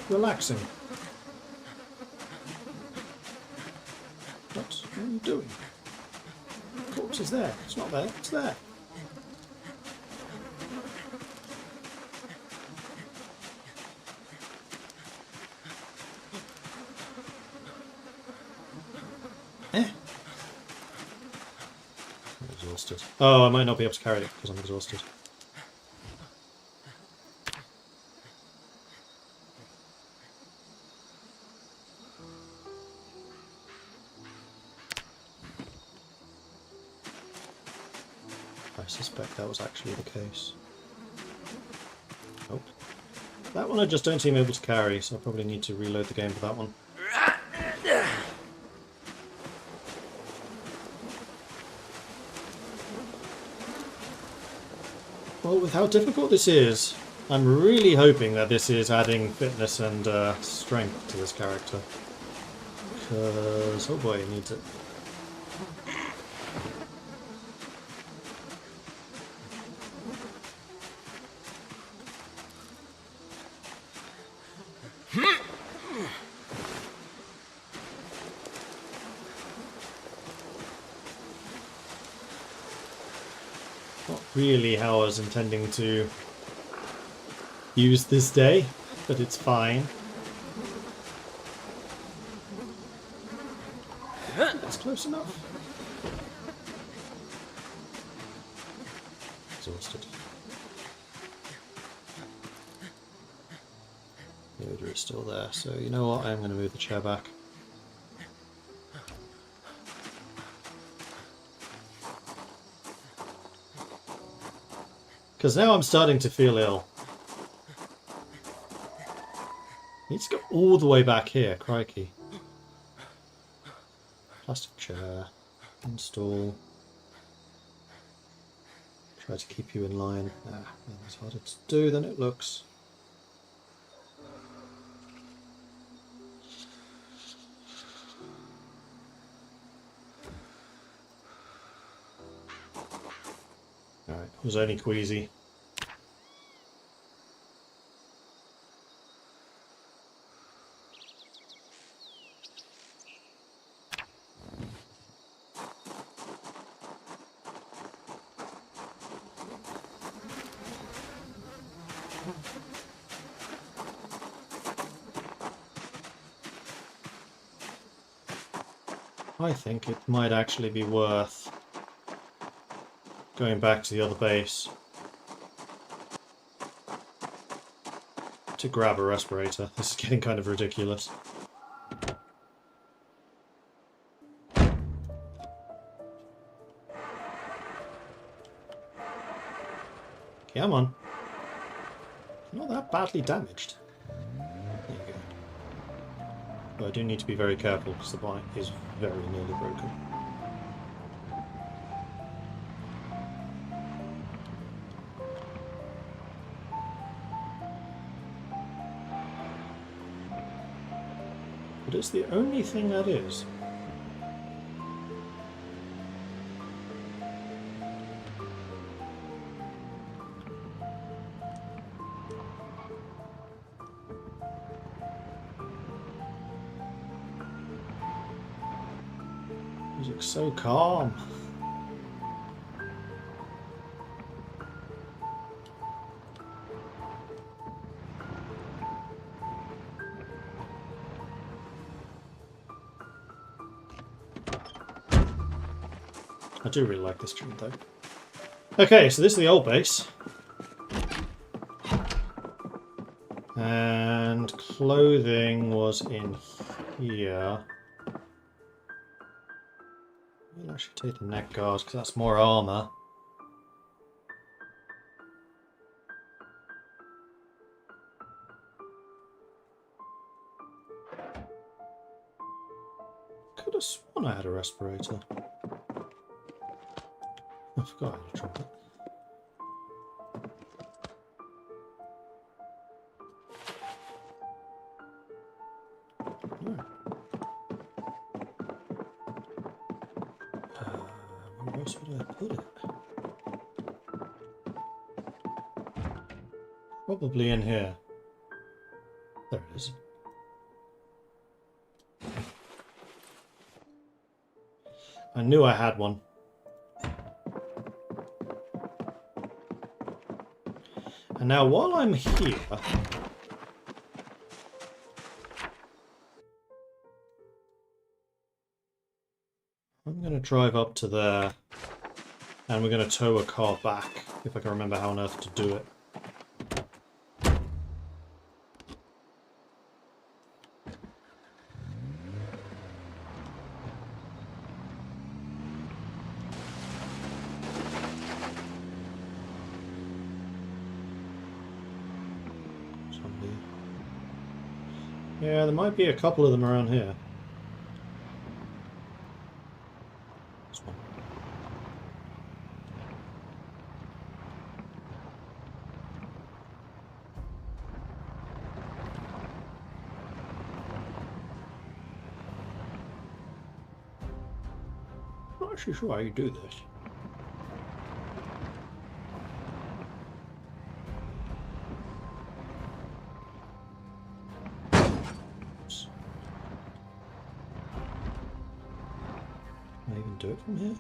Relaxing. What are you doing? The corpse is there. It's not there. It's there. I'm exhausted. Oh, I might not be able to carry it because I'm exhausted. I suspect that was actually the case. Nope. That one I just don't seem able to carry, so I probably need to reload the game for that one. Well, with how difficult this is, I'm really hoping that this is adding fitness and strength to this character. Because, oh boy, it needs it. Not really how I was intending to use this day, but it's fine. That's close enough. Exhausted. The odour is still there, so you know what? I'm going to move the chair back. Because now I'm starting to feel ill. Need to go all the way back here, crikey. Plastic chair. Install. Try to keep you in line. Ah, it's harder to do than it looks. Alright, it was only queasy. I think it might actually be worth going back to the other base to grab a respirator. This is getting kind of ridiculous. Come on. Not that badly damaged. There you go. But I do need to be very careful because the bike is very nearly broken. But it's the only thing that is. Music's so calm. I do really like this tune though. Okay, so this is the old base. And clothing was in here. We'll actually take the neck guard because that's more armour. Could have sworn I had a respirator. I forgot I had a trumpet. No. Where else would I put it? Probably in here. There it is. I knew I had one. And now while I'm here, I'm going to drive up to there and we're going to tow a car back, if I can remember how on earth to do it. Yeah, there might be a couple of them around here. This one. Not actually sure how you do this. Can I even do it from here?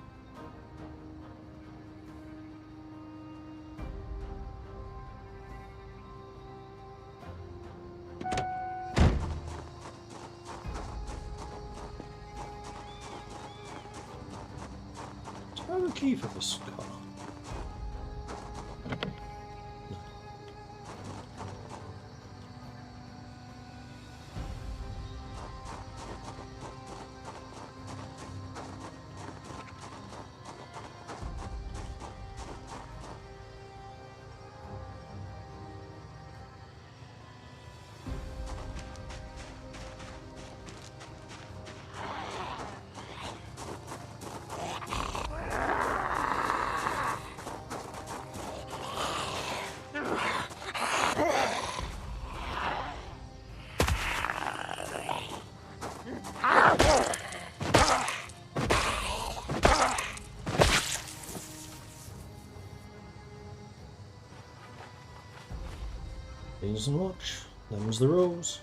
Do I have a key for this car? Things and watch. Them's the rules.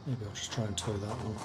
Maybe I'll just try and tow that one.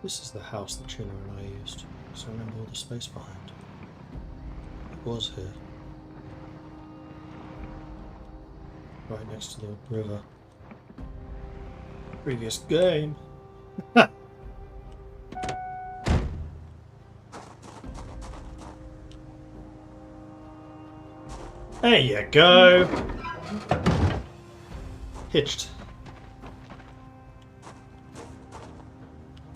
This is the house that Chilla and I used, so I remember all the space behind. It was here. Right next to the river. Previous game. There you go. Hitched.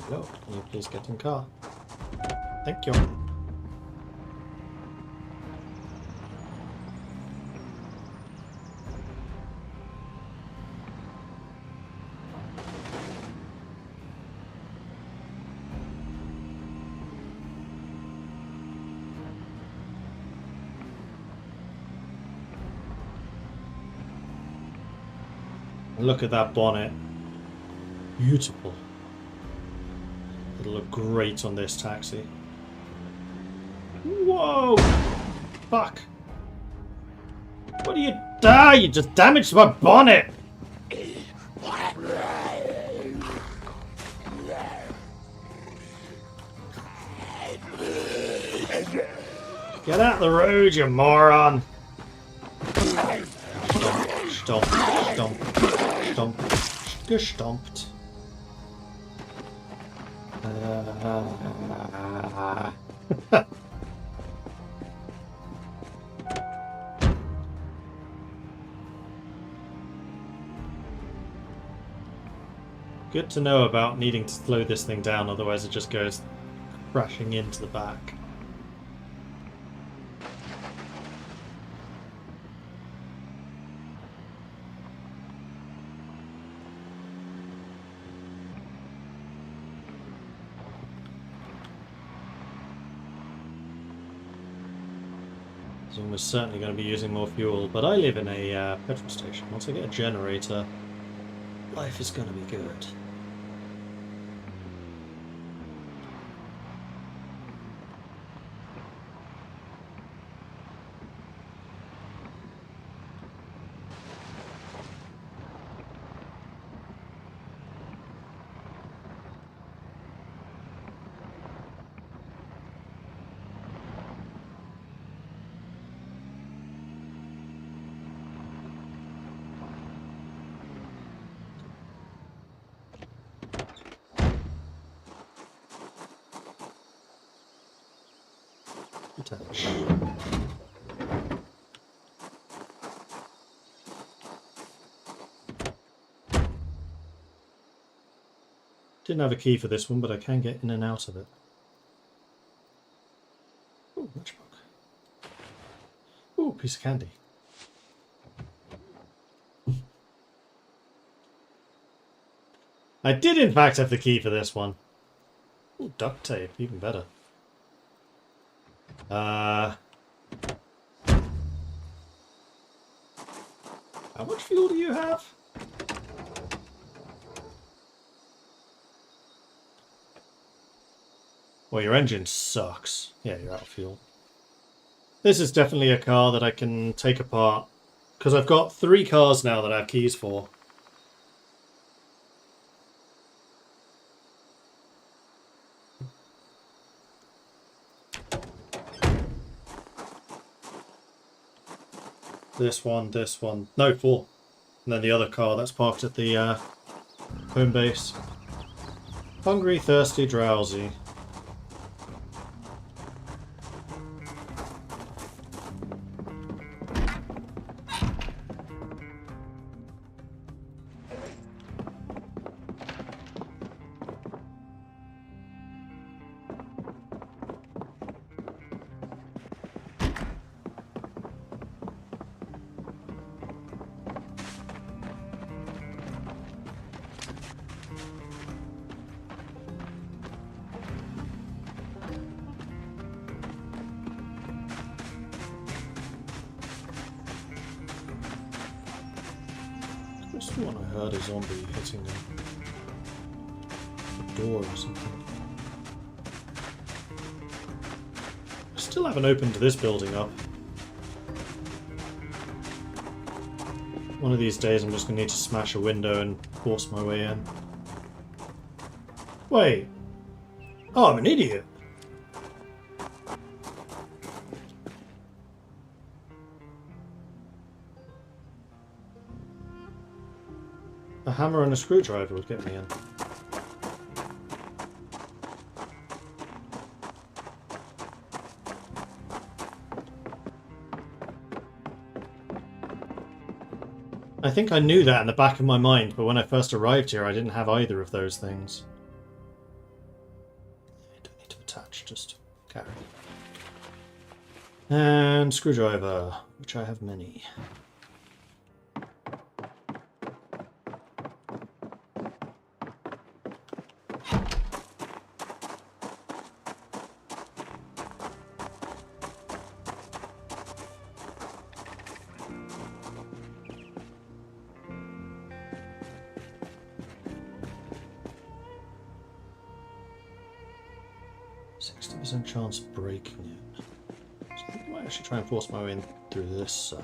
Hello, can you please get in car? Thank you. Look at that bonnet. Beautiful. It'll look great on this taxi. Whoa! Fuck. What do you... Ah, you just damaged my bonnet! Get out the road, you moron! Stomp, stomp, stomp, gestomped. Good to know about needing to slow this thing down, otherwise it just goes crashing into the back. It's almost certainly going to be using more fuel, but I live in a petrol station. Once I get a generator, life is going to be good. Touch. Didn't have a key for this one, but I can get in and out of it. Ooh, matchbook. Ooh, piece of candy. I did in fact have the key for this one. Ooh, duct tape, even better. How much fuel do you have? Well, your engine sucks. Yeah, you're out of fuel. This is definitely a car that I can take apart, because I've got 3 cars now that I have keys for. This one, no, 4. And then the other car that's parked at the home base. Hungry, thirsty, drowsy. What's the one I heard a zombie hitting a door or something? I still haven't opened this building up. One of these days I'm just going to need to smash a window and force my way in. Wait. Oh, I'm an idiot. A hammer and a screwdriver would get me in. I think I knew that in the back of my mind, but when I first arrived here I didn't have either of those things. And screwdriver, which I have many. Chance of breaking it. So I think I might actually try and force my way in through this side.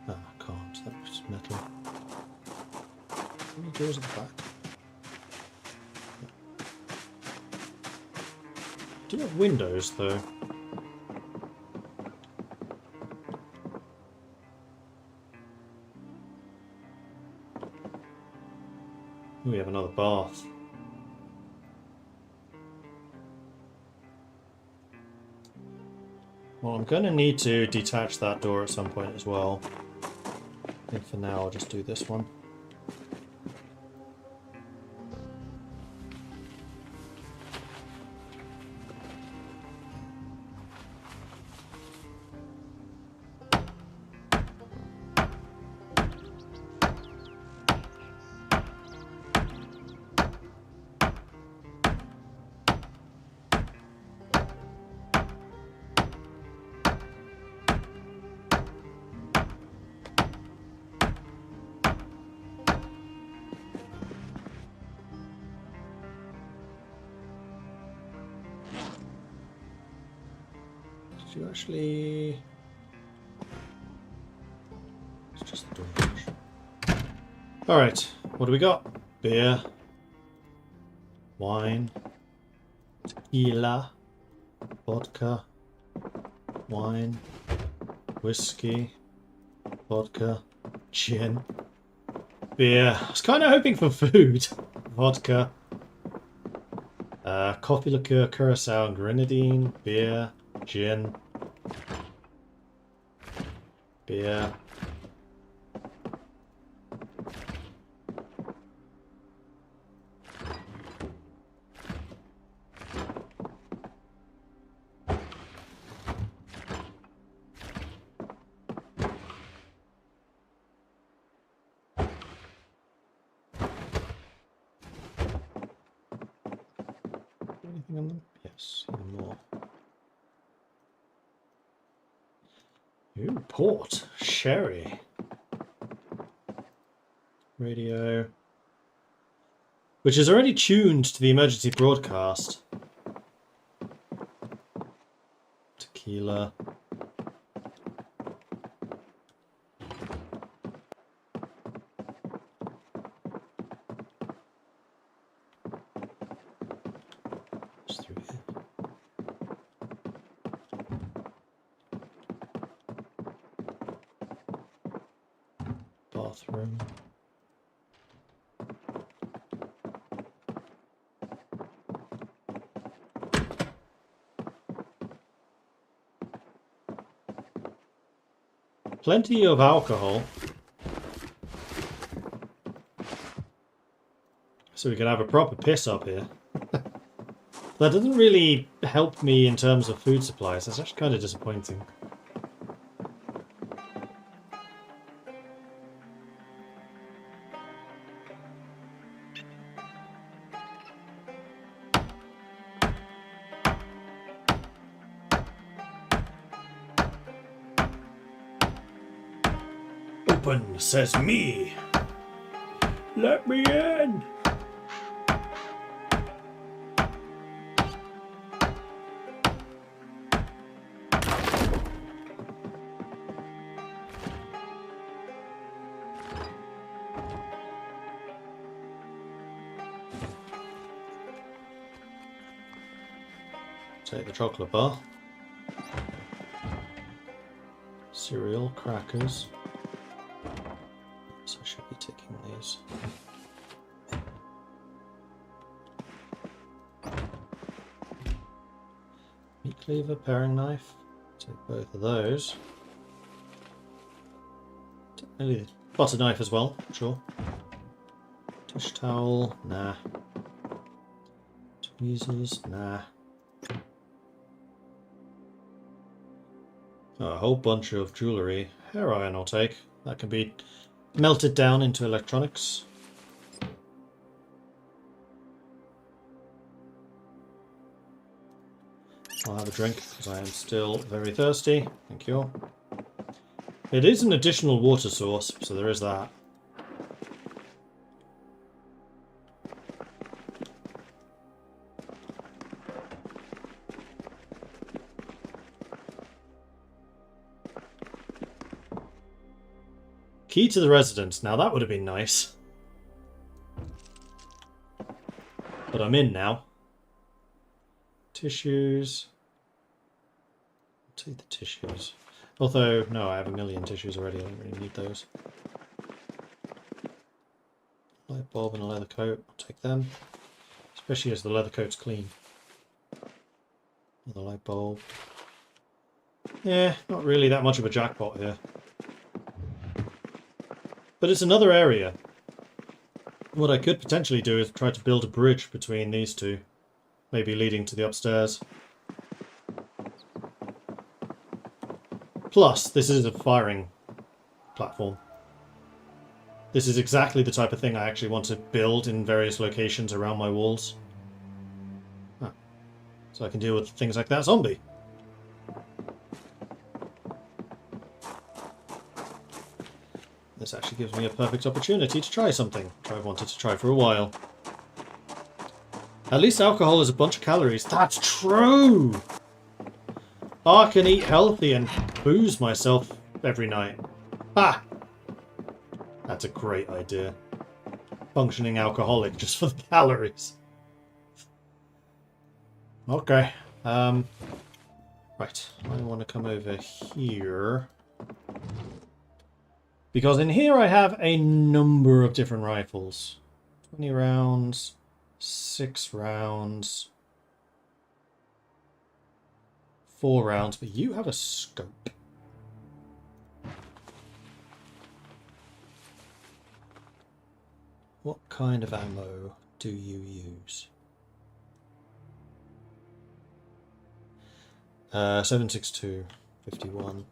Ah, I can't. That's metal. How many doors at the back? Do have windows though. We have another bath. Well, I'm going to need to detach that door at some point as well. I think for now I'll just do this one. Did you actually... It's just the door. Alright, what do we got? Beer. Wine. Tequila. Vodka. Wine. Whiskey. Vodka. Gin. Beer. I was kind of hoping for food. Vodka. Coffee liqueur, curacao, and grenadine. Beer. Gin. Beer. Anything on them? Yes, even more. Ooh, port. Sherry. Radio. Which is already tuned to the emergency broadcast. Tequila. Just through here. Bathroom. Plenty of alcohol. So we can have a proper piss up here. That doesn't really help me in terms of food supplies. That's actually kind of disappointing. Open, says me. Let me in. Take the chocolate bar. Cereal, crackers. So I should be taking these. Meat cleaver, paring knife. Take both of those. Maybe a butter knife as well, sure. Dish towel, nah. Tweezers, nah. A whole bunch of jewellery. Hair iron I'll take. That can be melted down into electronics. I'll have a drink because I am still very thirsty. Thank you. It is an additional water source, so there is that. Key to the residence. Now that would have been nice. But I'm in now. Tissues. I'll take the tissues. Although, no, I have a million tissues already. I don't really need those. Light bulb and a leather coat. I'll take them. Especially as the leather coat's clean. Another light bulb. Yeah, not really that much of a jackpot here. But it's another area. What I could potentially do is try to build a bridge between these two. Maybe leading to the upstairs. Plus, this is a firing platform. This is exactly the type of thing I actually want to build in various locations around my walls. Ah. So I can deal with things like that zombie. This actually gives me a perfect opportunity to try something, which I've wanted to try for a while. At least alcohol is a bunch of calories. That's true! I can eat healthy and booze myself every night. Ha! That's a great idea. Functioning alcoholic just for the calories. Okay. Right. I want to come over here. Because in here I have a number of different rifles. 20 rounds, 6 rounds, 4 rounds, but you have a scope. What kind of ammo do you use? 7.62, 51.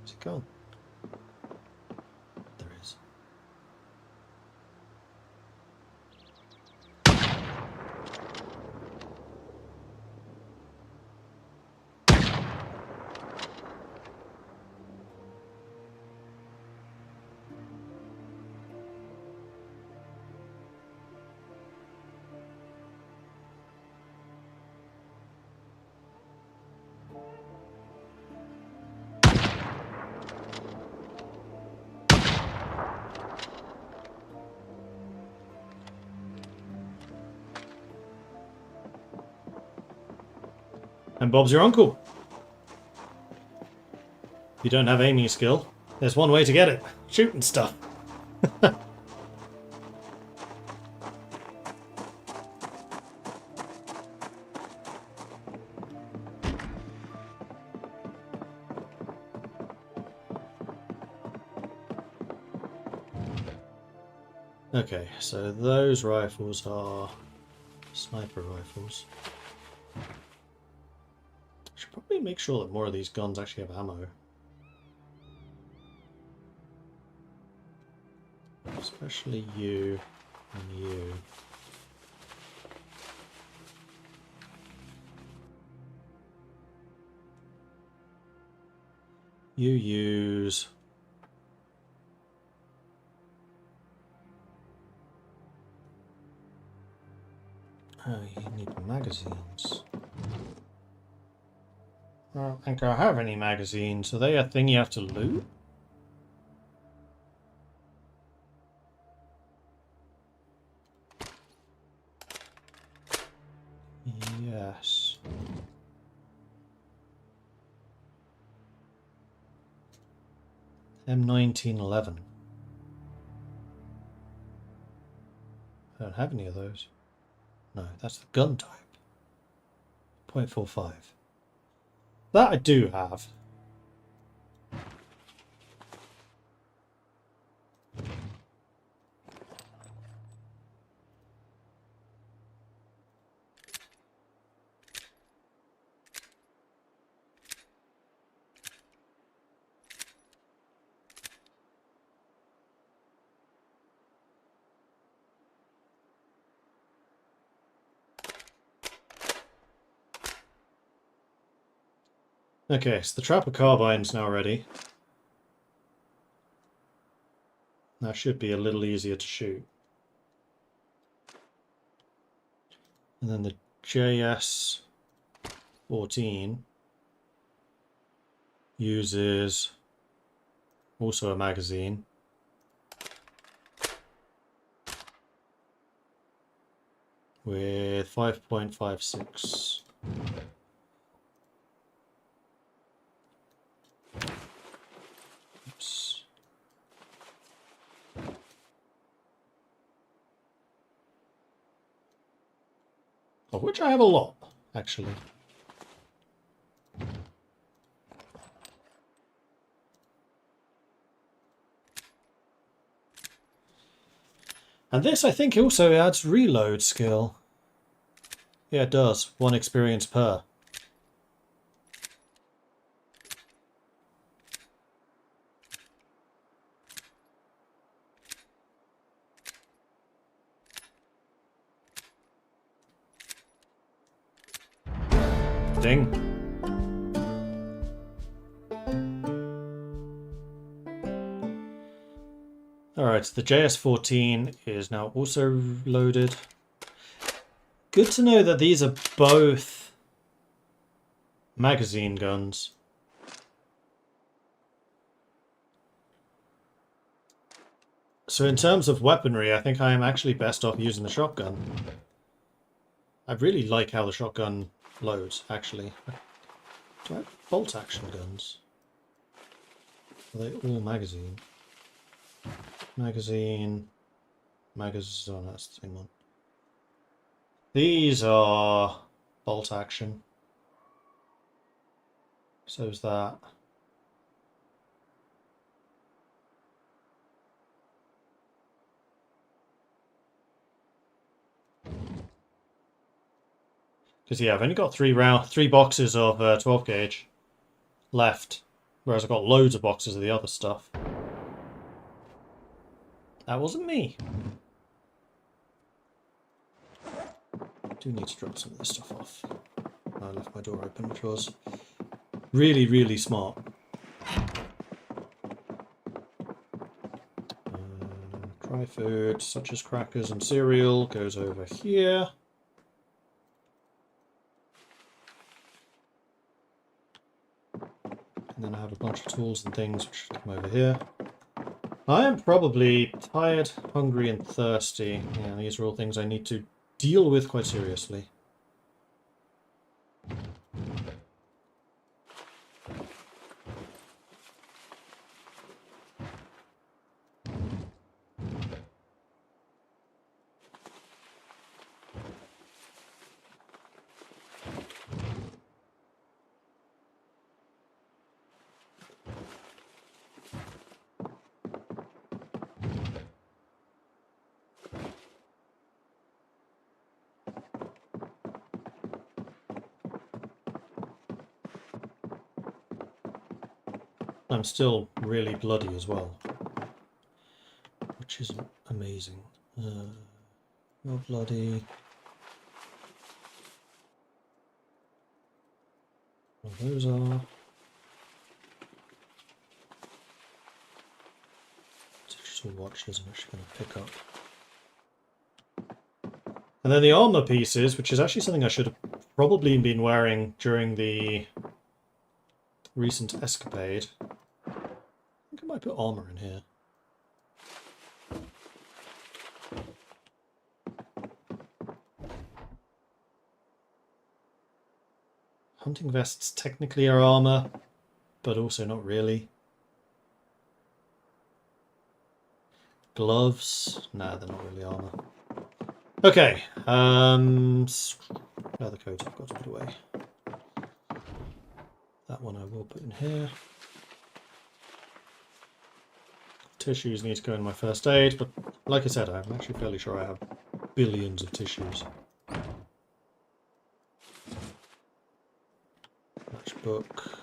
Where's it gone? There is. And Bob's your uncle. If you don't have aiming skill, there's one way to get it. Shooting stuff. Okay, so those rifles are sniper rifles. I should probably make sure that more of these guns actually have ammo. Especially you and you. You use... Oh, you need magazines. I don't think I have any magazines. Are they a thing you have to loot? Yes. M1911. I don't have any of those. No, that's the gun type. .45. That I do have. Okay, so the Trapper Carbine's now ready. That should be a little easier to shoot. And then the JS-14 uses also a magazine. With 5.56. Oops. Of which I have a lot, actually. And this, I think, also adds reload skill. Yeah, it does. 1 experience per. Ding. Alright, so the JS-14 is now also loaded. Good to know that these are both magazine guns. So in terms of weaponry, I think I am actually best off using the shotgun. I really like how the shotgun loads, actually. Do I have bolt action guns? Are they all magazine? Magazine... Magazine... Oh, that's the same one. These are bolt action. So is that. Because yeah, I've only got three boxes of 12 gauge left, whereas I've got loads of boxes of the other stuff. That wasn't me. I do need to drop some of this stuff off. I left my door open, which was really, really smart. Dry food, such as crackers and cereal, goes over here. And then I have a bunch of tools and things which should come over here. I am probably tired, hungry, and thirsty. Yeah, these are all things I need to deal with quite seriously. I'm still really bloody as well, which is amazing. You're bloody. Well, those are. Digital watch isn't actually going to pick up. And then the armor pieces, which is actually something I should have probably been wearing during the recent escapade. I think I might put armor in here. Hunting vests technically are armor, but also not really. Gloves? Nah, they're not really armor. Okay. Leather coat I've got to put away. That one I will put in here. Tissues need to go in my first aid, but like I said, I'm actually fairly sure I have billions of tissues. Matchbook.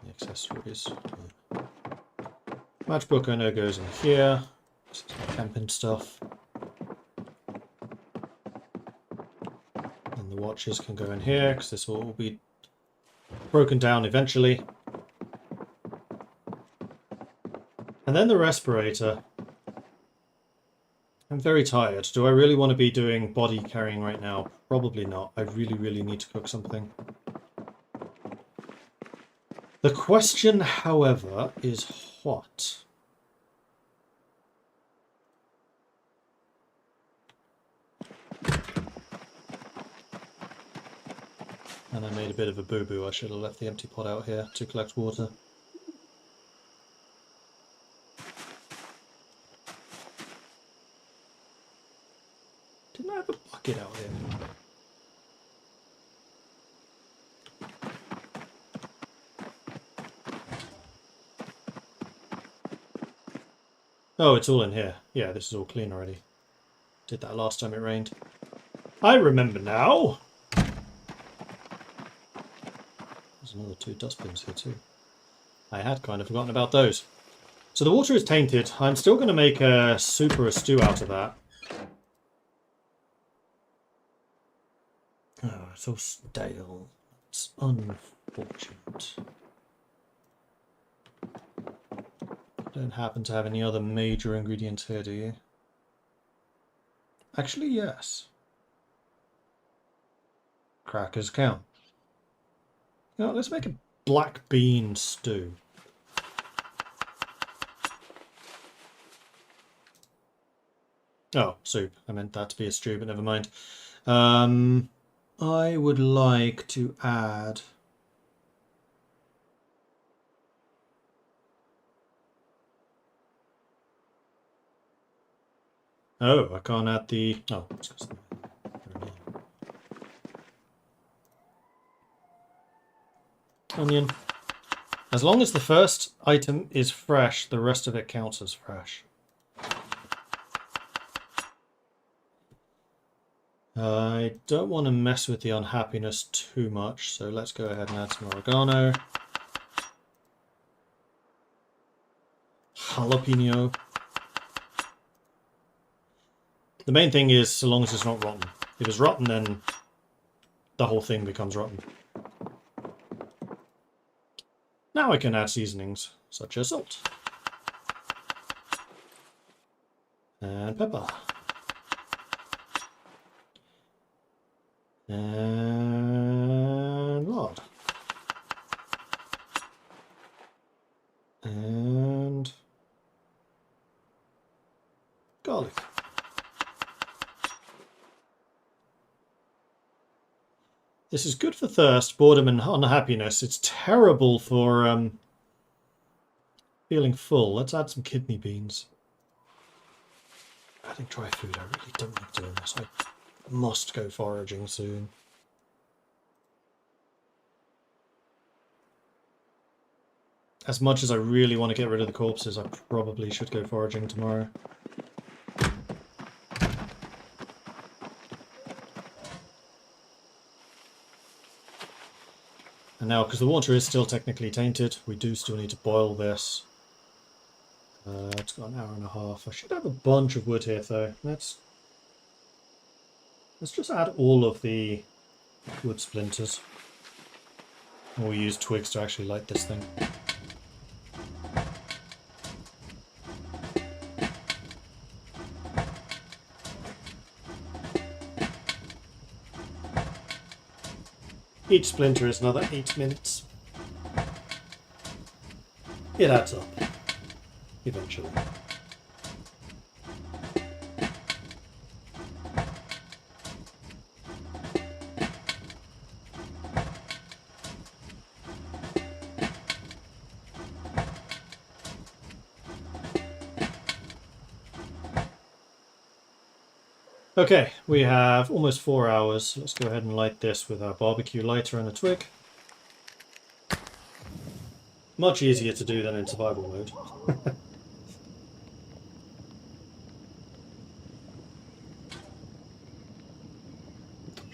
The accessories. Matchbook I know goes in here. This is my camping stuff. And the watches can go in here, because this will all be broken down eventually. And then the respirator. I'm very tired. Do I really want to be doing body carrying right now? Probably not. I really, really need to cook something. The question, however, is what? And I made a bit of a boo-boo. I should have left the empty pot out here to collect water. Didn't I have a bucket out here? Oh, it's all in here. Yeah, this is all clean already. Did that last time it rained. I remember now! There's another 2 dustbins here too. I had kind of forgotten about those. So the water is tainted. I'm still going to make a soup or a stew out of that. Oh, it's all stale. It's unfortunate. Don't happen to have any other major ingredients here, do you? Actually, yes. Crackers count. You know, let's make a black bean stew. Oh, soup. I meant that to be a stew, but never mind. I would like to add... Oh, I can't add the... Oh, it's just... Onion. As long as the first item is fresh, the rest of it counts as fresh. I don't want to mess with the unhappiness too much, so let's go ahead and add some oregano. Jalapeno. The main thing is, so long as it's not rotten. If it's rotten, then the whole thing becomes rotten. Now I can add seasonings, such as salt. And pepper. And lard. And garlic. This is good for thirst, boredom, and unhappiness. It's terrible for feeling full. Let's add some kidney beans. Adding dry food, I really don't like doing this. I must go foraging soon. As much as I really want to get rid of the corpses, I probably should go foraging tomorrow. And now, because the water is still technically tainted, we do still need to boil this. It's got an hour and a half. I should have a bunch of wood here, though. Let's just add all of the wood splinters. Or we use twigs to actually light this thing. Each splinter is another 8 minutes. It adds up. Eventually. Okay, we have almost 4 hours. Let's go ahead and light this with our barbecue lighter and a twig. Much easier to do than in survival mode.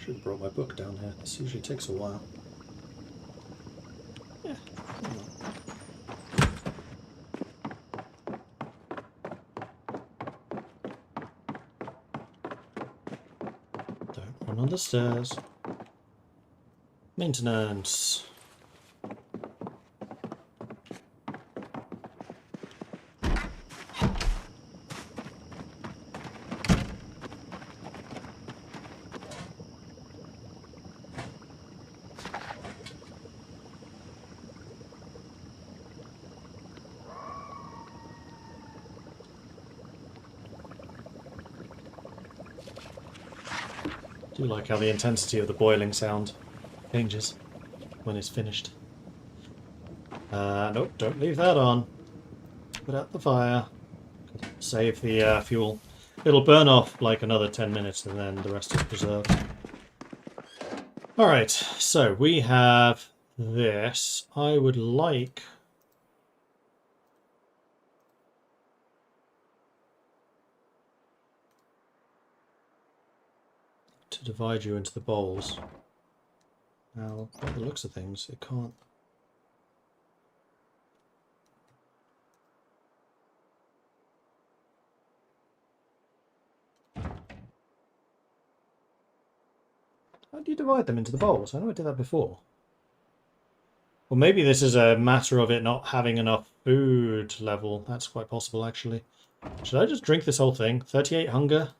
Should have brought my book down here. This usually takes a while. Yeah. Don't run on the stairs. Maintenance. I do like how the intensity of the boiling sound changes when it's finished. Nope, don't leave that on. Put out the fire. Save the fuel. It'll burn off like another 10 minutes and then the rest is preserved. Alright, so we have this. I would like... to divide you into the bowls. Now, by the looks of things, it can't... How do you divide them into the bowls? I know I did that before. Well, maybe this is a matter of it not having enough food level. That's quite possible, actually. Should I just drink this whole thing? 38 hunger?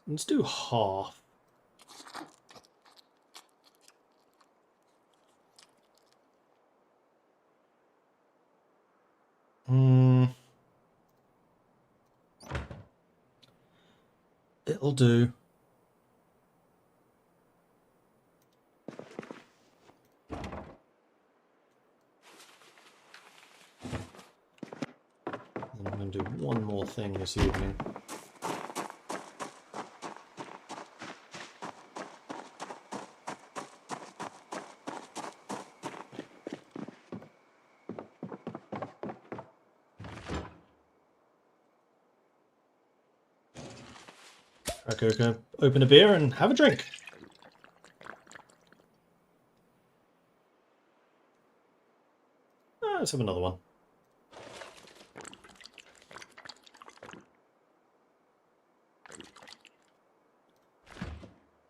Let's do half. It'll do. And I'm going to do one more thing this evening. Okay, we're going to open a beer and have a drink. Let's have another one.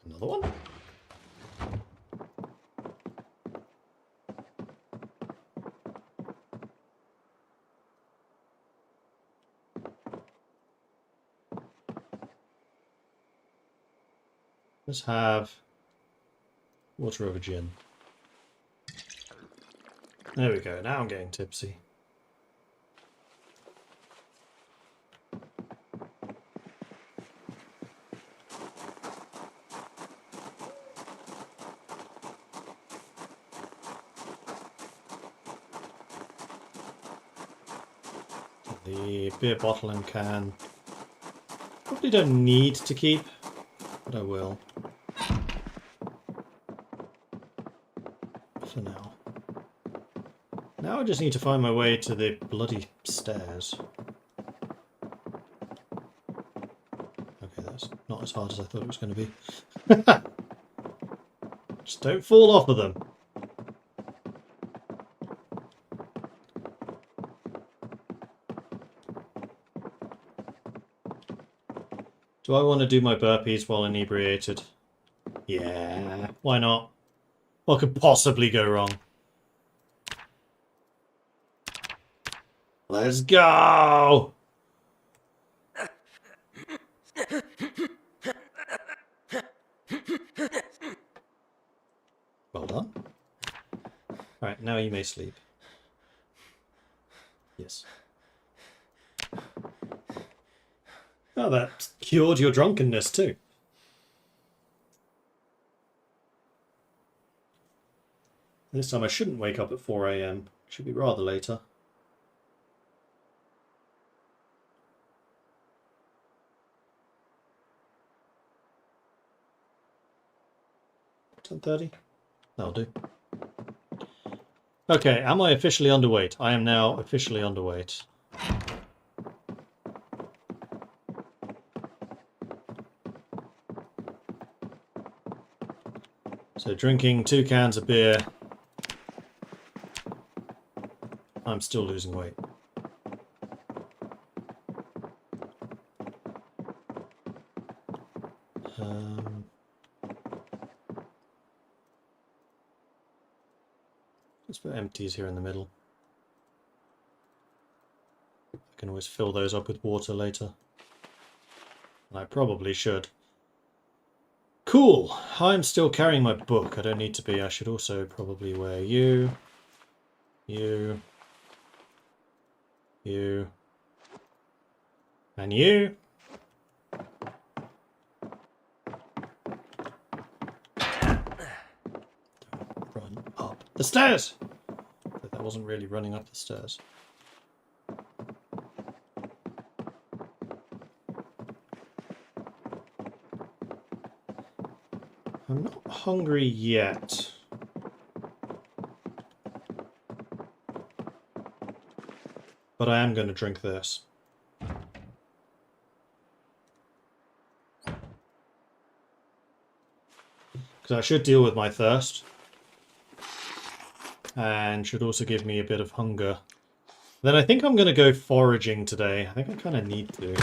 Another one. Let's have water over gin. There we go. Now I'm getting tipsy. The beer bottle and can. Probably don't need to keep, but I will. For now. Now I just need to find my way to the bloody stairs. Okay, that's not as hard as I thought it was going to be. Just don't fall off of them. Do I want to do my burpees while inebriated? Yeah, why not? What could possibly go wrong? Let's go! Well done. Alright, now you may sleep. Yes. Oh, that cured your drunkenness too. This time I shouldn't wake up at 4 AM. It should be rather later. 10:30? That'll do. Okay, am I officially underweight? I am now officially underweight. So drinking 2 cans of beer, I'm still losing weight. Let's put empties here in the middle. I can always fill those up with water later. And I probably should. Cool! I'm still carrying my book. I don't need to be. I should also probably wear you, and you. Don't run up the stairs! But that wasn't really running up the stairs. I'm not hungry yet. But I am going to drink this. Because I should deal with my thirst. And should also give me a bit of hunger. Then I think I'm going to go foraging today. I think I kind of need to.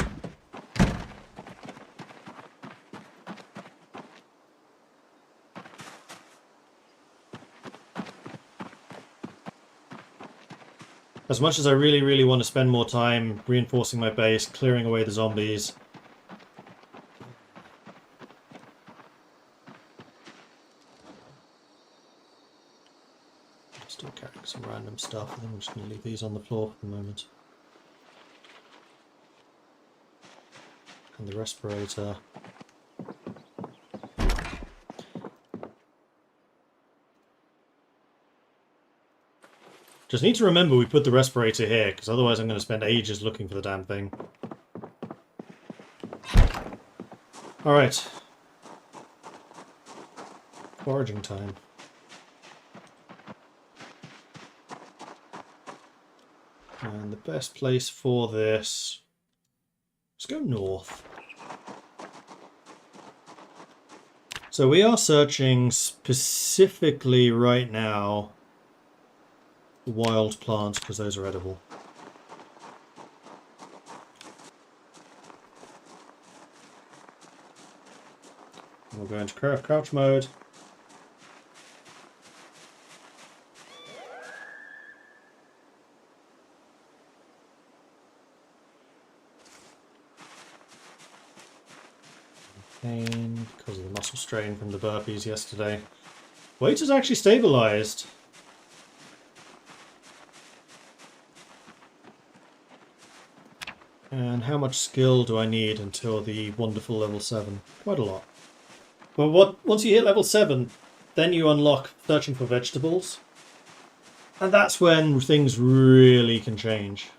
As much as I really, really want to spend more time reinforcing my base, clearing away the zombies. Still carrying some random stuff. I think I'm just going to leave these on the floor for the moment. And the respirator. Just need to remember we put the respirator here, because otherwise I'm going to spend ages looking for the damn thing. Alright. Foraging time. And the best place for this... Let's go north. So we are searching specifically right now wild plants, because those are edible. We'll go into crouch mode. Pain because of the muscle strain from the burpees yesterday. Weight has actually stabilized. And how much skill do I need until the wonderful level 7? Quite a lot. But once you hit level 7, then you unlock searching for vegetables. And that's when things really can change.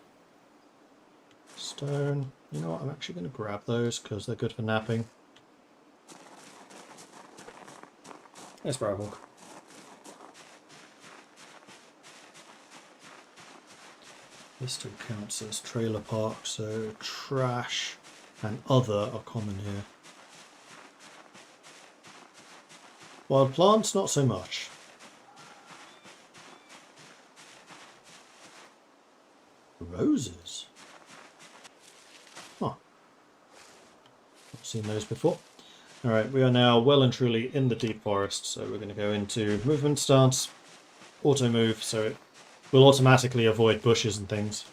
Stone. You know what, I'm actually going to grab those because they're good for napping. There's Bravo. This still counts as trailer park, so trash and other are common here. Wild plants, not so much. Roses? Huh. Not seen those before. Alright, we are now well and truly in the deep forest, so we're going to go into movement stance, auto move, so it will automatically avoid bushes and things.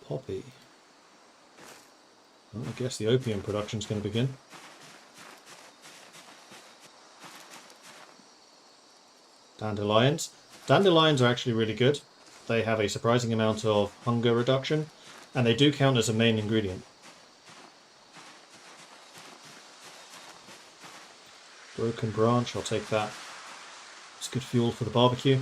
Poppy. Well, I guess the opium production's going to begin. Dandelions. Dandelions are actually really good. They have a surprising amount of hunger reduction, and they do count as a main ingredient. Broken branch, I'll take that. It's good fuel for the barbecue.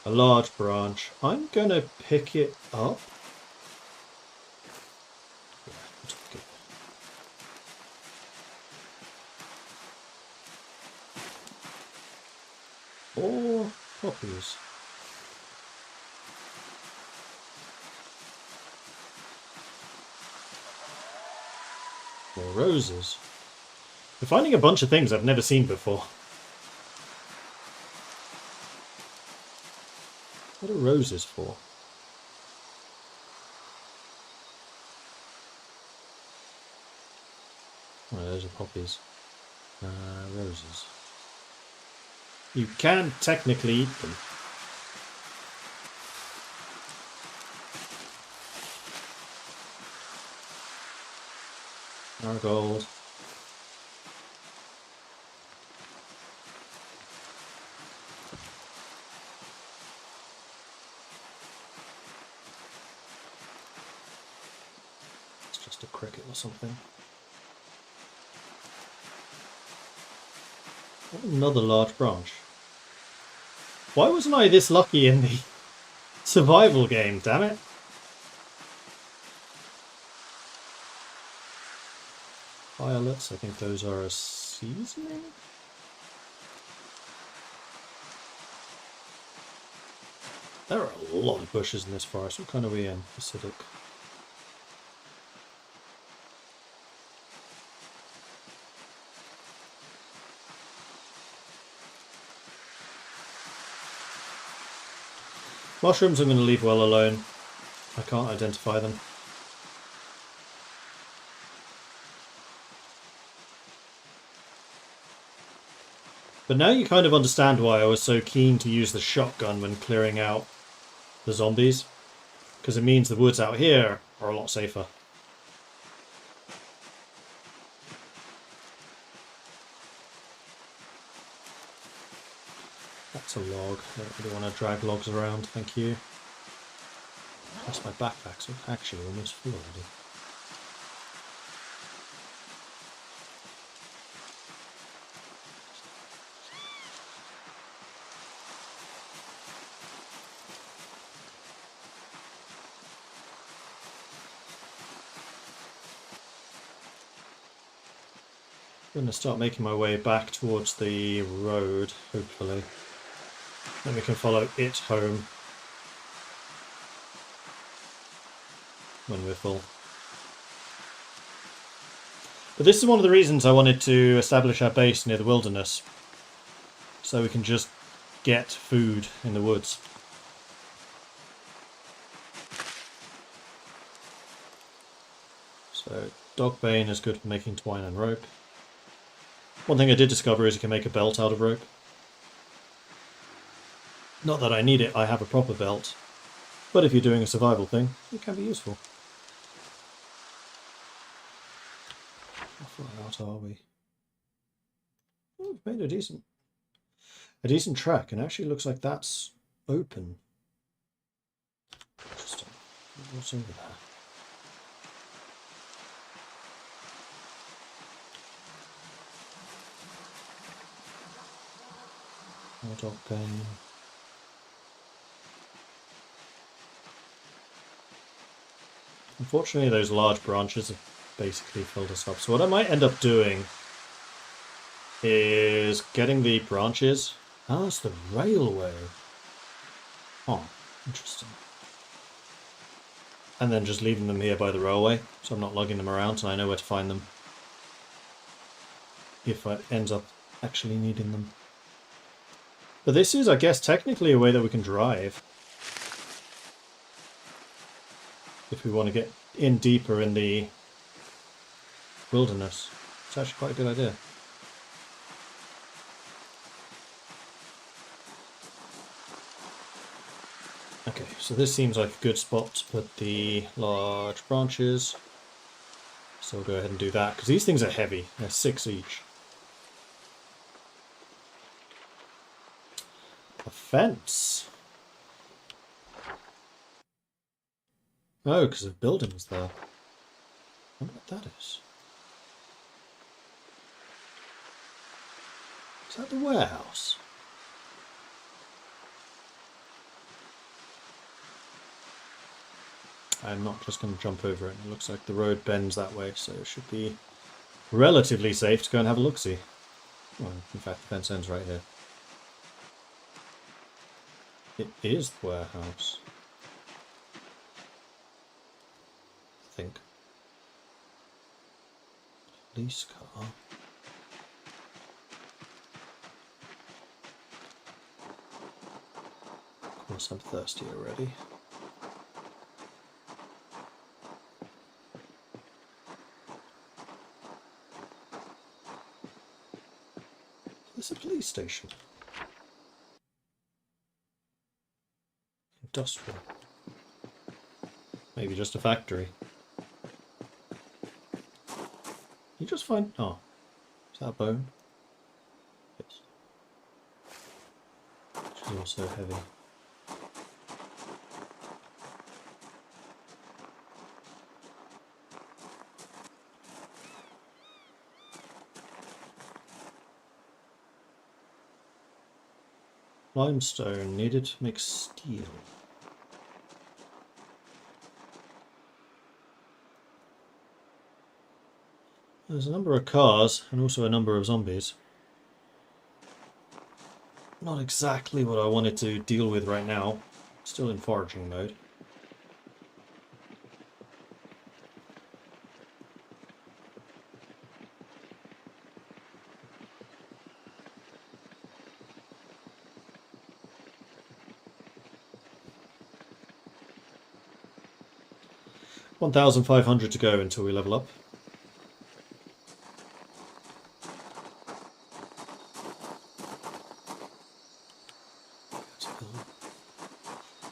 A large branch. I'm gonna pick it up. Yeah, I'll take it. Or poppies. Or roses. We're finding a bunch of things I've never seen before. What are roses for? Oh, those are poppies. Roses. You can technically eat them. Marigold. It's just a cricket or something. Another large branch. Why wasn't I this lucky in the survival game, damn it? Violets, I think those are a seasoning? There are a lot of bushes in this forest. What kind are we in? Acidic. Mushrooms I'm going to leave well alone. I can't identify them. But now you kind of understand why I was so keen to use the shotgun when clearing out the zombies. Because it means the woods out here are a lot safer. That's a log. I don't really want to drag logs around, thank you. That's my backpack, so it's actually almost full already. I'm going to start making my way back towards the road, hopefully. Then we can follow it home when we're full. But this is one of the reasons I wanted to establish our base near the wilderness. So we can just get food in the woods. So dogbane is good for making twine and rope. One thing I did discover is you can make a belt out of rope. Not that I need it, I have a proper belt. But if you're doing a survival thing, it can be useful. How far out are we? Oh, we've made a decent track, and actually looks like that's open. Interesting. What's over there? More dog bane. Unfortunately, those large branches have basically filled us up. So what I might end up doing is getting the branches. Ah, it's the railway. Oh, interesting. And then just leaving them here by the railway, so I'm not lugging them around and I know where to find them if I end up actually needing them. But this is, I guess, technically a way that we can drive. If we want to get in deeper in the wilderness. It's actually quite a good idea. Okay, so this seems like a good spot to put the large branches. So we'll go ahead and do that, because these things are heavy. They're 6 each. A fence. Oh, because of buildings there. I wonder what that is. Is that the warehouse? I'm not just going to jump over it. It looks like the road bends that way, so it should be relatively safe to go and have a look-see. Well, in fact, the fence ends right here. It is the warehouse. I think. Police car. Of course, I'm thirsty already. There's a police station. Industrial. Maybe just a factory. You just find... Oh. Is that a bone? Yes. Which is also heavy. Limestone needed to make steel. There's a number of cars and also a number of zombies. Not exactly what I wanted to deal with right now. Still in foraging mode. $1,500 to go until we level up.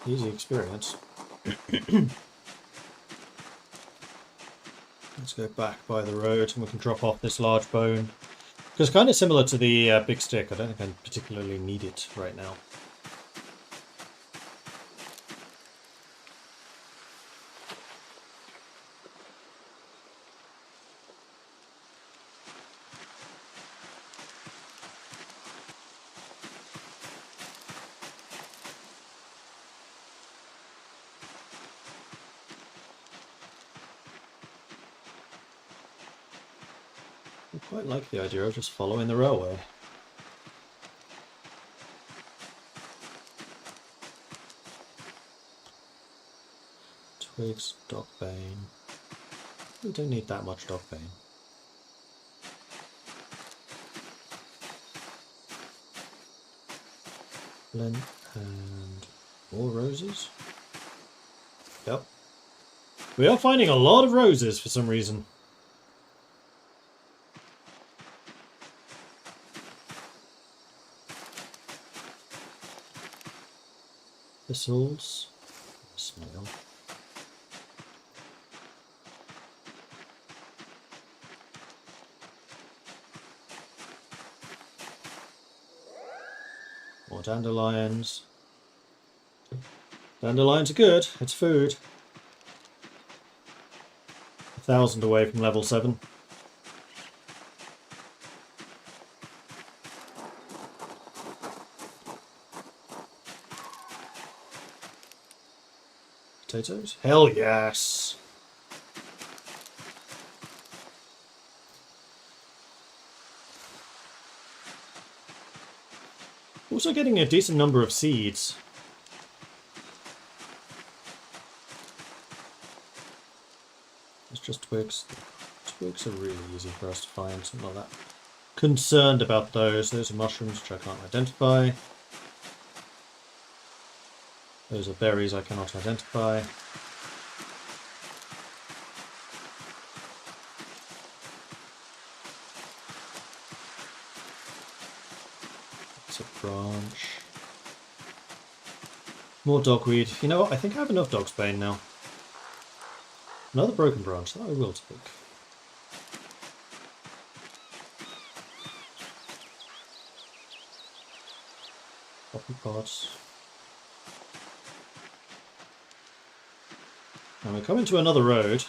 Easy experience. Let's go back by the road and we can drop off this large bone. Because kind of similar to the big stick, I don't think I particularly need it right now. I quite like the idea of just following the railway. Twigs, dogbane. We don't need that much dogbane. Lint and more roses. Yep. We are finding a lot of roses for some reason. Thistles. Snail. More dandelions. Dandelions are good. It's food. 1,000 away from level 7. Potatoes? Hell yes! Also getting a decent number of seeds. It's just twigs. Twigs are really easy for us to find. I'm not that concerned about those. Those are mushrooms which I can't identify. Those are berries I cannot identify. It's a branch. More dogweed. You know what? I think I have enough dogsbane now. Another broken branch that I will take. Poppy pods. And we come into another road.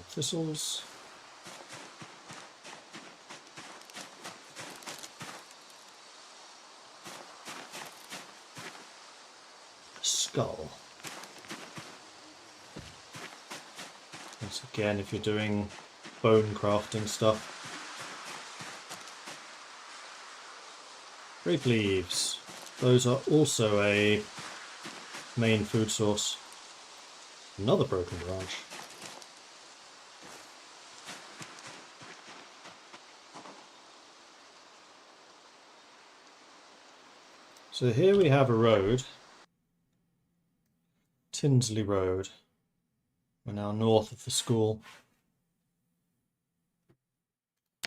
Thistles. skull. Once again, if you're doing bone crafting stuff. Grape leaves. Those are also a main food source. Another broken branch. So here we have a road. Tinsley Road. We're now north of the school.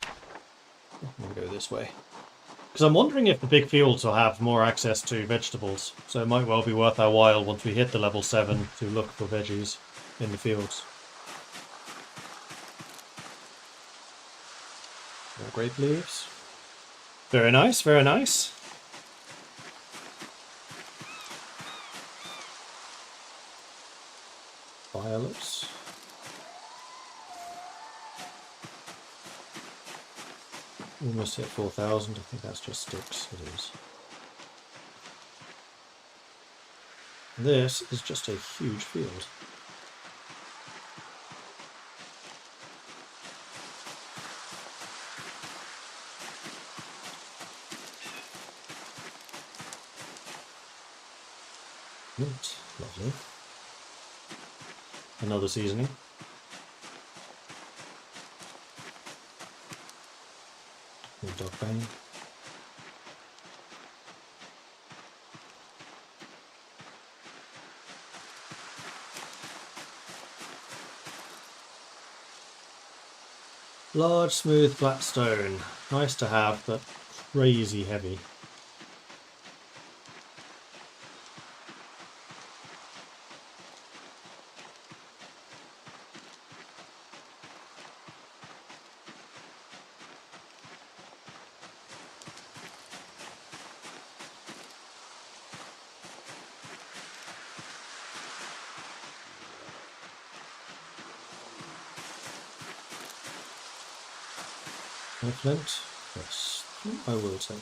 I'm going to go this way. Because I'm wondering if the big fields will have more access to vegetables. So it might well be worth our while once we hit the level 7 to look for veggies in the fields. More grape leaves. Very nice, very nice. Violets. Almost hit 4,000. I think that's just sticks. It is. This is just a huge field. Mint. Lovely. Another seasoning. Dog bane. Large, smooth, flat stone. Nice to have, but crazy heavy. No flint? Yes, I will take.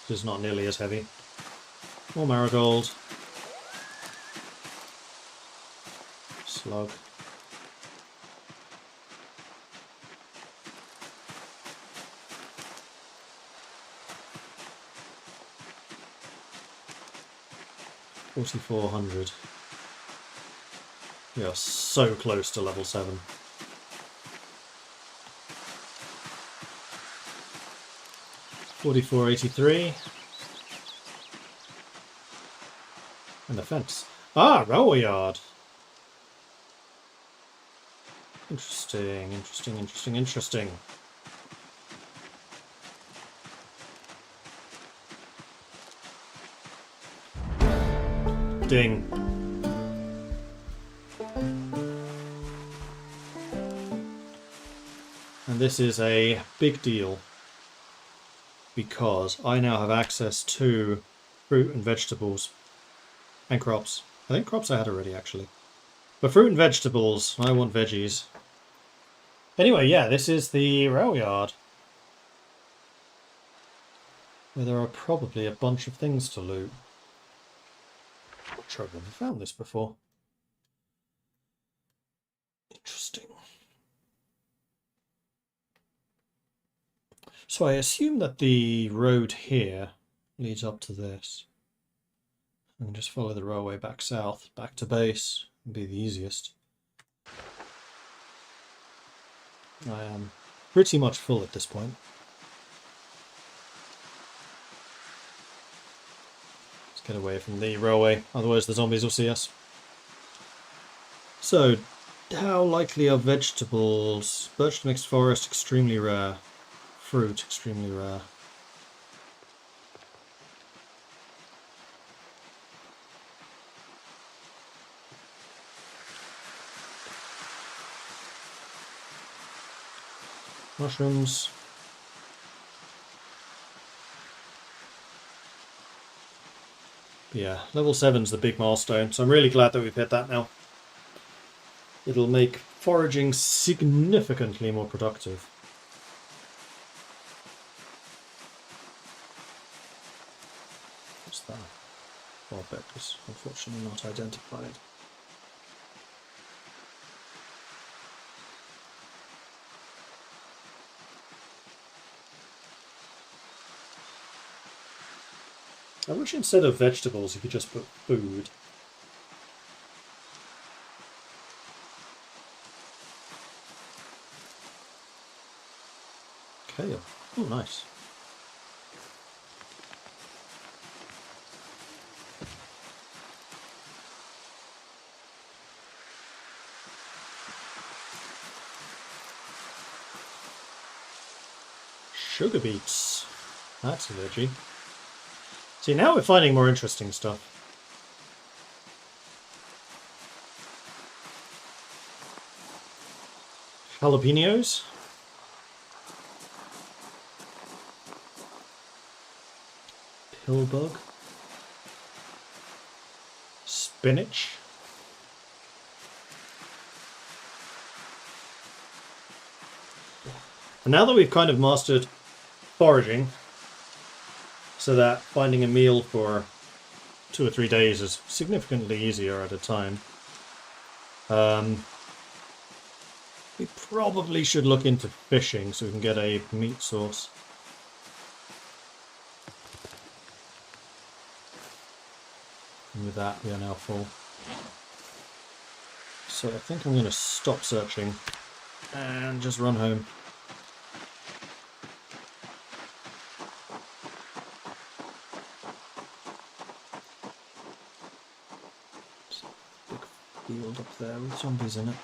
It's not nearly as heavy. More marigold. Slug. $4,400. We are so close to level 7. $44.83. And the fence. Ah, railway yard. Interesting, interesting, interesting, interesting. Ding. And this is a big deal, because I now have access to fruit and vegetables and crops. I think crops I had already, actually. But fruit and vegetables, I want veggies. Anyway, yeah, this is the rail yard, where there are probably a bunch of things to loot. Not sure I've never found this before. Interesting. So I assume that the road here leads up to this. And just follow the railway back south, back to base, would be the easiest. I am pretty much full at this point. Let's get away from the railway, otherwise the zombies will see us. So, how likely are vegetables? Birch mixed forest, extremely rare. Fruit, extremely rare. Mushrooms. But yeah, level 7's the big milestone, so I'm really glad that we've hit that now. It'll make foraging significantly more productive. What's that? Barbeck is unfortunately not identified. I wish instead of vegetables you could just put food. Kale. Oh, nice. Sugar beets. That's a veggie. See, now we're finding more interesting stuff. Jalapenos. Pillbug. Spinach. And now that we've kind of mastered foraging, so that finding a meal for 2 or 3 days is significantly easier at a time, we probably should look into fishing so we can get a meat source. And with that, we are now full. So I think I'm going to stop searching and just run home. Big field up there with zombies in it.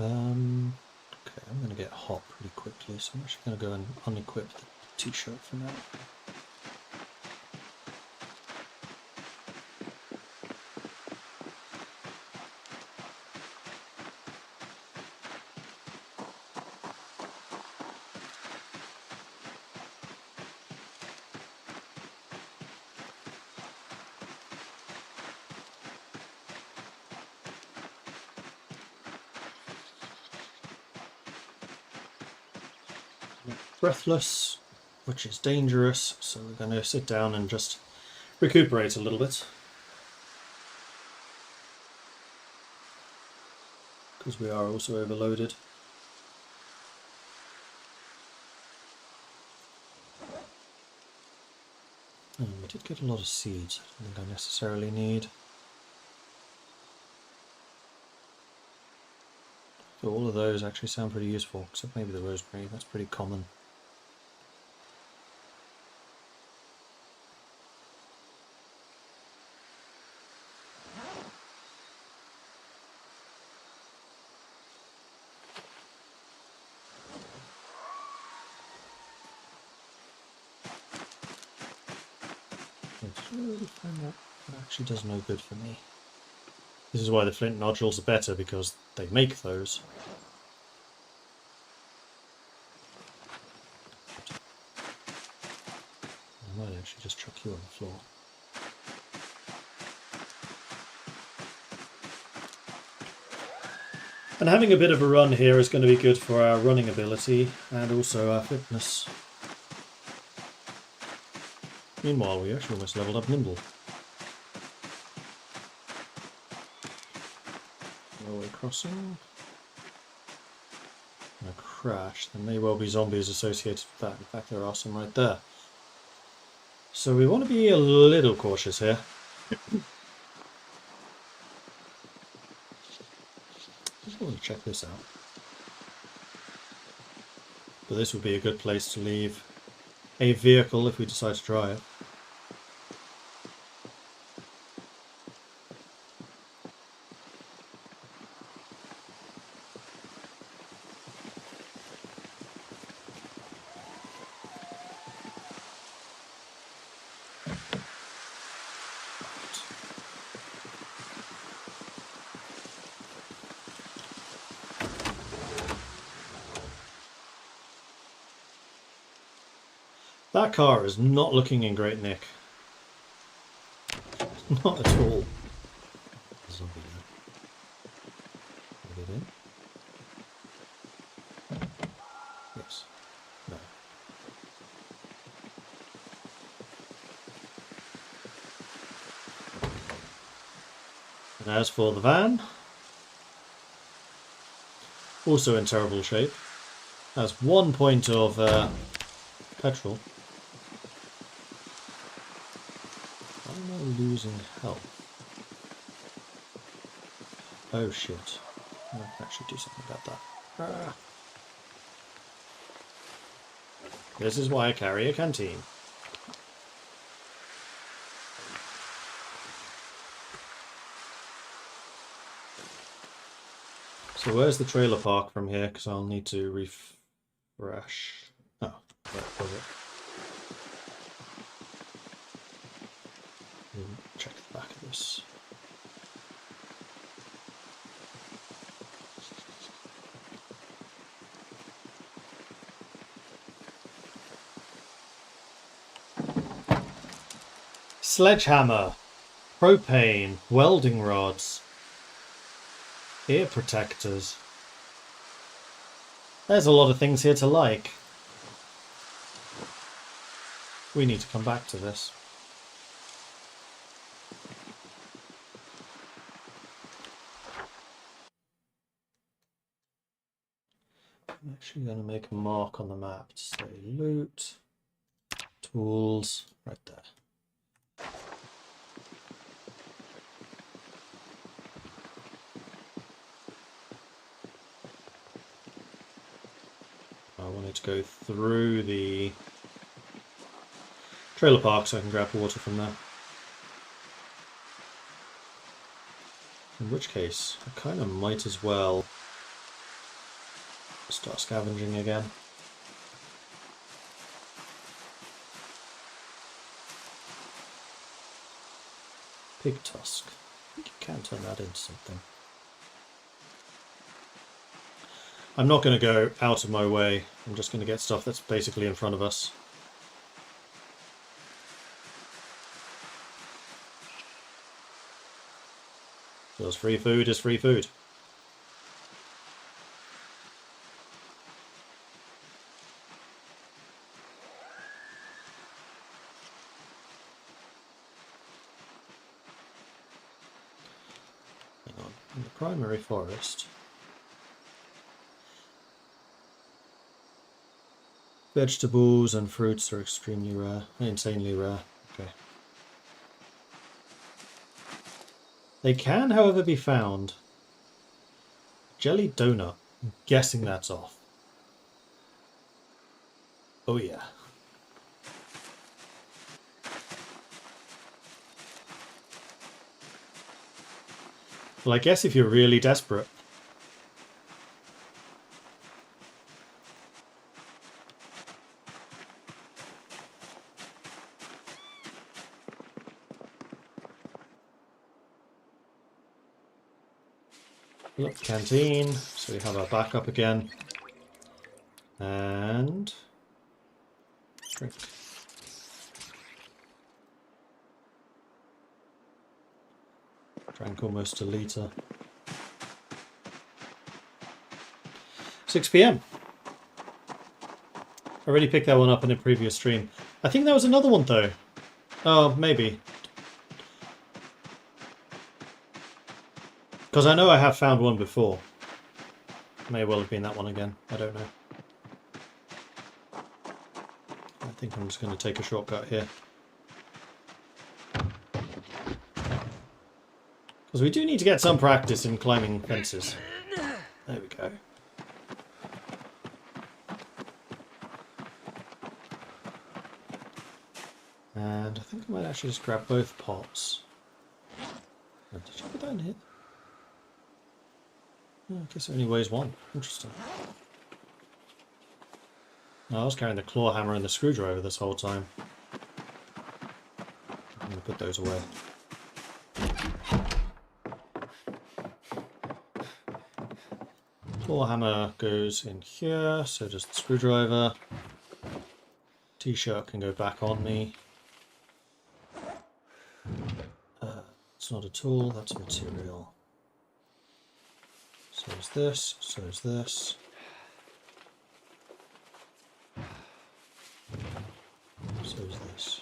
Okay, I'm going to get hot pretty quickly, so I'm actually going to go and unequip the t-shirt for now. Breathless, which is dangerous, so we're going to sit down and just recuperate a little bit. Because we are also overloaded. Oh, we did get a lot of seeds. I don't think I necessarily need. So all of those actually sound pretty useful, except maybe the rosemary. That's pretty common. That actually does no good for me. This is why the flint nodules are better, because they make those. I might actually just chuck you on the floor. And having a bit of a run here is going to be good for our running ability and also our fitness. Meanwhile, we actually almost leveled up Nimble. Railway crossing. And a crash. There may well be zombies associated with that. In fact, there are some right there. So we want to be a little cautious here. Just want to check this out. But this would be a good place to leave a vehicle if we decide to try it. That car is not looking in great nick. Not at all. Zombie there. Get in. And as for the van, also in terrible shape. Has 1 point of petrol. Why am I losing health? Oh shit. I can actually do something about that. Ah. This is why I carry a canteen. So where's the trailer park from here? Because I'll need to refresh. Oh, where was it? Check the back of this. Sledgehammer, propane, welding rods, ear protectors. There's a lot of things here to like. We need to come back to this. I'm actually going to make a mark on the map to say loot, tools, right there. I wanted to go through the trailer park so I can grab water from there. In which case, I kind of might as well start scavenging again. Pig tusk. I think you can turn that into something. I'm not going to go out of my way. I'm just going to get stuff that's basically in front of us. Because free food is free food. Hang on. In the primary forest, vegetables and fruits are extremely rare. Insanely rare. Okay. They can, however, be found. Jelly donut. I'm guessing that's off. Oh yeah. Well, I guess if you're really desperate. Look, canteen. So we have our backup again. And drink. Drank almost a litre. 6 PM. I already picked that one up in a previous stream. I think there was another one though. Oh, maybe. Because I know I have found one before. May well have been that one again. I don't know. I think I'm just going to take a shortcut here. Because we do need to get some practice in climbing fences. There we go. And I think I might actually just grab both pots. Oh, did you put that in here? Oh, I guess it only weighs one. Interesting. No, I was carrying the claw hammer and the screwdriver this whole time. I'm going to put those away. Claw hammer goes in here, so does the screwdriver. T-shirt can go back on me. It's not a tool, that's a material. So is this, so is this. So is this.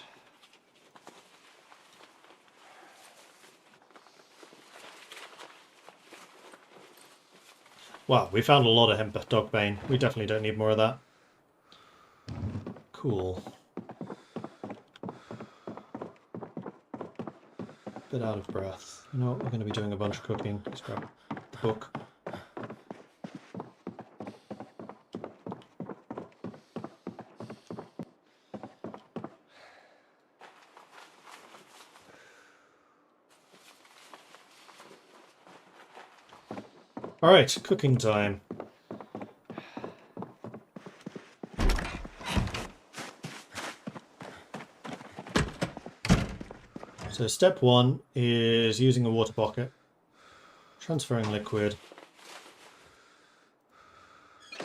Wow, we found a lot of hemp dog bane. We definitely don't need more of that. Cool. Bit out of breath. You know what? We're going to be doing a bunch of cooking. Let's grab the book. Alright, cooking time. So step 1 is using a water bucket, transferring liquid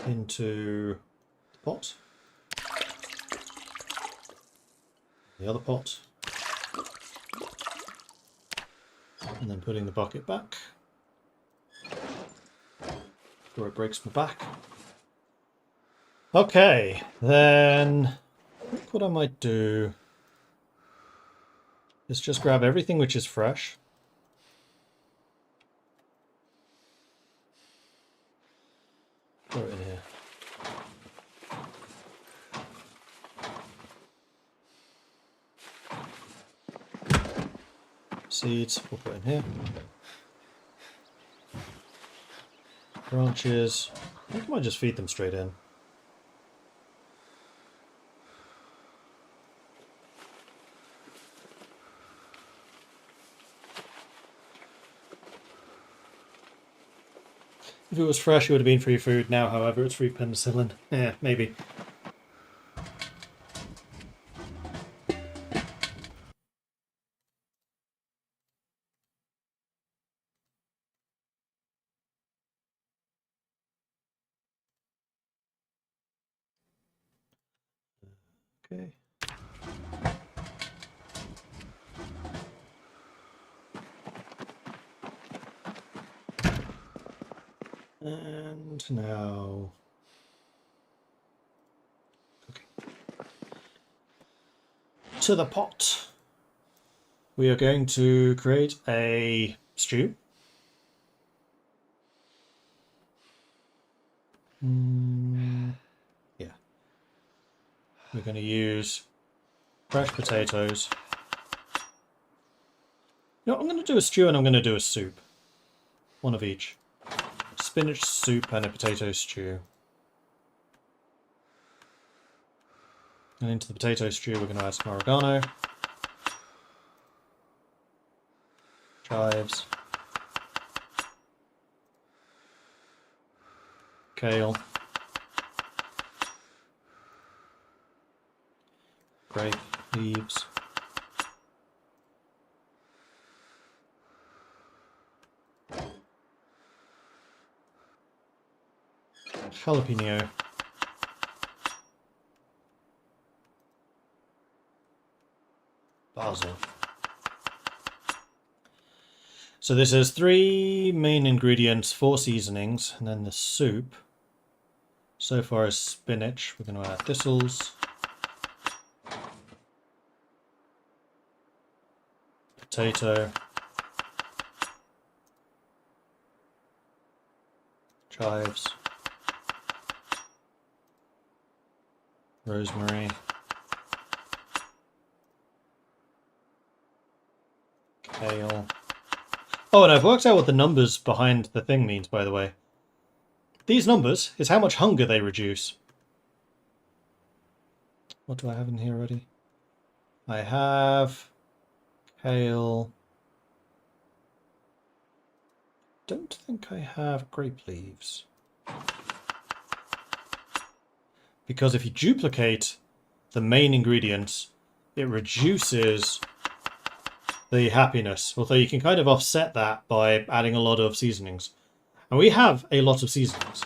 into the pot, the other pot, and then putting the bucket back before it breaks my back. Okay, then I think what I might do is just grab everything which is fresh. Throw it in here. Seeds, we'll put in here. Branches, I think I might just feed them straight in. If it was fresh, it would have been free food. Now, however, it's free penicillin. Yeah, maybe. Okay. And now... okay. To the pot. We are going to create a stew. Yeah. We're going to use fresh potatoes. You know, I'm going to do a stew and I'm going to do a soup. One of each. Spinach soup and a potato stew. And into the potato stew we're going to add some oregano. Chives. Kale. Grape leaves. Jalapeno. Basil. So this has 3 main ingredients, 4 seasonings, and then the soup. So far as spinach, we're going to add thistles. Potato. Chives. Rosemary. Kale. Oh, and I've worked out what the numbers behind the thing means, by the way. These numbers is how much hunger they reduce. What do I have in here already? I have kale. Don't think I have grape leaves. Because if you duplicate the main ingredients, it reduces the happiness. Although you can kind of offset that by adding a lot of seasonings. And we have a lot of seasonings.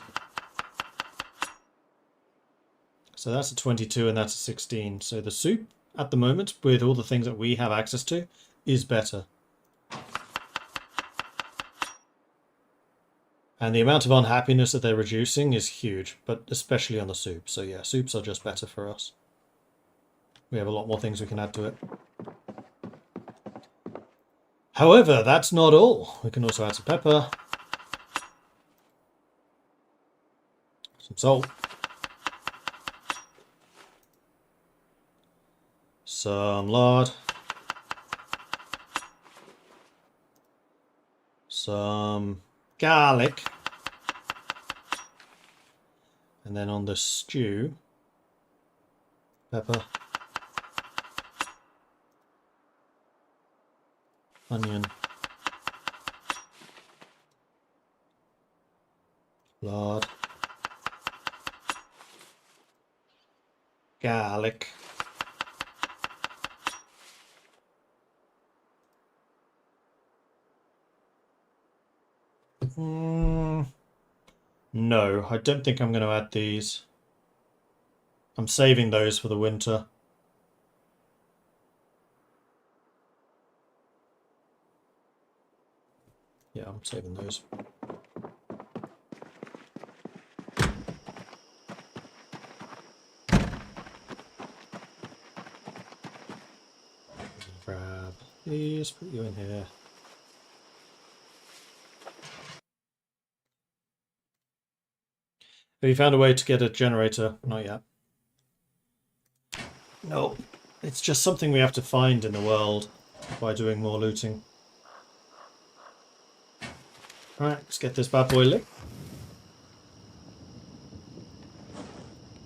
So that's a 22 and that's a 16. So the soup, at the moment, with all the things that we have access to, is better. And the amount of unhappiness that they're reducing is huge, but especially on the soup. So yeah, soups are just better for us. We have a lot more things we can add to it. However, that's not all. We can also add some pepper. Some salt. Some lard. Some garlic. And then on the stew, pepper, onion, lard, garlic, no, I don't think I'm going to add these. I'm saving those for the winter. Yeah, I'm saving those. Grab these, put you in here. Have you found a way to get a generator? Not yet. No, it's just something we have to find in the world by doing more looting. Alright, let's get this bad boy lit.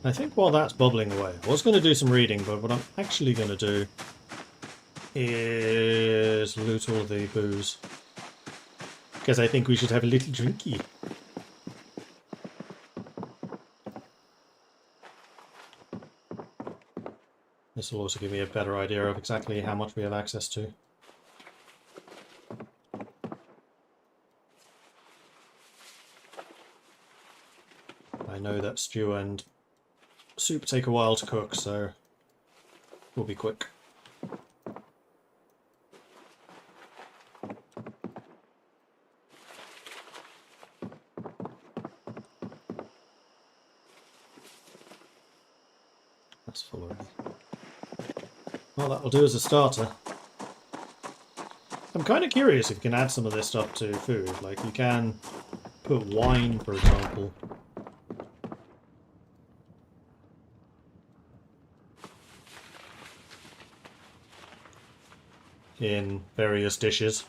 I think while that's bubbling away, I was going to do some reading, but what I'm actually going to do is loot all the booze. Because I think we should have a little drinky. This will also give me a better idea of exactly how much we have access to. I know that stew and soup take a while to cook, so we'll be quick. That's full already. Well, that will do as a starter. I'm kind of curious if you can add some of this stuff to food. Like, you can put wine, for example. In various dishes.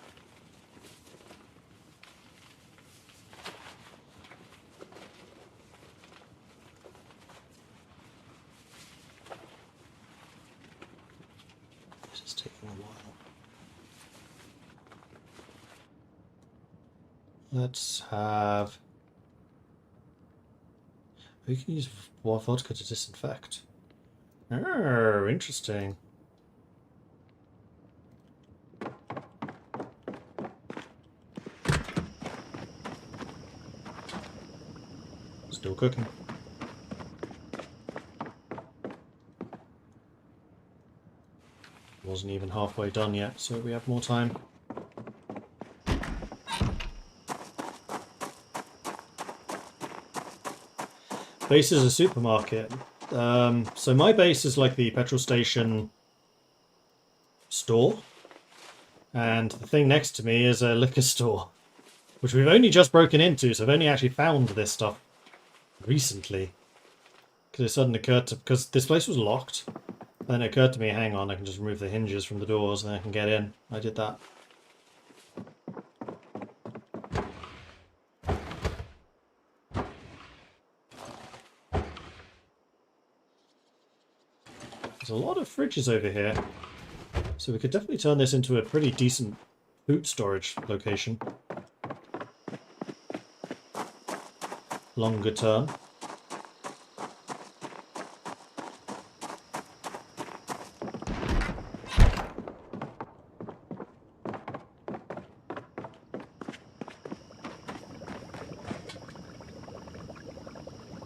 This is taking a while. Let's have... We can use vodka to disinfect. Oh, interesting. Still cooking. Wasn't even halfway done yet, so we have more time. Base is a supermarket. So my base is like the petrol station store. And the thing next to me is a liquor store, which we've only just broken into, so I've only actually found this stuff recently. Because it suddenly occurred to... Because this place was locked. Then it occurred to me, hang on, I can just remove the hinges from the doors and then I can get in. I did that. There's a lot of fridges over here. So we could definitely turn this into a pretty decent boot storage location. Longer term.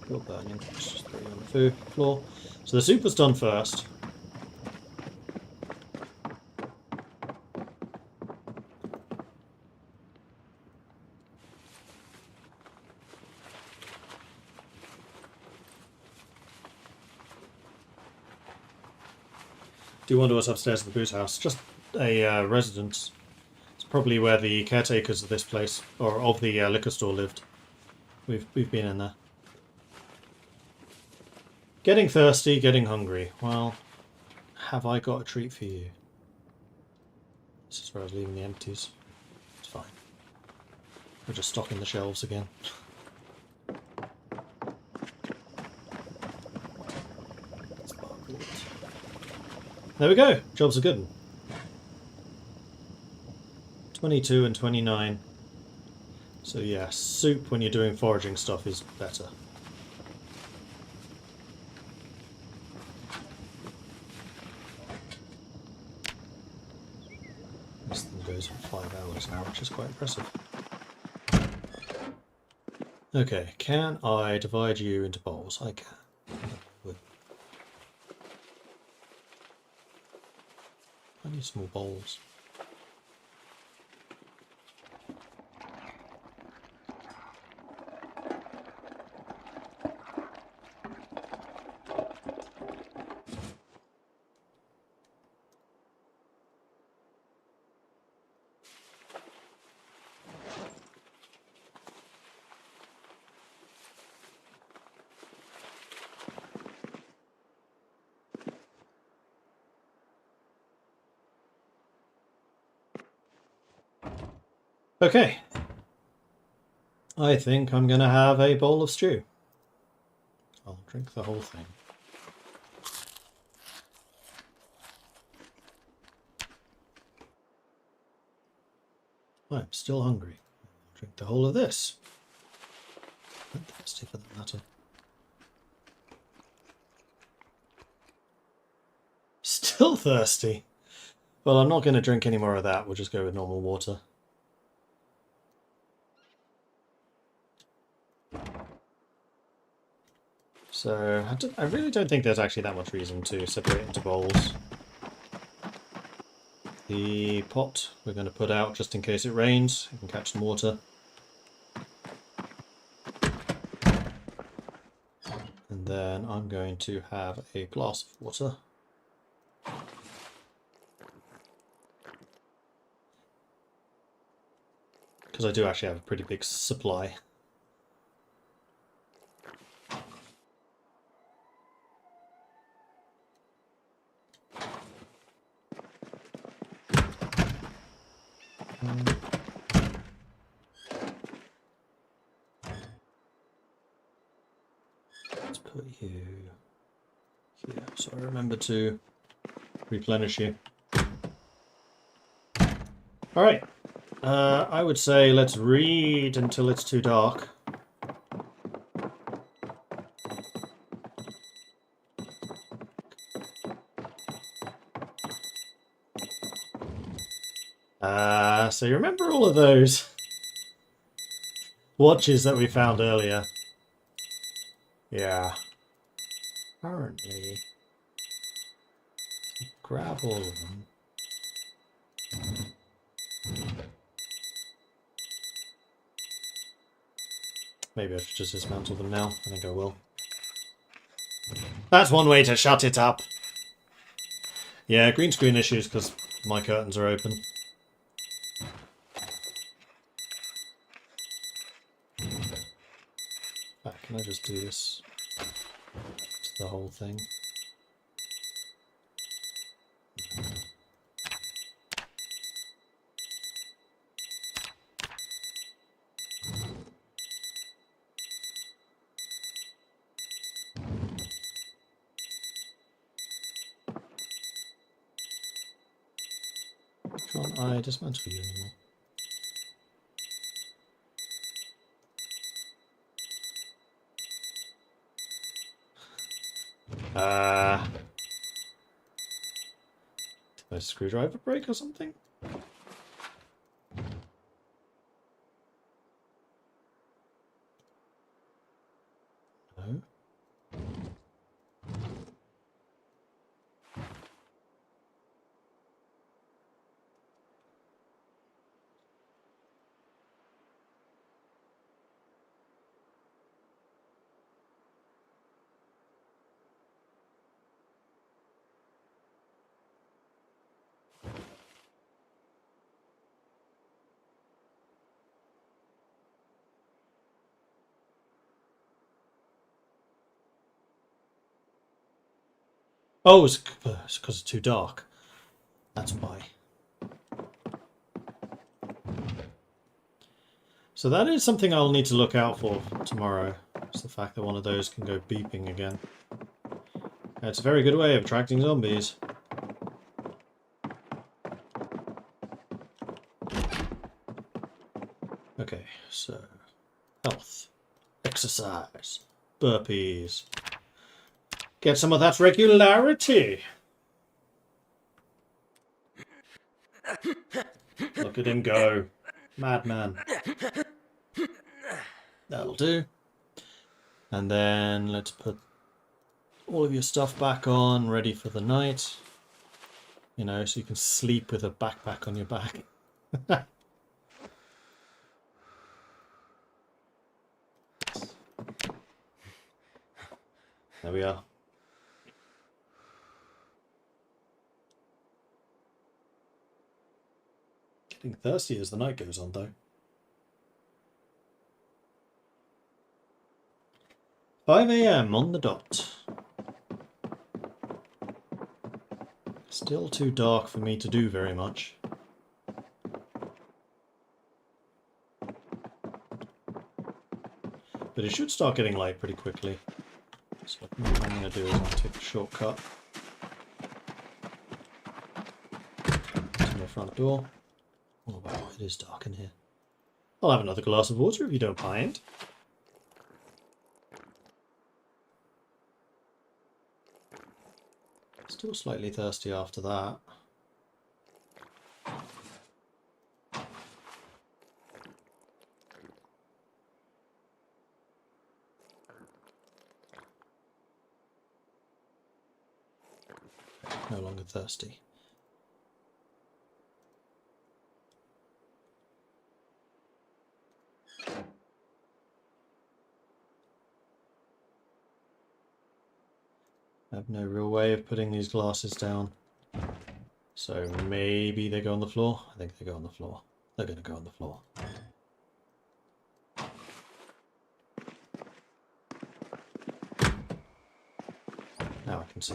You're burning. Let's just put you on the floor. So the soup was done first. Do you want us upstairs at the boot house? Just a residence. It's probably where the caretakers of this place, or of the liquor store, lived. We've been in there. Getting thirsty, getting hungry. Well, have I got a treat for you? This is where I was leaving the empties. It's fine. We're just stocking the shelves again. There we go. Job's a good one. 22 and 29. So yeah, soup when you're doing foraging stuff is better. This thing goes for 5 hours now, which is quite impressive. Okay, can I divide you into bowls? I can. I need some more bowls. Okay. I think I'm going to have a bowl of stew. I'll drink the whole thing. I'm still hungry. I'll drink the whole of this. I'm thirsty for that matter. Still thirsty? Well, I'm not going to drink any more of that. We'll just go with normal water. So, I really don't think there's actually that much reason to separate into bowls. The pot we're going to put out just in case it rains. It can catch some water. And then I'm going to have a glass of water. Because I do actually have a pretty big supply. Let's put you here, so I remember to replenish you. Alright, I would say let's read until it's too dark. So you remember all of those watches that we found earlier? Yeah. Apparently, grab all of them. Maybe I should just dismantle them now. I think I will. That's one way to shut it up. Yeah, green screen issues because my curtains are open. Can I just do this to the whole thing? Can't I dismantle you anymore? Did my screwdriver break or something? No. Oh, it's because it's too dark. That's why. So that is something I'll need to look out for tomorrow. It's the fact that one of those can go beeping again. It's a very good way of attracting zombies. Okay, so health, exercise, burpees. Get some of that regularity. Look at him go. Madman. That'll do. And then let's put all of your stuff back on, ready for the night. You know, so you can sleep with a backpack on your back. There we are. Getting thirsty as the night goes on, though. 5 AM on the dot. Still too dark for me to do very much. But it should start getting light pretty quickly. So what I'm going to do is I'm going to take the shortcut to my front door. Oh wow, it is dark in here. I'll have another glass of water if you don't mind. Still slightly thirsty after that. No longer thirsty. I have no real way of putting these glasses down. So maybe they go on the floor? I think they go on the floor. They're going to go on the floor. Now I can see.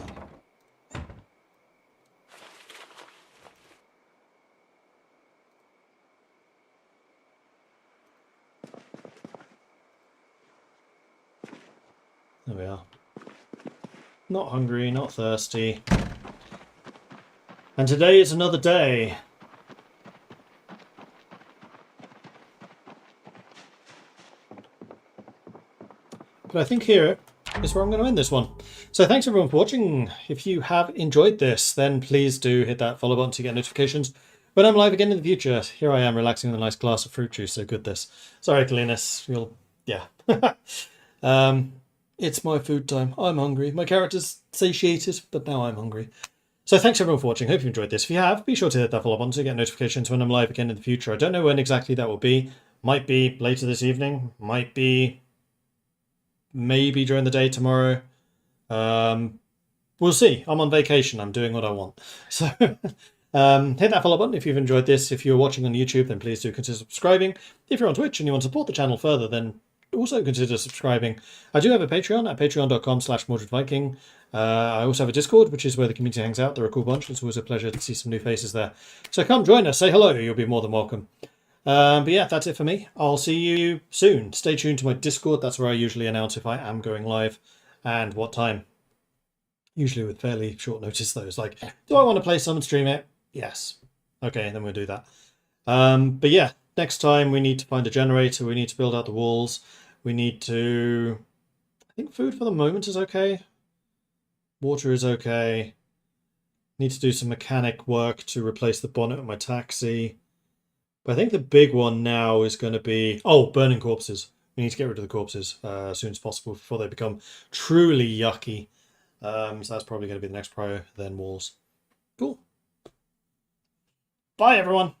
There we are. Not hungry, not thirsty. And today is another day. But I think here is where I'm going to end this one. So thanks everyone for watching. If you have enjoyed this, then please do hit that follow button to get notifications when I'm live again in the future. Here I am relaxing with a nice glass of fruit juice. So good this. Sorry, Kalinas. Yeah. It's my food time. I'm hungry. My character's satiated, but now I'm hungry. So thanks everyone for watching. Hope you enjoyed this. If you have, be sure to hit that follow button to get notifications when I'm live again in the future. I don't know when exactly that will be. Might be later this evening. Might be maybe during the day tomorrow. We'll see. I'm on vacation. I'm doing what I want. So hit that follow button if you've enjoyed this. If you're watching on YouTube, then please do consider subscribing. If you're on Twitch and you want to support the channel further, then also consider subscribing. I do have a Patreon at patreon.com/MordredViking. I also have a Discord, which is where the community hangs out. They're a cool bunch. It's always a pleasure to see some new faces there. So come join us. Say hello. You'll be more than welcome. But yeah, that's it for me. I'll see you soon. Stay tuned to my Discord. That's where I usually announce if I am going live and what time. Usually with fairly short notice, though. It's like, do I want to play some and stream it? Yes. Okay, then we'll do that. But yeah, next time we need to find a generator. We need to build out the walls. We need to... I think food for the moment is okay. Water is okay. Need to do some mechanic work to replace the bonnet of my taxi. But I think the big one now is going to be... Oh, burning corpses. We need to get rid of the corpses as soon as possible before they become truly yucky. So that's probably going to be the next prio, then walls. Cool. Bye, everyone.